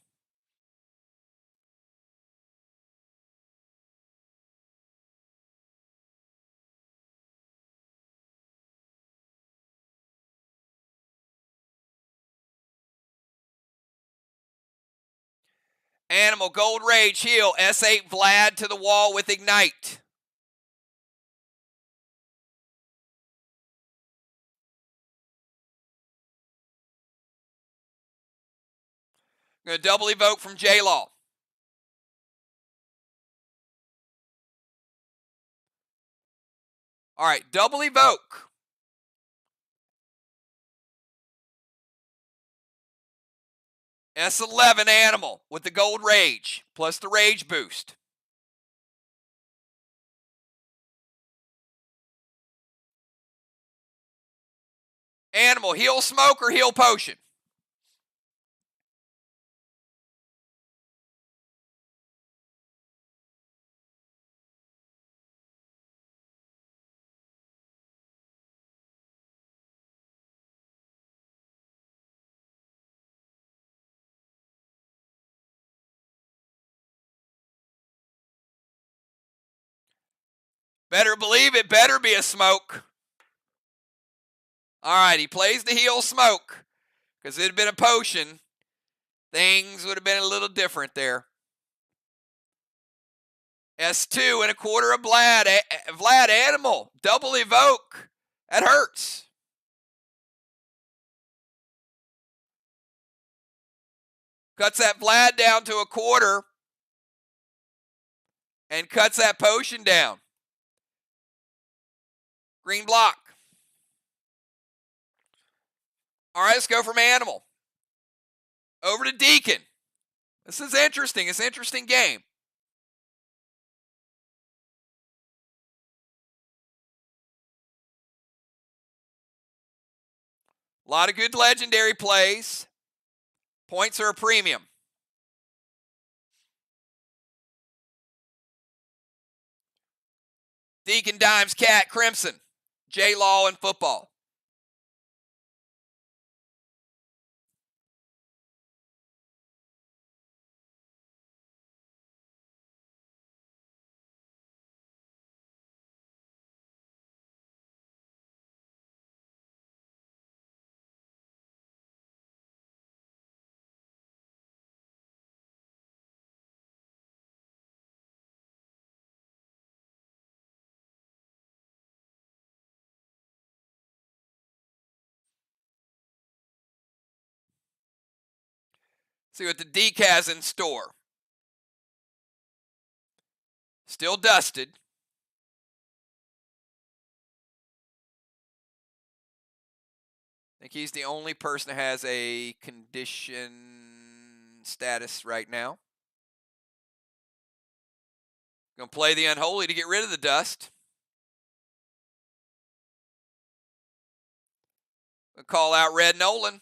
Animal, Gold Rage, heal. S8 Vlad to the wall with Ignite. I'm going to double evoke from J-Law. All right, double evoke. S11 Animal with the Gold Rage, plus the Rage boost. Animal, heal Smoke or heal Potion? Better believe it, better be a Smoke. All right, he plays the heal Smoke. Because it had been a Potion, things would have been a little different there. S2 and a quarter of Vlad. Vlad Animal. Double evoke. That hurts. Cuts that Vlad down to a quarter. And cuts that Potion down. Green block. All right, let's go from Animal over to Deacon. This is interesting. It's an interesting game. A lot of good legendary plays. Points are a premium. Deacon, Dimes, Cat, Crimson. J-Law, and Football. See what the Deke has in store. Still dusted. I think he's the only person that has a condition status right now. Going to play the Unholy to get rid of the dust. Gonna call out Red Nolan.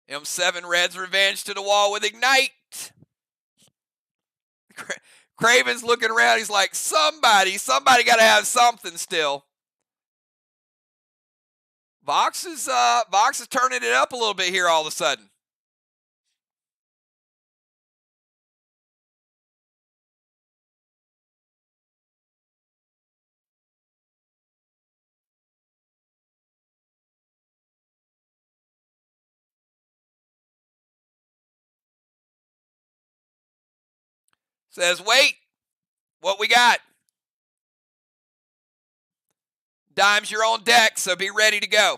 M7 Red's Revenge to the wall with Ignite. Craven's looking around. He's like, somebody got to have something still. VOX is turning it up a little bit here all of a sudden. Says, wait, what we got? Dimes, you're on deck, so be ready to go.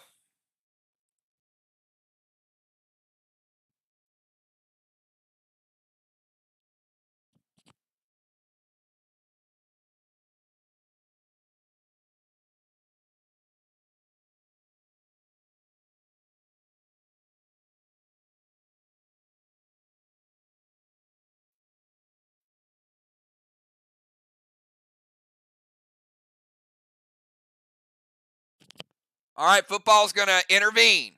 All right, football's going to intervene.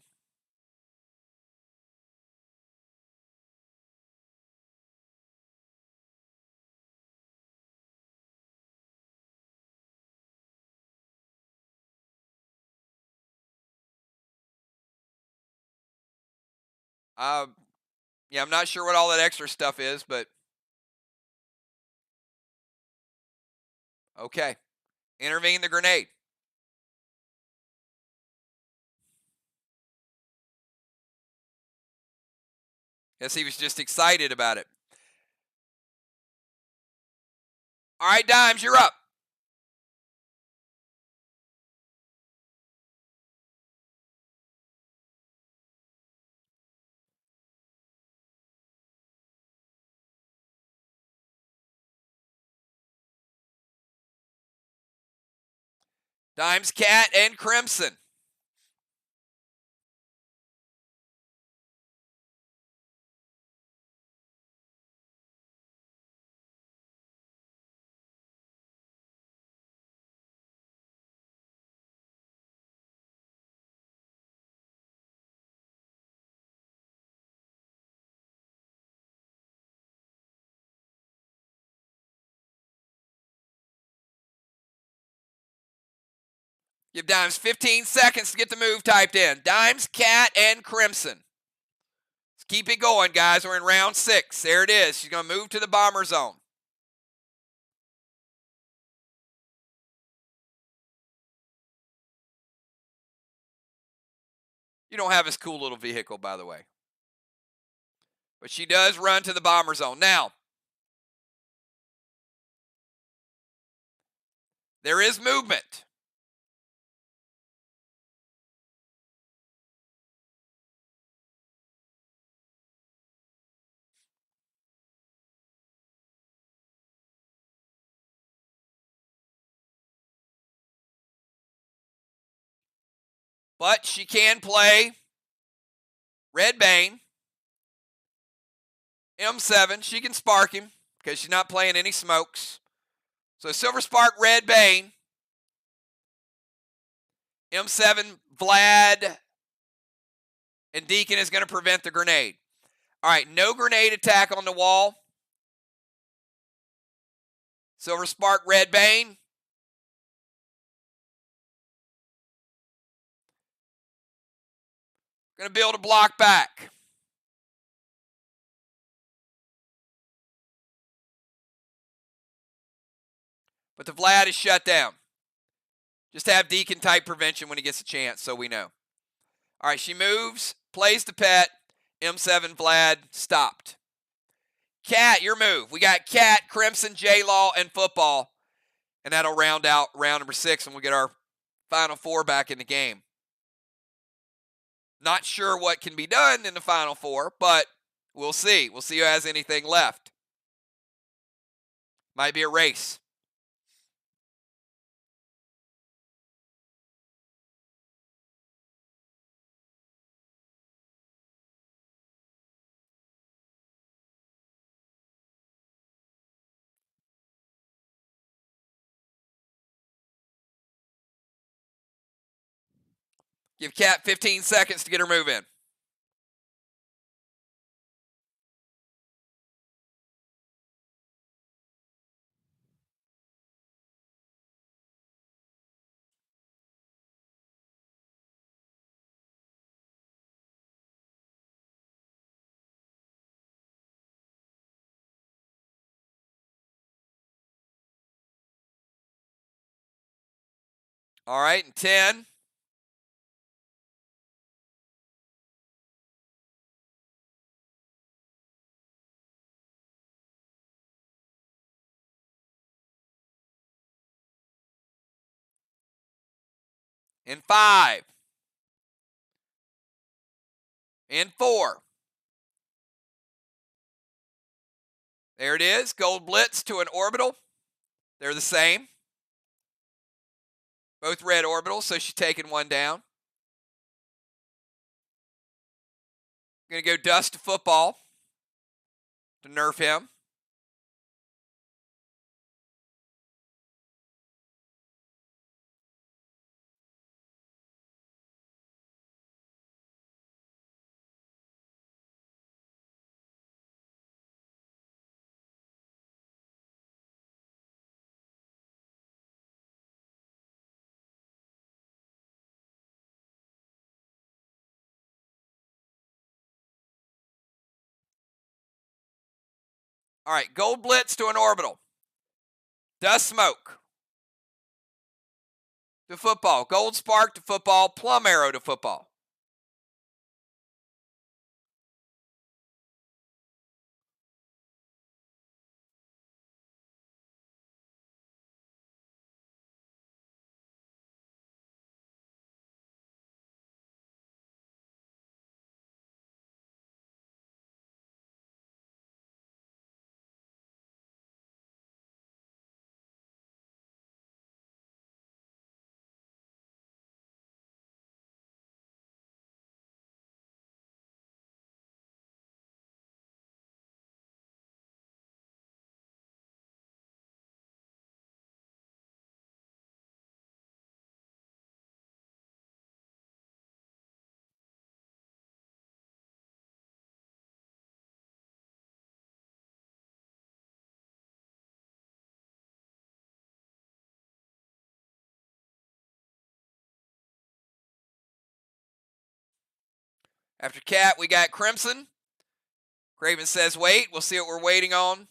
Yeah, I'm not sure what all that extra stuff is, but okay. Intervene the grenade. Guess he was just excited about it. All right, Dimes, you're up. Dimes, Cat, and Crimson. Give Dimes 15 seconds to get the move typed in. Dimes, Cat, and Crimson. Let's keep it going, guys. We're in round 6. There it is. She's going to move to the bomber zone. You don't have his cool little vehicle, by the way. But she does run to the bomber zone. Now, there is movement. But she can play Red Bane, M7. She can spark him because she's not playing any smokes. So Silver Spark, Red Bane, M7, Vlad, and Deacon is going to prevent the grenade. All right, no grenade attack on the wall. Silver Spark, Red Bane. Going to build a block back. But the Vlad is shut down. Just have Deacon type prevention when he gets a chance, so we know. All right, she moves, plays the pet. M7 Vlad stopped. Cat, your move. We got Cat, Crimson, J-Law, and football. And that'll round out round number 6, and we'll get our final 4 back in the game. Not sure what can be done in the final 4, but we'll see. We'll see who has anything left. Might be a race. Give Cat 15 seconds to get her move in. All right, and 10. In 5. In 4. There it is. Gold Blitz to an orbital. They're the same. Both red orbitals, so she's taking one down. Going to go dust to football to nerf him. All right, gold blitz to an orbital. Dust smoke to football. Gold spark to football. Plum arrow to football. After cat, we got crimson. Craven says wait. We'll see what we're waiting on.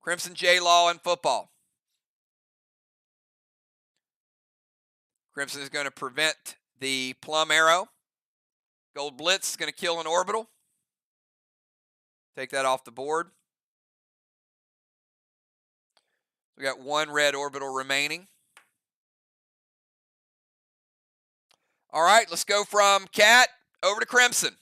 Crimson J-Law and football. Crimson is going to prevent the plum arrow. Gold blitz is going to kill an orbital. Take that off the board. We got one red orbital remaining. All right, let's go from cat over to crimson.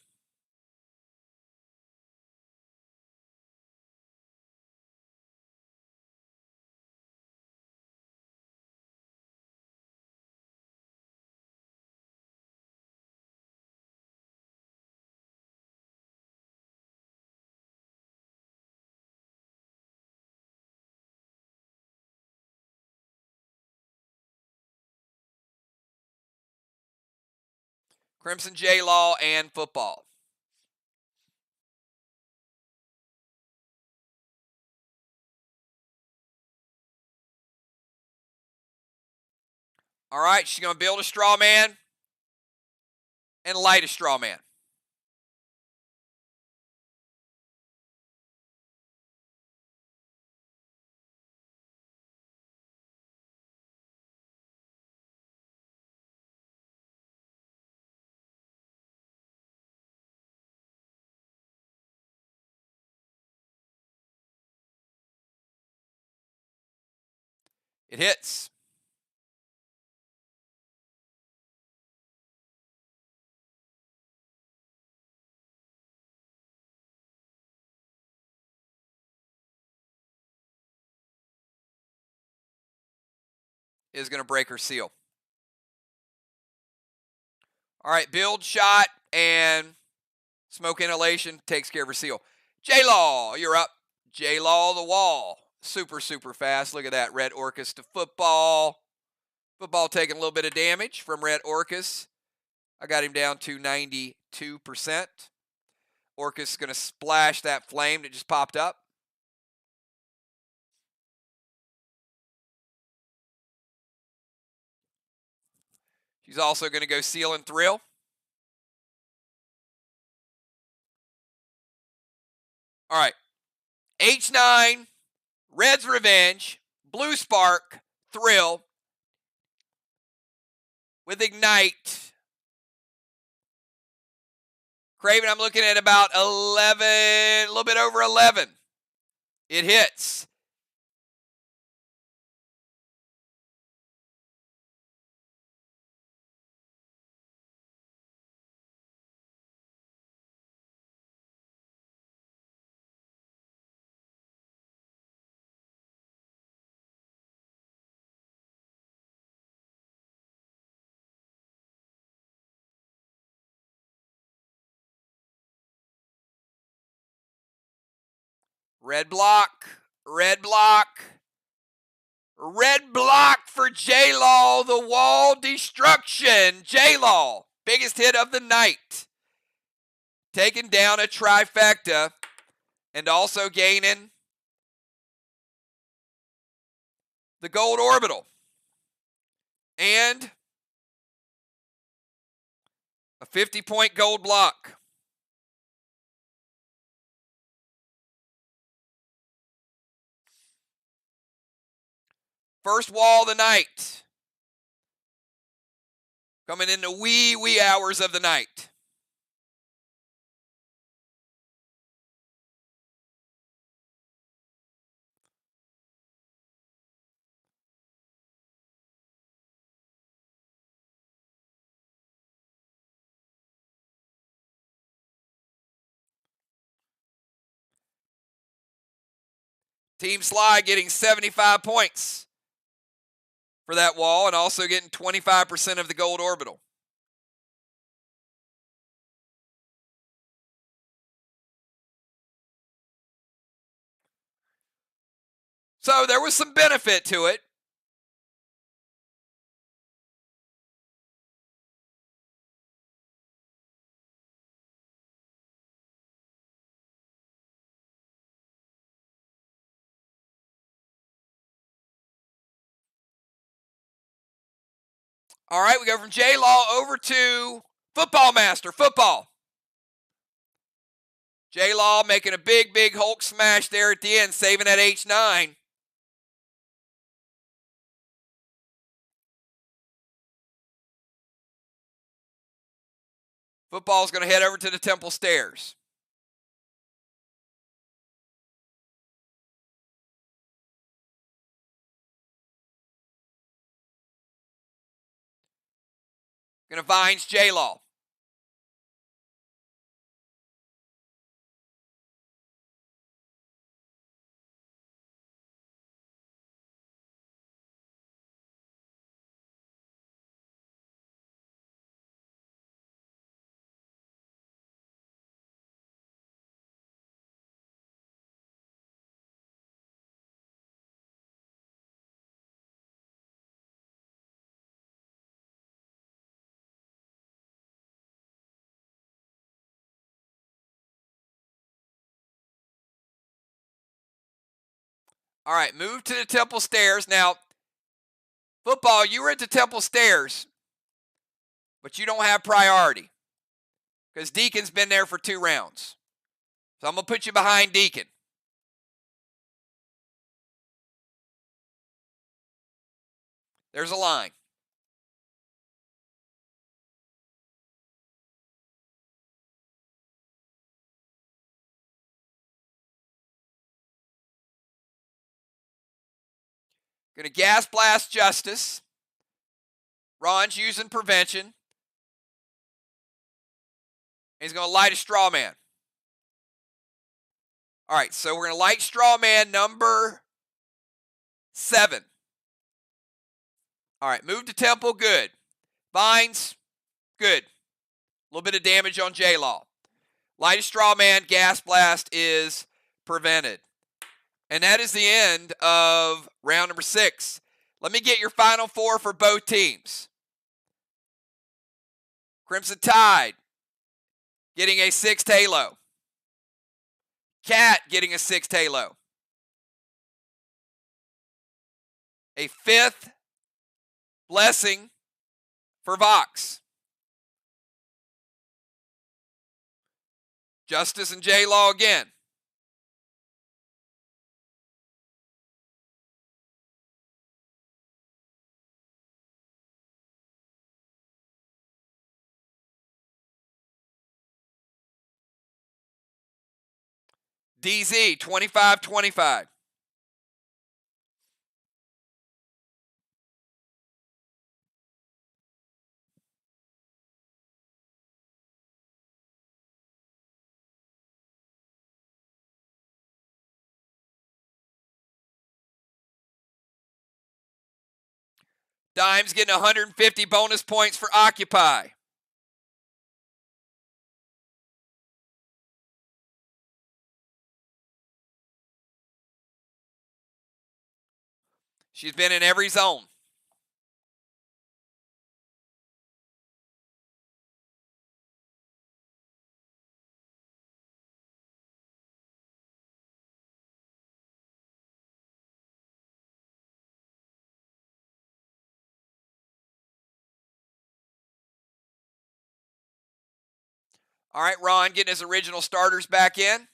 Crimson J-Law and football. All right, she's going to build a straw man and light a straw man. It hits. Is going to break her seal. All right, build, shot, and smoke inhalation takes care of her seal. J-Law, you're up. J-Law the wall. Super, super fast. Look at that. Red Orcus to football. Football taking a little bit of damage from Red Orcus. I got him down to 92%. Orcus is going to splash that flame that just popped up. She's also going to go seal and thrill. All right. H9, Red's Revenge, Blue Spark, Thrill with Ignite. Craven, I'm looking at about 11, a little bit over 11. It hits. Red block, red block, red block for J-Law, the wall destruction. J-Law, biggest hit of the night. Taking down a trifecta and also gaining the gold orbital and a 50-point gold block. First wall of the night. Coming in the wee hours of the night. Team SLY getting 75 points for that wall and also getting 25% of the gold orbital. So there was some benefit to it. All right, we go from J-Law over to Football Master, football. J-Law making a big Hulk smash there at the end, saving that H9. Football's going to head over to the temple stairs. Going to Vines J-Law. All right, move to the temple stairs. Now, football, you were at the temple stairs, but you don't have priority because Deacon's been there for 2 rounds. So I'm going to put you behind Deacon. There's a line. Going to gas blast Justice. Ron's using prevention. He's going to light a straw man. All right, so we're going to light straw man number 7. All right, move to temple, good. Vines, good. A little bit of damage on J-Law. Light a straw man, gas blast is prevented. And that is the end of round number 6. Let me get your final 4 for both teams. Crimson Tide getting a 6th halo. Cat getting a 6th halo. A 5th blessing for VOX. Justice and J-Law again. DZ, 25-25. Dime's getting 150 bonus points for Occupy. She's been in every zone. All right, Ron getting his original starters back in.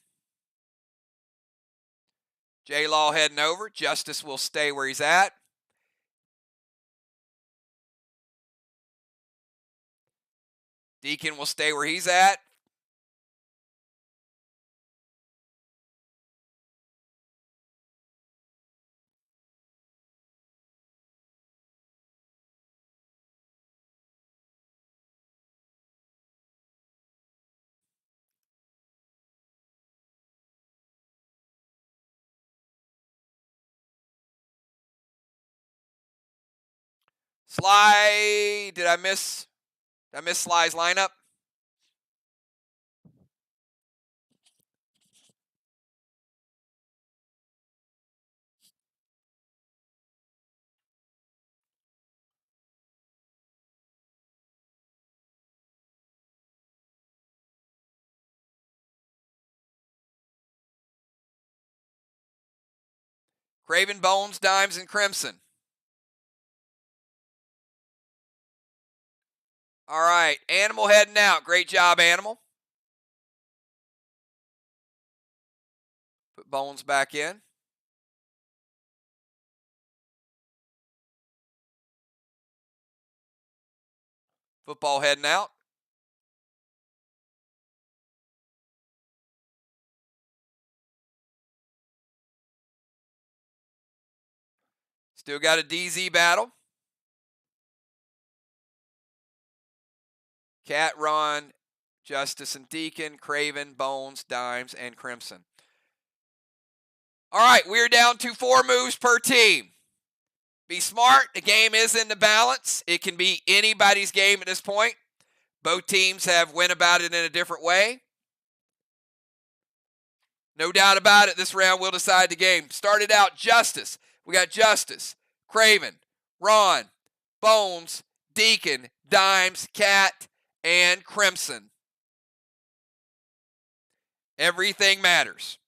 J-Law heading over. Justice will stay where he's at. Deacon will stay where he's at. SLY, did I miss SLY's lineup? Craven, Bones, Dimes, and Crimson. All right, Animal heading out. Great job, Animal. Put Bones back in. Football heading out. Still got a DZ battle. Cat, Ron, Justice, and Deacon, Craven, Bones, Dimes, and Crimson. All right, we're down to 4 moves per team. Be smart. The game is in the balance. It can be anybody's game at this point. Both teams have went about it in a different way. No doubt about it, this round will decide the game. Started out Justice. We got Justice, Craven, Ron, Bones, Deacon, Dimes, Cat, and Crimson. Everything matters.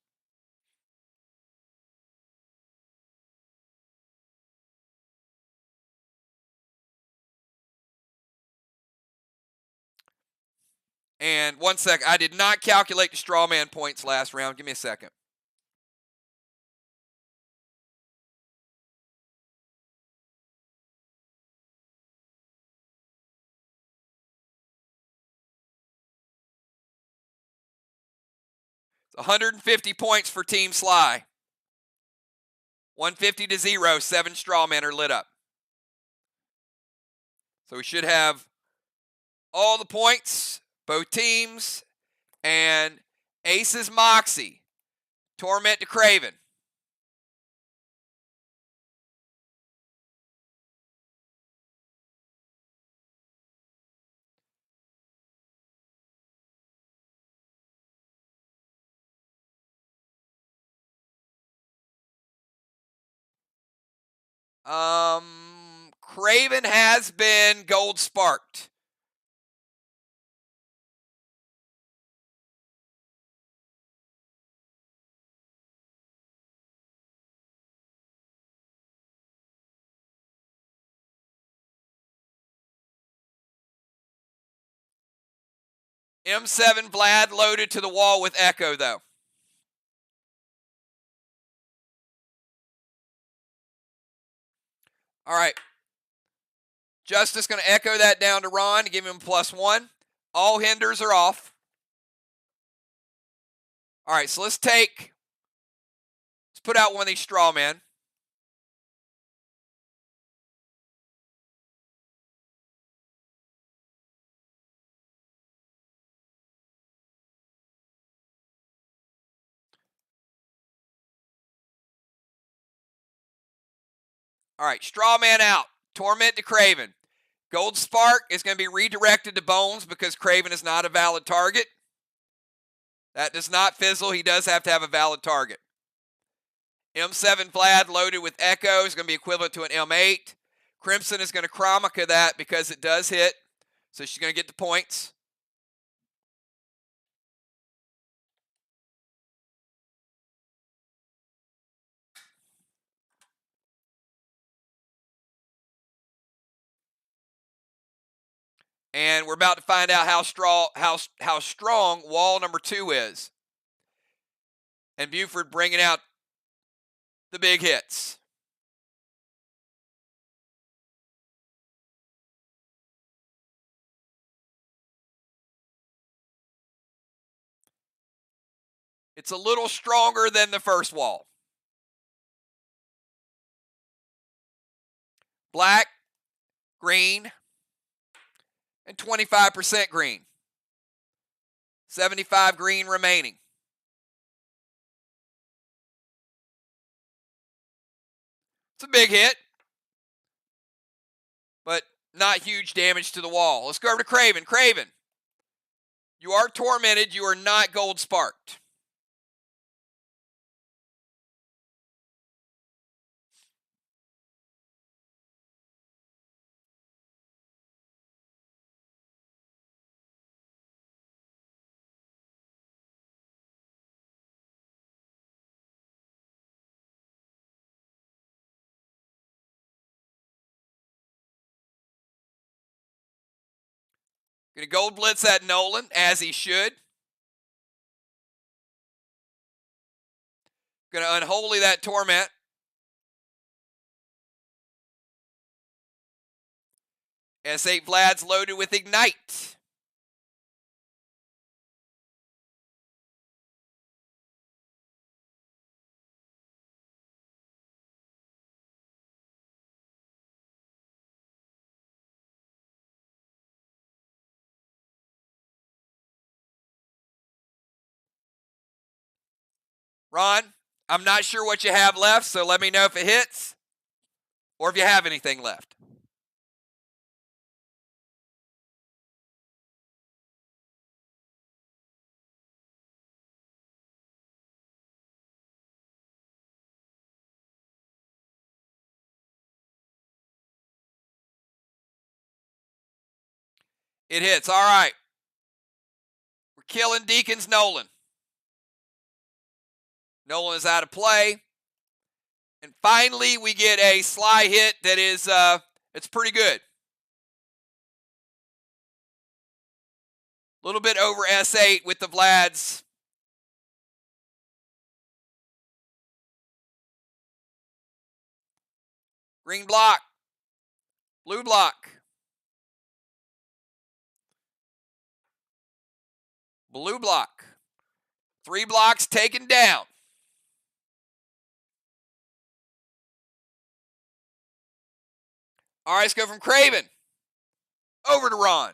And 1 second, I did not calculate the straw man points last round. Give me a second. It's 150 points for Team SLY. 150 to 0. 7 straw men are lit up. So we should have all the points, both teams, and Aces Moxie. Torment to Craven. Craven has been gold sparked. M7 Vlad loaded to the wall with Echo, though. All right. Justice going to echo that down to Ron to give him +1. All hinders are off. All right, so let's put out one of these straw men. All right, straw man out. Torment to Craven. Gold Spark is going to be redirected to Bones because Craven is not a valid target. That does not fizzle. He does have to have a valid target. M7 Vlad loaded with Echo is going to be equivalent to an M8. Crimson is going to Chromica that because it does hit. So she's going to get the points. And we're about to find out how strong wall number 2 is. And Buford bringing out the big hits. It's a little stronger than the first wall. Black, green, and 25% green. 75 green remaining. It's a big hit, but not huge damage to the wall. Let's go over to Craven. Craven, you are tormented. You are not gold sparked. Going to gold blitz at Nolan, as he should. Going to unholy that torment. S8 Vlad's loaded with Ignite. Ron, I'm not sure what you have left, so let me know if it hits or if you have anything left. It hits. All right. We're killing Deacon's Nolan. Nolan is out of play. And finally, we get a SLY hit that is, it's pretty good. A little bit over S8 with the Vlads. Green block. Blue block. Blue block. 3 blocks taken down. All right, let's go from Craven over to Ron.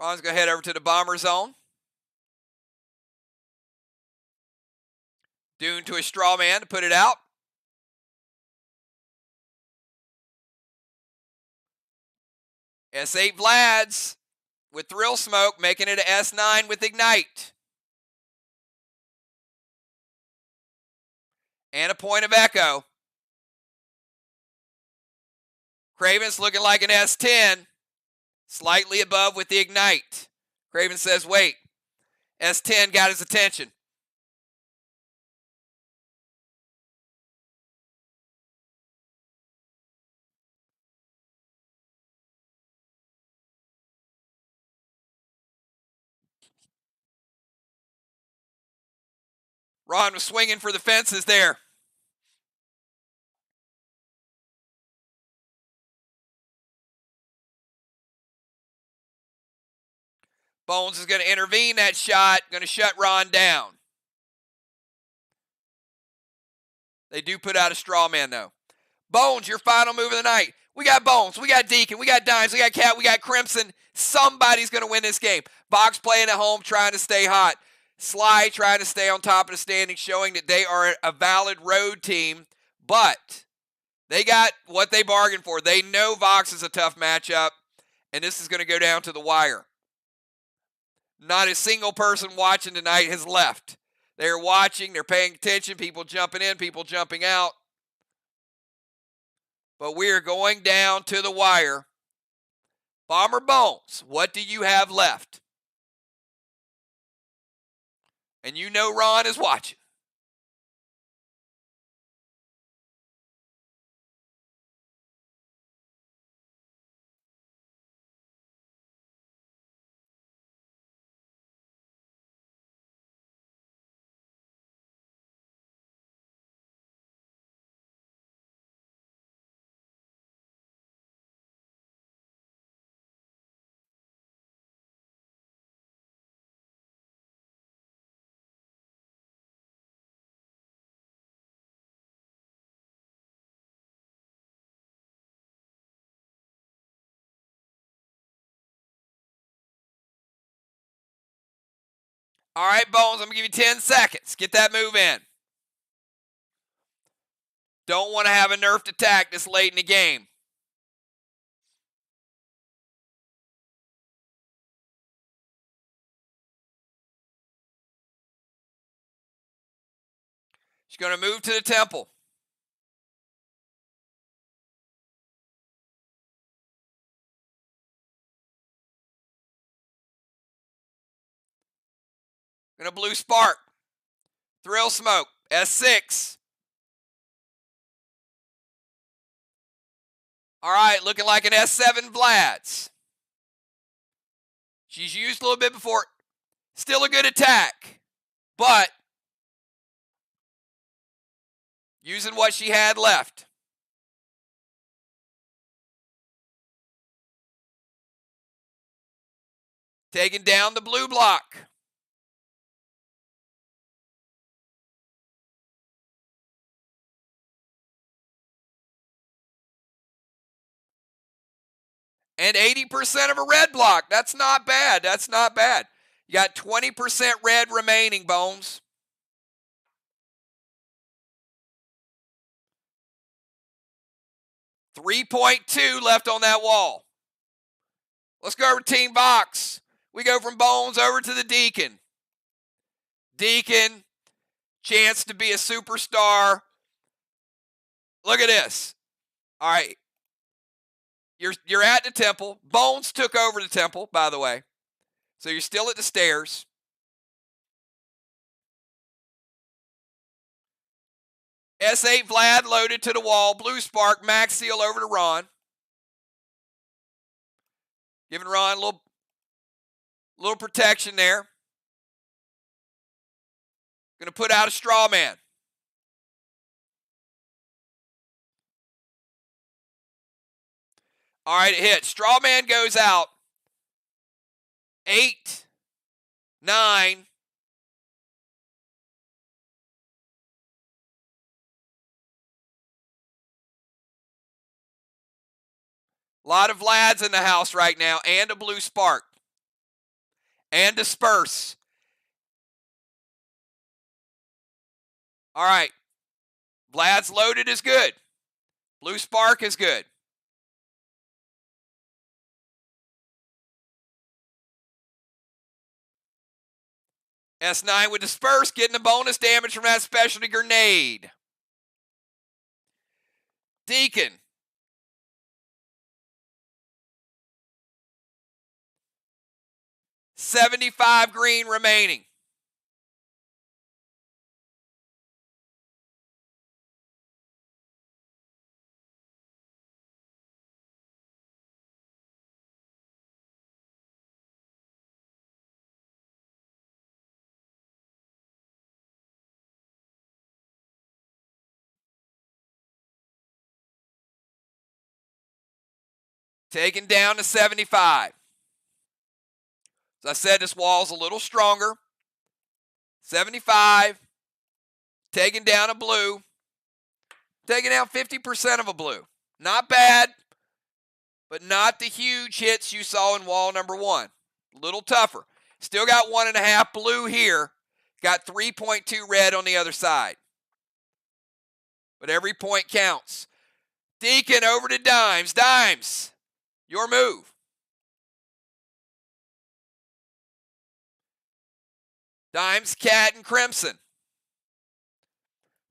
Ron's going to head over to the bomber zone. Dune to a straw man to put it out. S8 Vlads with Thrill Smoke, making it a S9 with Ignite. And a point of echo. Craven's looking like an S10. Slightly above with the Ignite. Craven says, wait. S10 got his attention. Ron was swinging for the fences there. Bones is going to intervene that shot, going to shut Ron down. They do put out a straw man, though. Bones, your final move of the night. We got Bones, we got Deacon, we got Dimes, we got Cat, we got Crimson. Somebody's going to win this game. VOX playing at home, trying to stay hot. SLY trying to stay on top of the standings, showing that they are a valid road team. But they got what they bargained for. They know VOX is a tough matchup, and this is going to go down to the wire. Not a single person watching tonight has left. They're watching, they're paying attention, people jumping in, people jumping out. But we are going down to the wire. Bomber Bones, what do you have left? And you know Ron is watching. All right, Bones, I'm going to give you 10 seconds. Get that move in. Don't want to have a nerfed attack this late in the game. She's going to move to the temple. Going to blue spark. Thrill smoke. S6. All right, looking like an S7 Vlad's. She's used a little bit before. Still a good attack. But using what she had left. Taking down the blue block. And 80% of a red block. That's not bad. That's not bad. You got 20% red remaining, Bones. .2 left on that wall. Let's go over to Team VOX. We go from Bones over to the Deacon. Deacon, chance to be a superstar. Look at this. All right. You're at the temple. Bones took over the temple, by the way. So you're still at the stairs. S8 Vlad loaded to the wall. Blue spark. Max seal over to Ron. Giving Ron a little protection there. Going to put out a straw man. All right, it hits. Straw man goes out. 8, 9. A lot of Vlads in the house right now, and a blue spark. And disperse. All right. Vlad's loaded is good. Blue spark is good. S9 with disperse, getting the bonus damage from that specialty grenade. Deacon. $75 green remaining. Taken down to 75. As I said, this wall's a little stronger. 75. Taking down a blue. Taking down 50% of a blue. Not bad, but not the huge hits you saw in wall number 1. A little tougher. Still got 1.5 blue here. Got 3.2 red on the other side. But every point counts. Deacon over to Dimes. Dimes, your move. Dimes, Cat, and Crimson.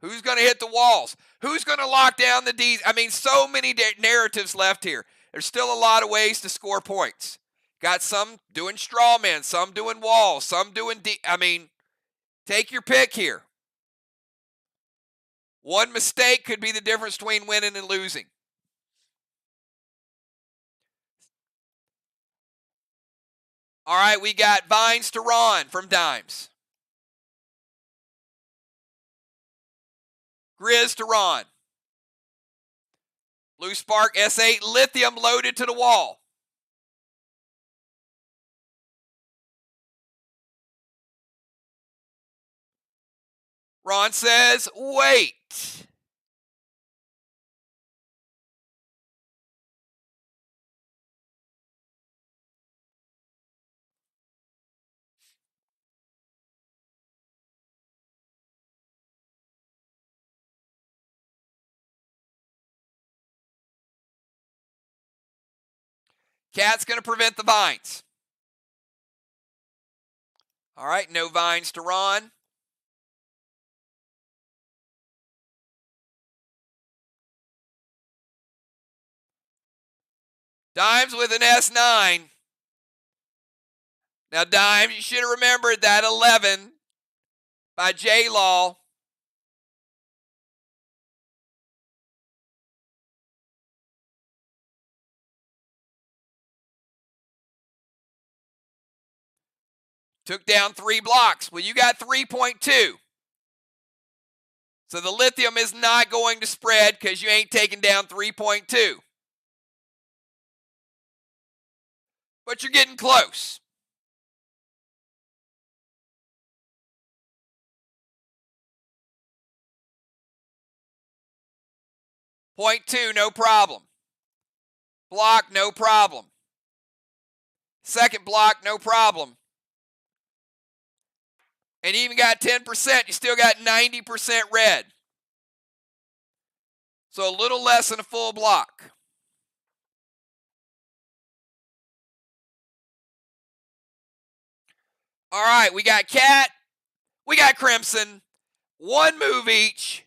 Who's going to hit the walls? Who's going to lock down the D's? I mean, so many narratives left here. There's still a lot of ways to score points. Got some doing straw man, some doing walls, some doing Take your pick here. One mistake could be the difference between winning and losing. All right, we got Vines to Ron from Dimes. Grizz to Ron. Blue Spark S8 Lithium loaded to the wall. Ron says, wait. Cat's going to prevent the vines. All right, no vines to Ron. Dimes with an S9. Now, Dimes, you should have remembered that 11 by J-Law. Took down 3 blocks. Well, you got 3.2. So the lithium is not going to spread because you ain't taking down 3.2. But you're getting close. Point 2, no problem. Block, no problem. Second block, no problem. And you even got 10%, you still got 90% red. So a little less than a full block. All right, we got Cat, we got Crimson, 1 move each.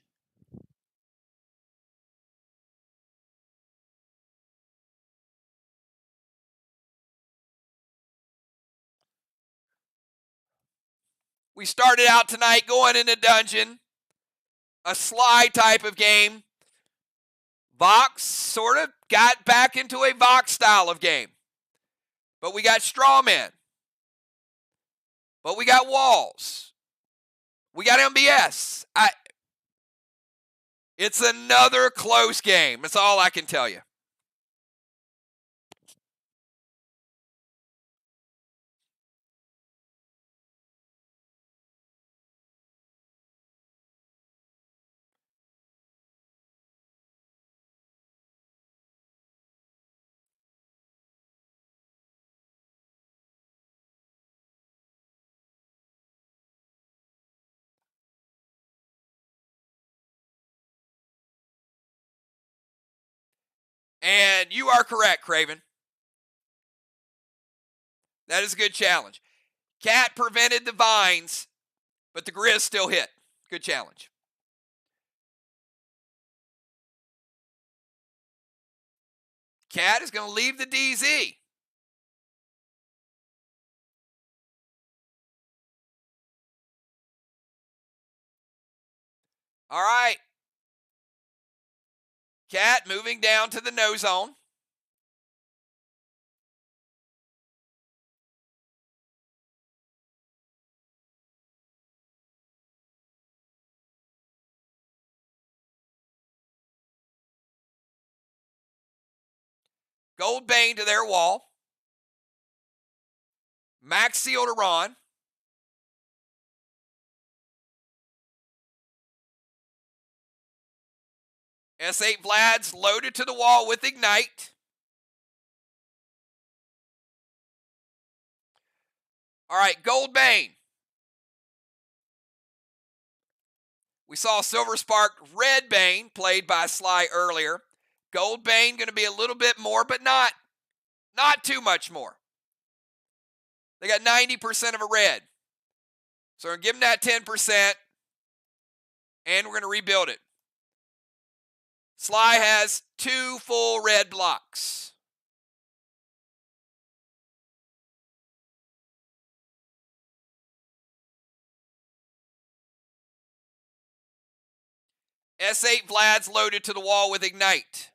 We started out tonight going in a dungeon, a SLY type of game. VOX sort of got back into a VOX style of game. But we got strawmen. But we got walls. We got MBS. It's another close game. That's all I can tell you. And you are correct, Craven. That is a good challenge. Cat prevented the vines, but the Grizz still hit. Good challenge. Cat is going to leave the DZ. All right. Cat moving down to the no zone. Gold Bane to their wall. Max Seal to Ron. S8 Vlad's loaded to the wall with Ignite. All right, Gold Bane. We saw Silver Spark Red Bane played by SLY earlier. Gold Bane going to be a little bit more, but not too much more. They got 90% of a red. So we're going to give them that 10%, and we're going to rebuild it. SLY has 2 full red blocks. S8 Vlad's loaded to the wall with Ignite.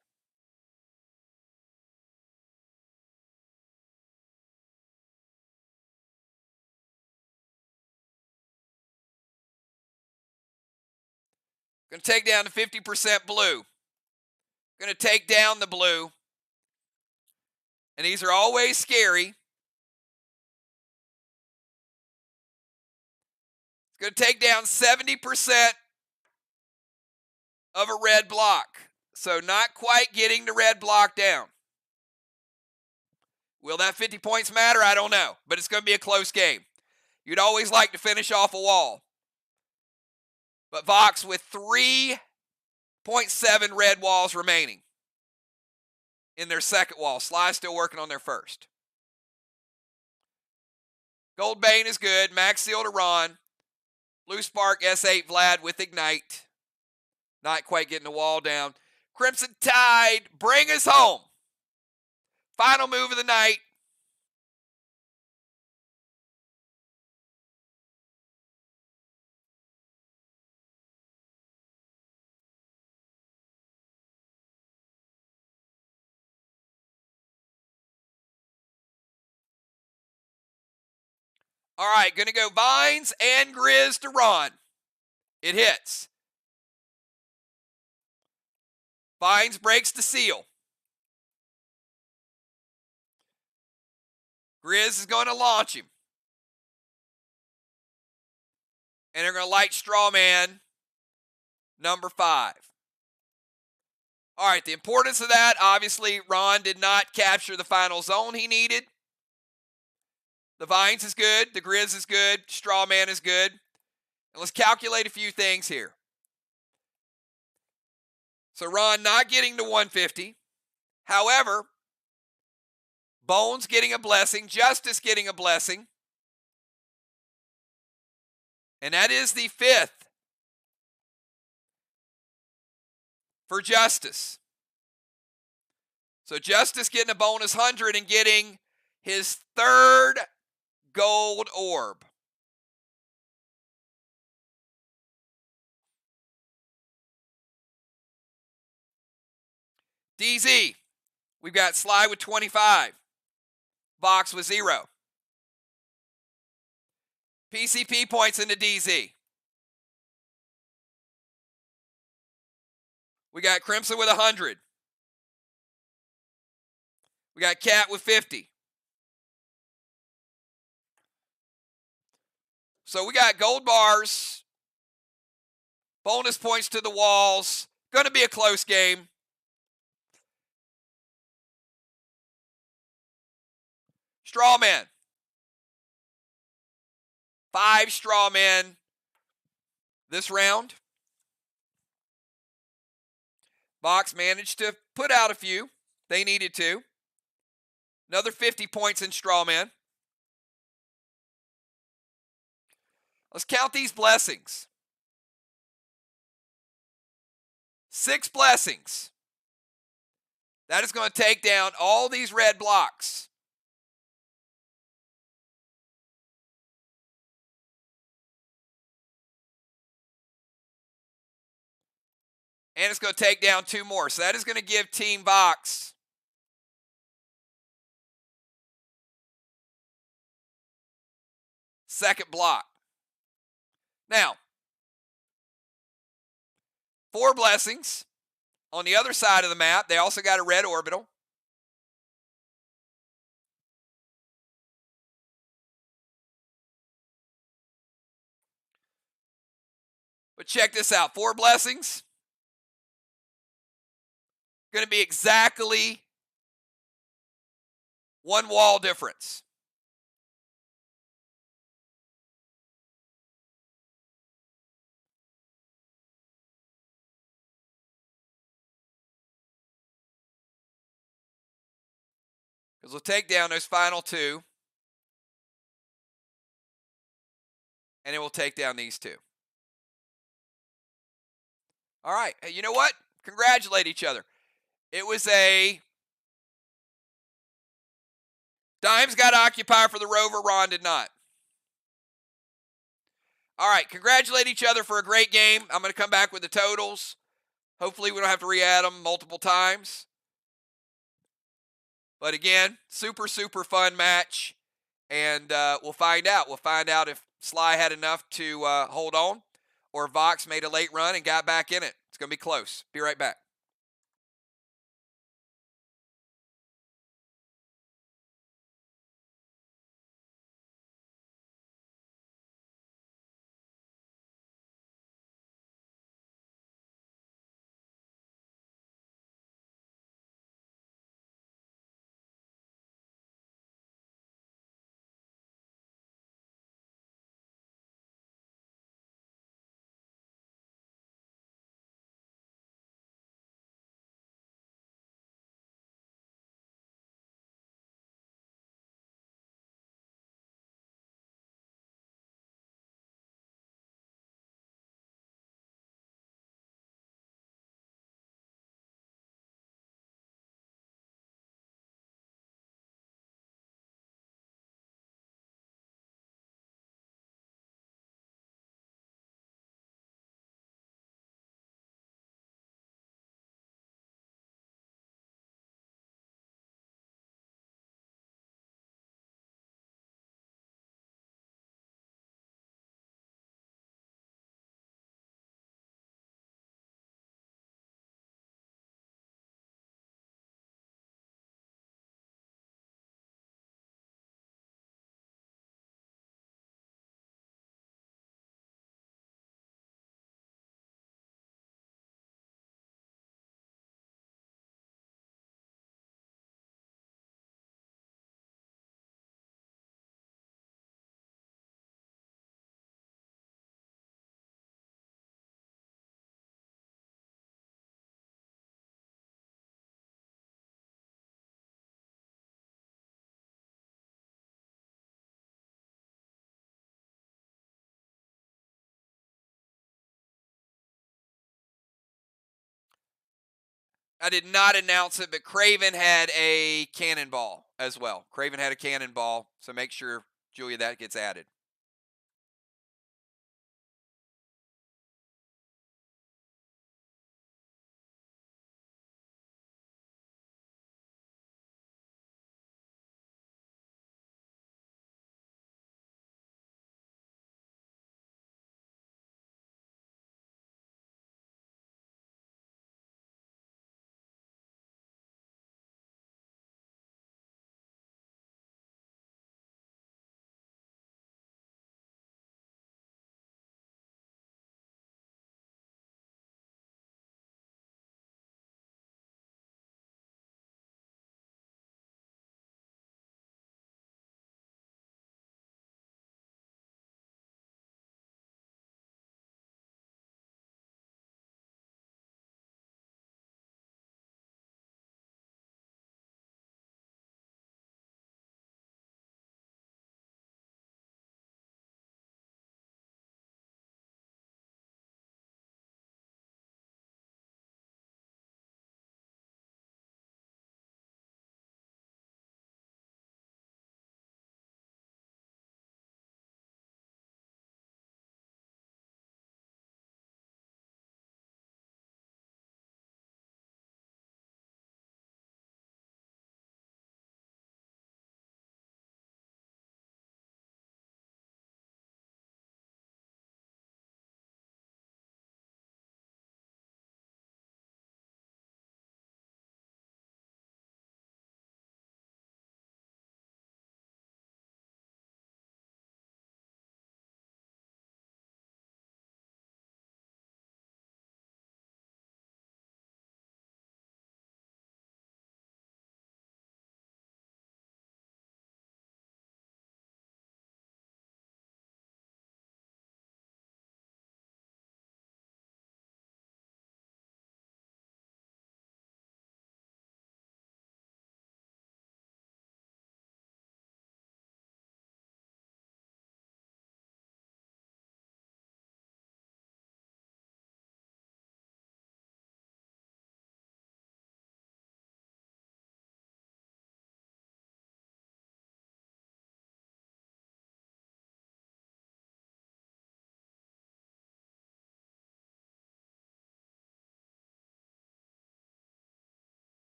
Going to take down the 50% blue. Going to take down the blue. And these are always scary. It's going to take down 70% of a red block. So not quite getting the red block down. Will that 50 points matter? I don't know. But it's going to be a close game. You'd always like to finish off a wall. But VOX with 3.7 red walls remaining in their second wall. SLY still working on their first. Gold Bane is good. Max Seal to Ron. Blue Spark S8 Vlad with Ignite. Not quite getting the wall down. Crimson Tide, bring us home. Final move of the night. All right, going to go Vines and Grizz to Ron. It hits. Vines breaks the seal. Grizz is going to launch him. And they're going to light Strawman number 5. All right, the importance of that, obviously, Ron did not capture the final zone he needed. The Vines is good. The Grizz is good. Strawman is good. And let's calculate a few things here. So Ron not getting to 150. However, Bones getting a blessing. Justice getting a blessing. And that is the 5th for Justice. So Justice getting a bonus 100 and getting his 3rd gold orb. DZ, we've got SLY with 25. VOX with 0. PCP points into DZ. We got Crimson with 100. We got Cat with 50. So we got gold bars, bonus points to the walls. Going to be a close game. Strawman. 5 Strawmen this round. VOX managed to put out a few. They needed to. Another 50 points in Strawman. Let's count these blessings. 6 blessings. That is going to take down all these red blocks. And it's going to take down 2 more. So that is going to give Team VOX second block. Now, 4 blessings. On the other side of the map, they also got a red orbital. But check this out. 4 blessings. Going to be exactly 1 wall difference. Because we'll take down those final 2. And it will take down these 2. All right. Hey, you know what? Congratulate each other. It was a Dimes got Occupier for the Rover. Ron did not. All right. Congratulate each other for a great game. I'm going to come back with the totals. Hopefully we don't have to re-add them multiple times. But again, super, super fun match. And we'll find out. We'll find out if SLY had enough to hold on or VOX made a late run and got back in it. It's going to be close. Be right back. I did not announce it, but Craven had a cannonball as well. Craven had a cannonball, so make sure, Julia, that gets added.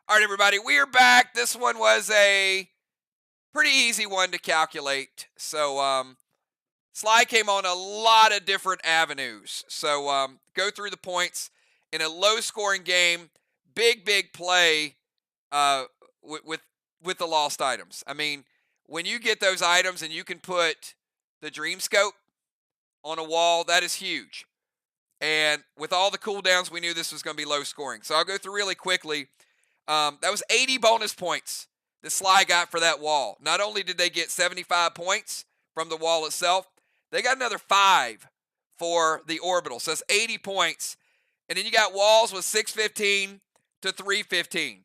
All right, everybody, we are back. This one was a pretty easy one to calculate. So SLY came on a lot of different avenues. So go through the points in a low-scoring game. Big play with the lost items. I mean, when you get those items and you can put the Dream Scope on a wall, that is huge. And with all the cooldowns, we knew this was going to be low scoring. So I'll go through really quickly. That was 80 bonus points that SLY got for that wall. Not only did they get 75 points from the wall itself, they got another 5 for the orbital. So that's 80 points. And then you got walls with 615 to 315.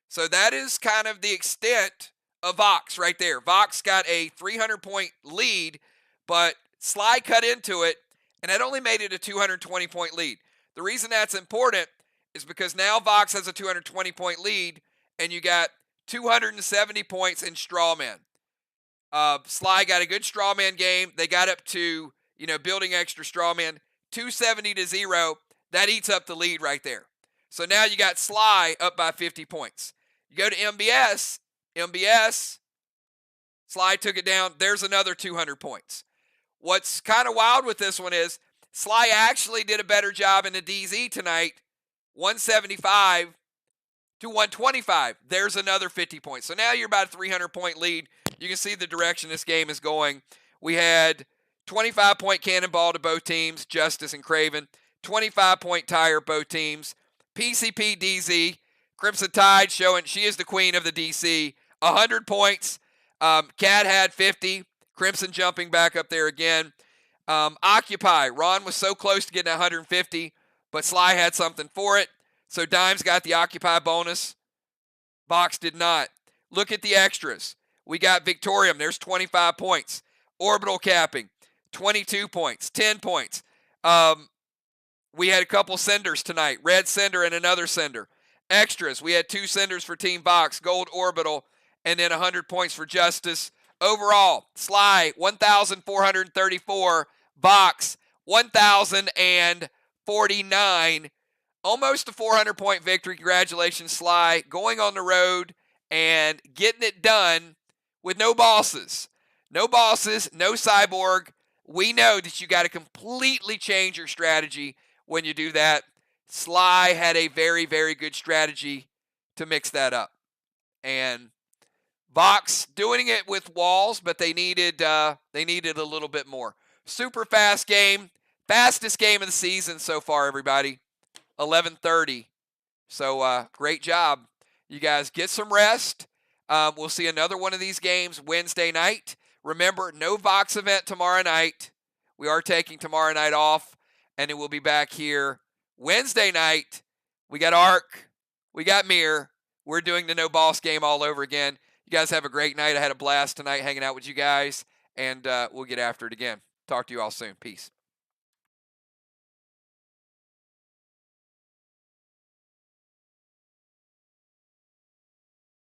So that is kind of the extent of VOX right there. VOX got a 300-point lead, but SLY cut into it, and that only made it a 220-point lead. The reason that's important is because now VOX has a 220-point lead, and you got 270 points in Strawman. SLY got a good Strawman game. They got up to, building extra Strawman, 270 to 0. That eats up the lead right there. So now you got SLY up by 50 points. You go to MBS, SLY took it down. There's another 200 points. What's kind of wild with this one is SLY actually did a better job in the DZ tonight, 175 to 125. There's another 50 points. So now you're about a 300-point lead. You can see the direction this game is going. We had 25-point cannonball to both teams, Justice and Craven. 25-point tire, both teams. PCP DZ, Crimson Tide showing she is the queen of the DC. 100 points. Cat had 50. Crimson jumping back up there again. Occupy. Ron was so close to getting 150, but SLY had something for it. So Dimes got the Occupy bonus. VOX did not. Look at the extras. We got Victorium. There's 25 points. Orbital capping. 22 points. 10 points. We had a couple senders tonight. Red sender and another sender. Extras. We had 2 senders for Team VOX. Gold orbital. And then 100 points for Justice. Overall, SLY 1,434, VOX 1,049. Almost a 400-point victory. Congratulations, SLY. Going on the road and getting it done with no bosses. No bosses, no cyborg. We know that you got to completely change your strategy when you do that. SLY had a very, very good strategy to mix that up. And VOX doing it with walls, but they needed a little bit more. Super fast game. Fastest game of the season so far, everybody. 11:30. So great job. You guys get some rest. We'll see another one of these games Wednesday night. Remember, no VOX event tomorrow night. We are taking tomorrow night off, and then we'll be back here Wednesday night. We got Arc. We got Mirror. We're doing the no boss game all over again. You guys have a great night. I had a blast tonight hanging out with you guys, and we'll get after it again. Talk to you all soon. Peace.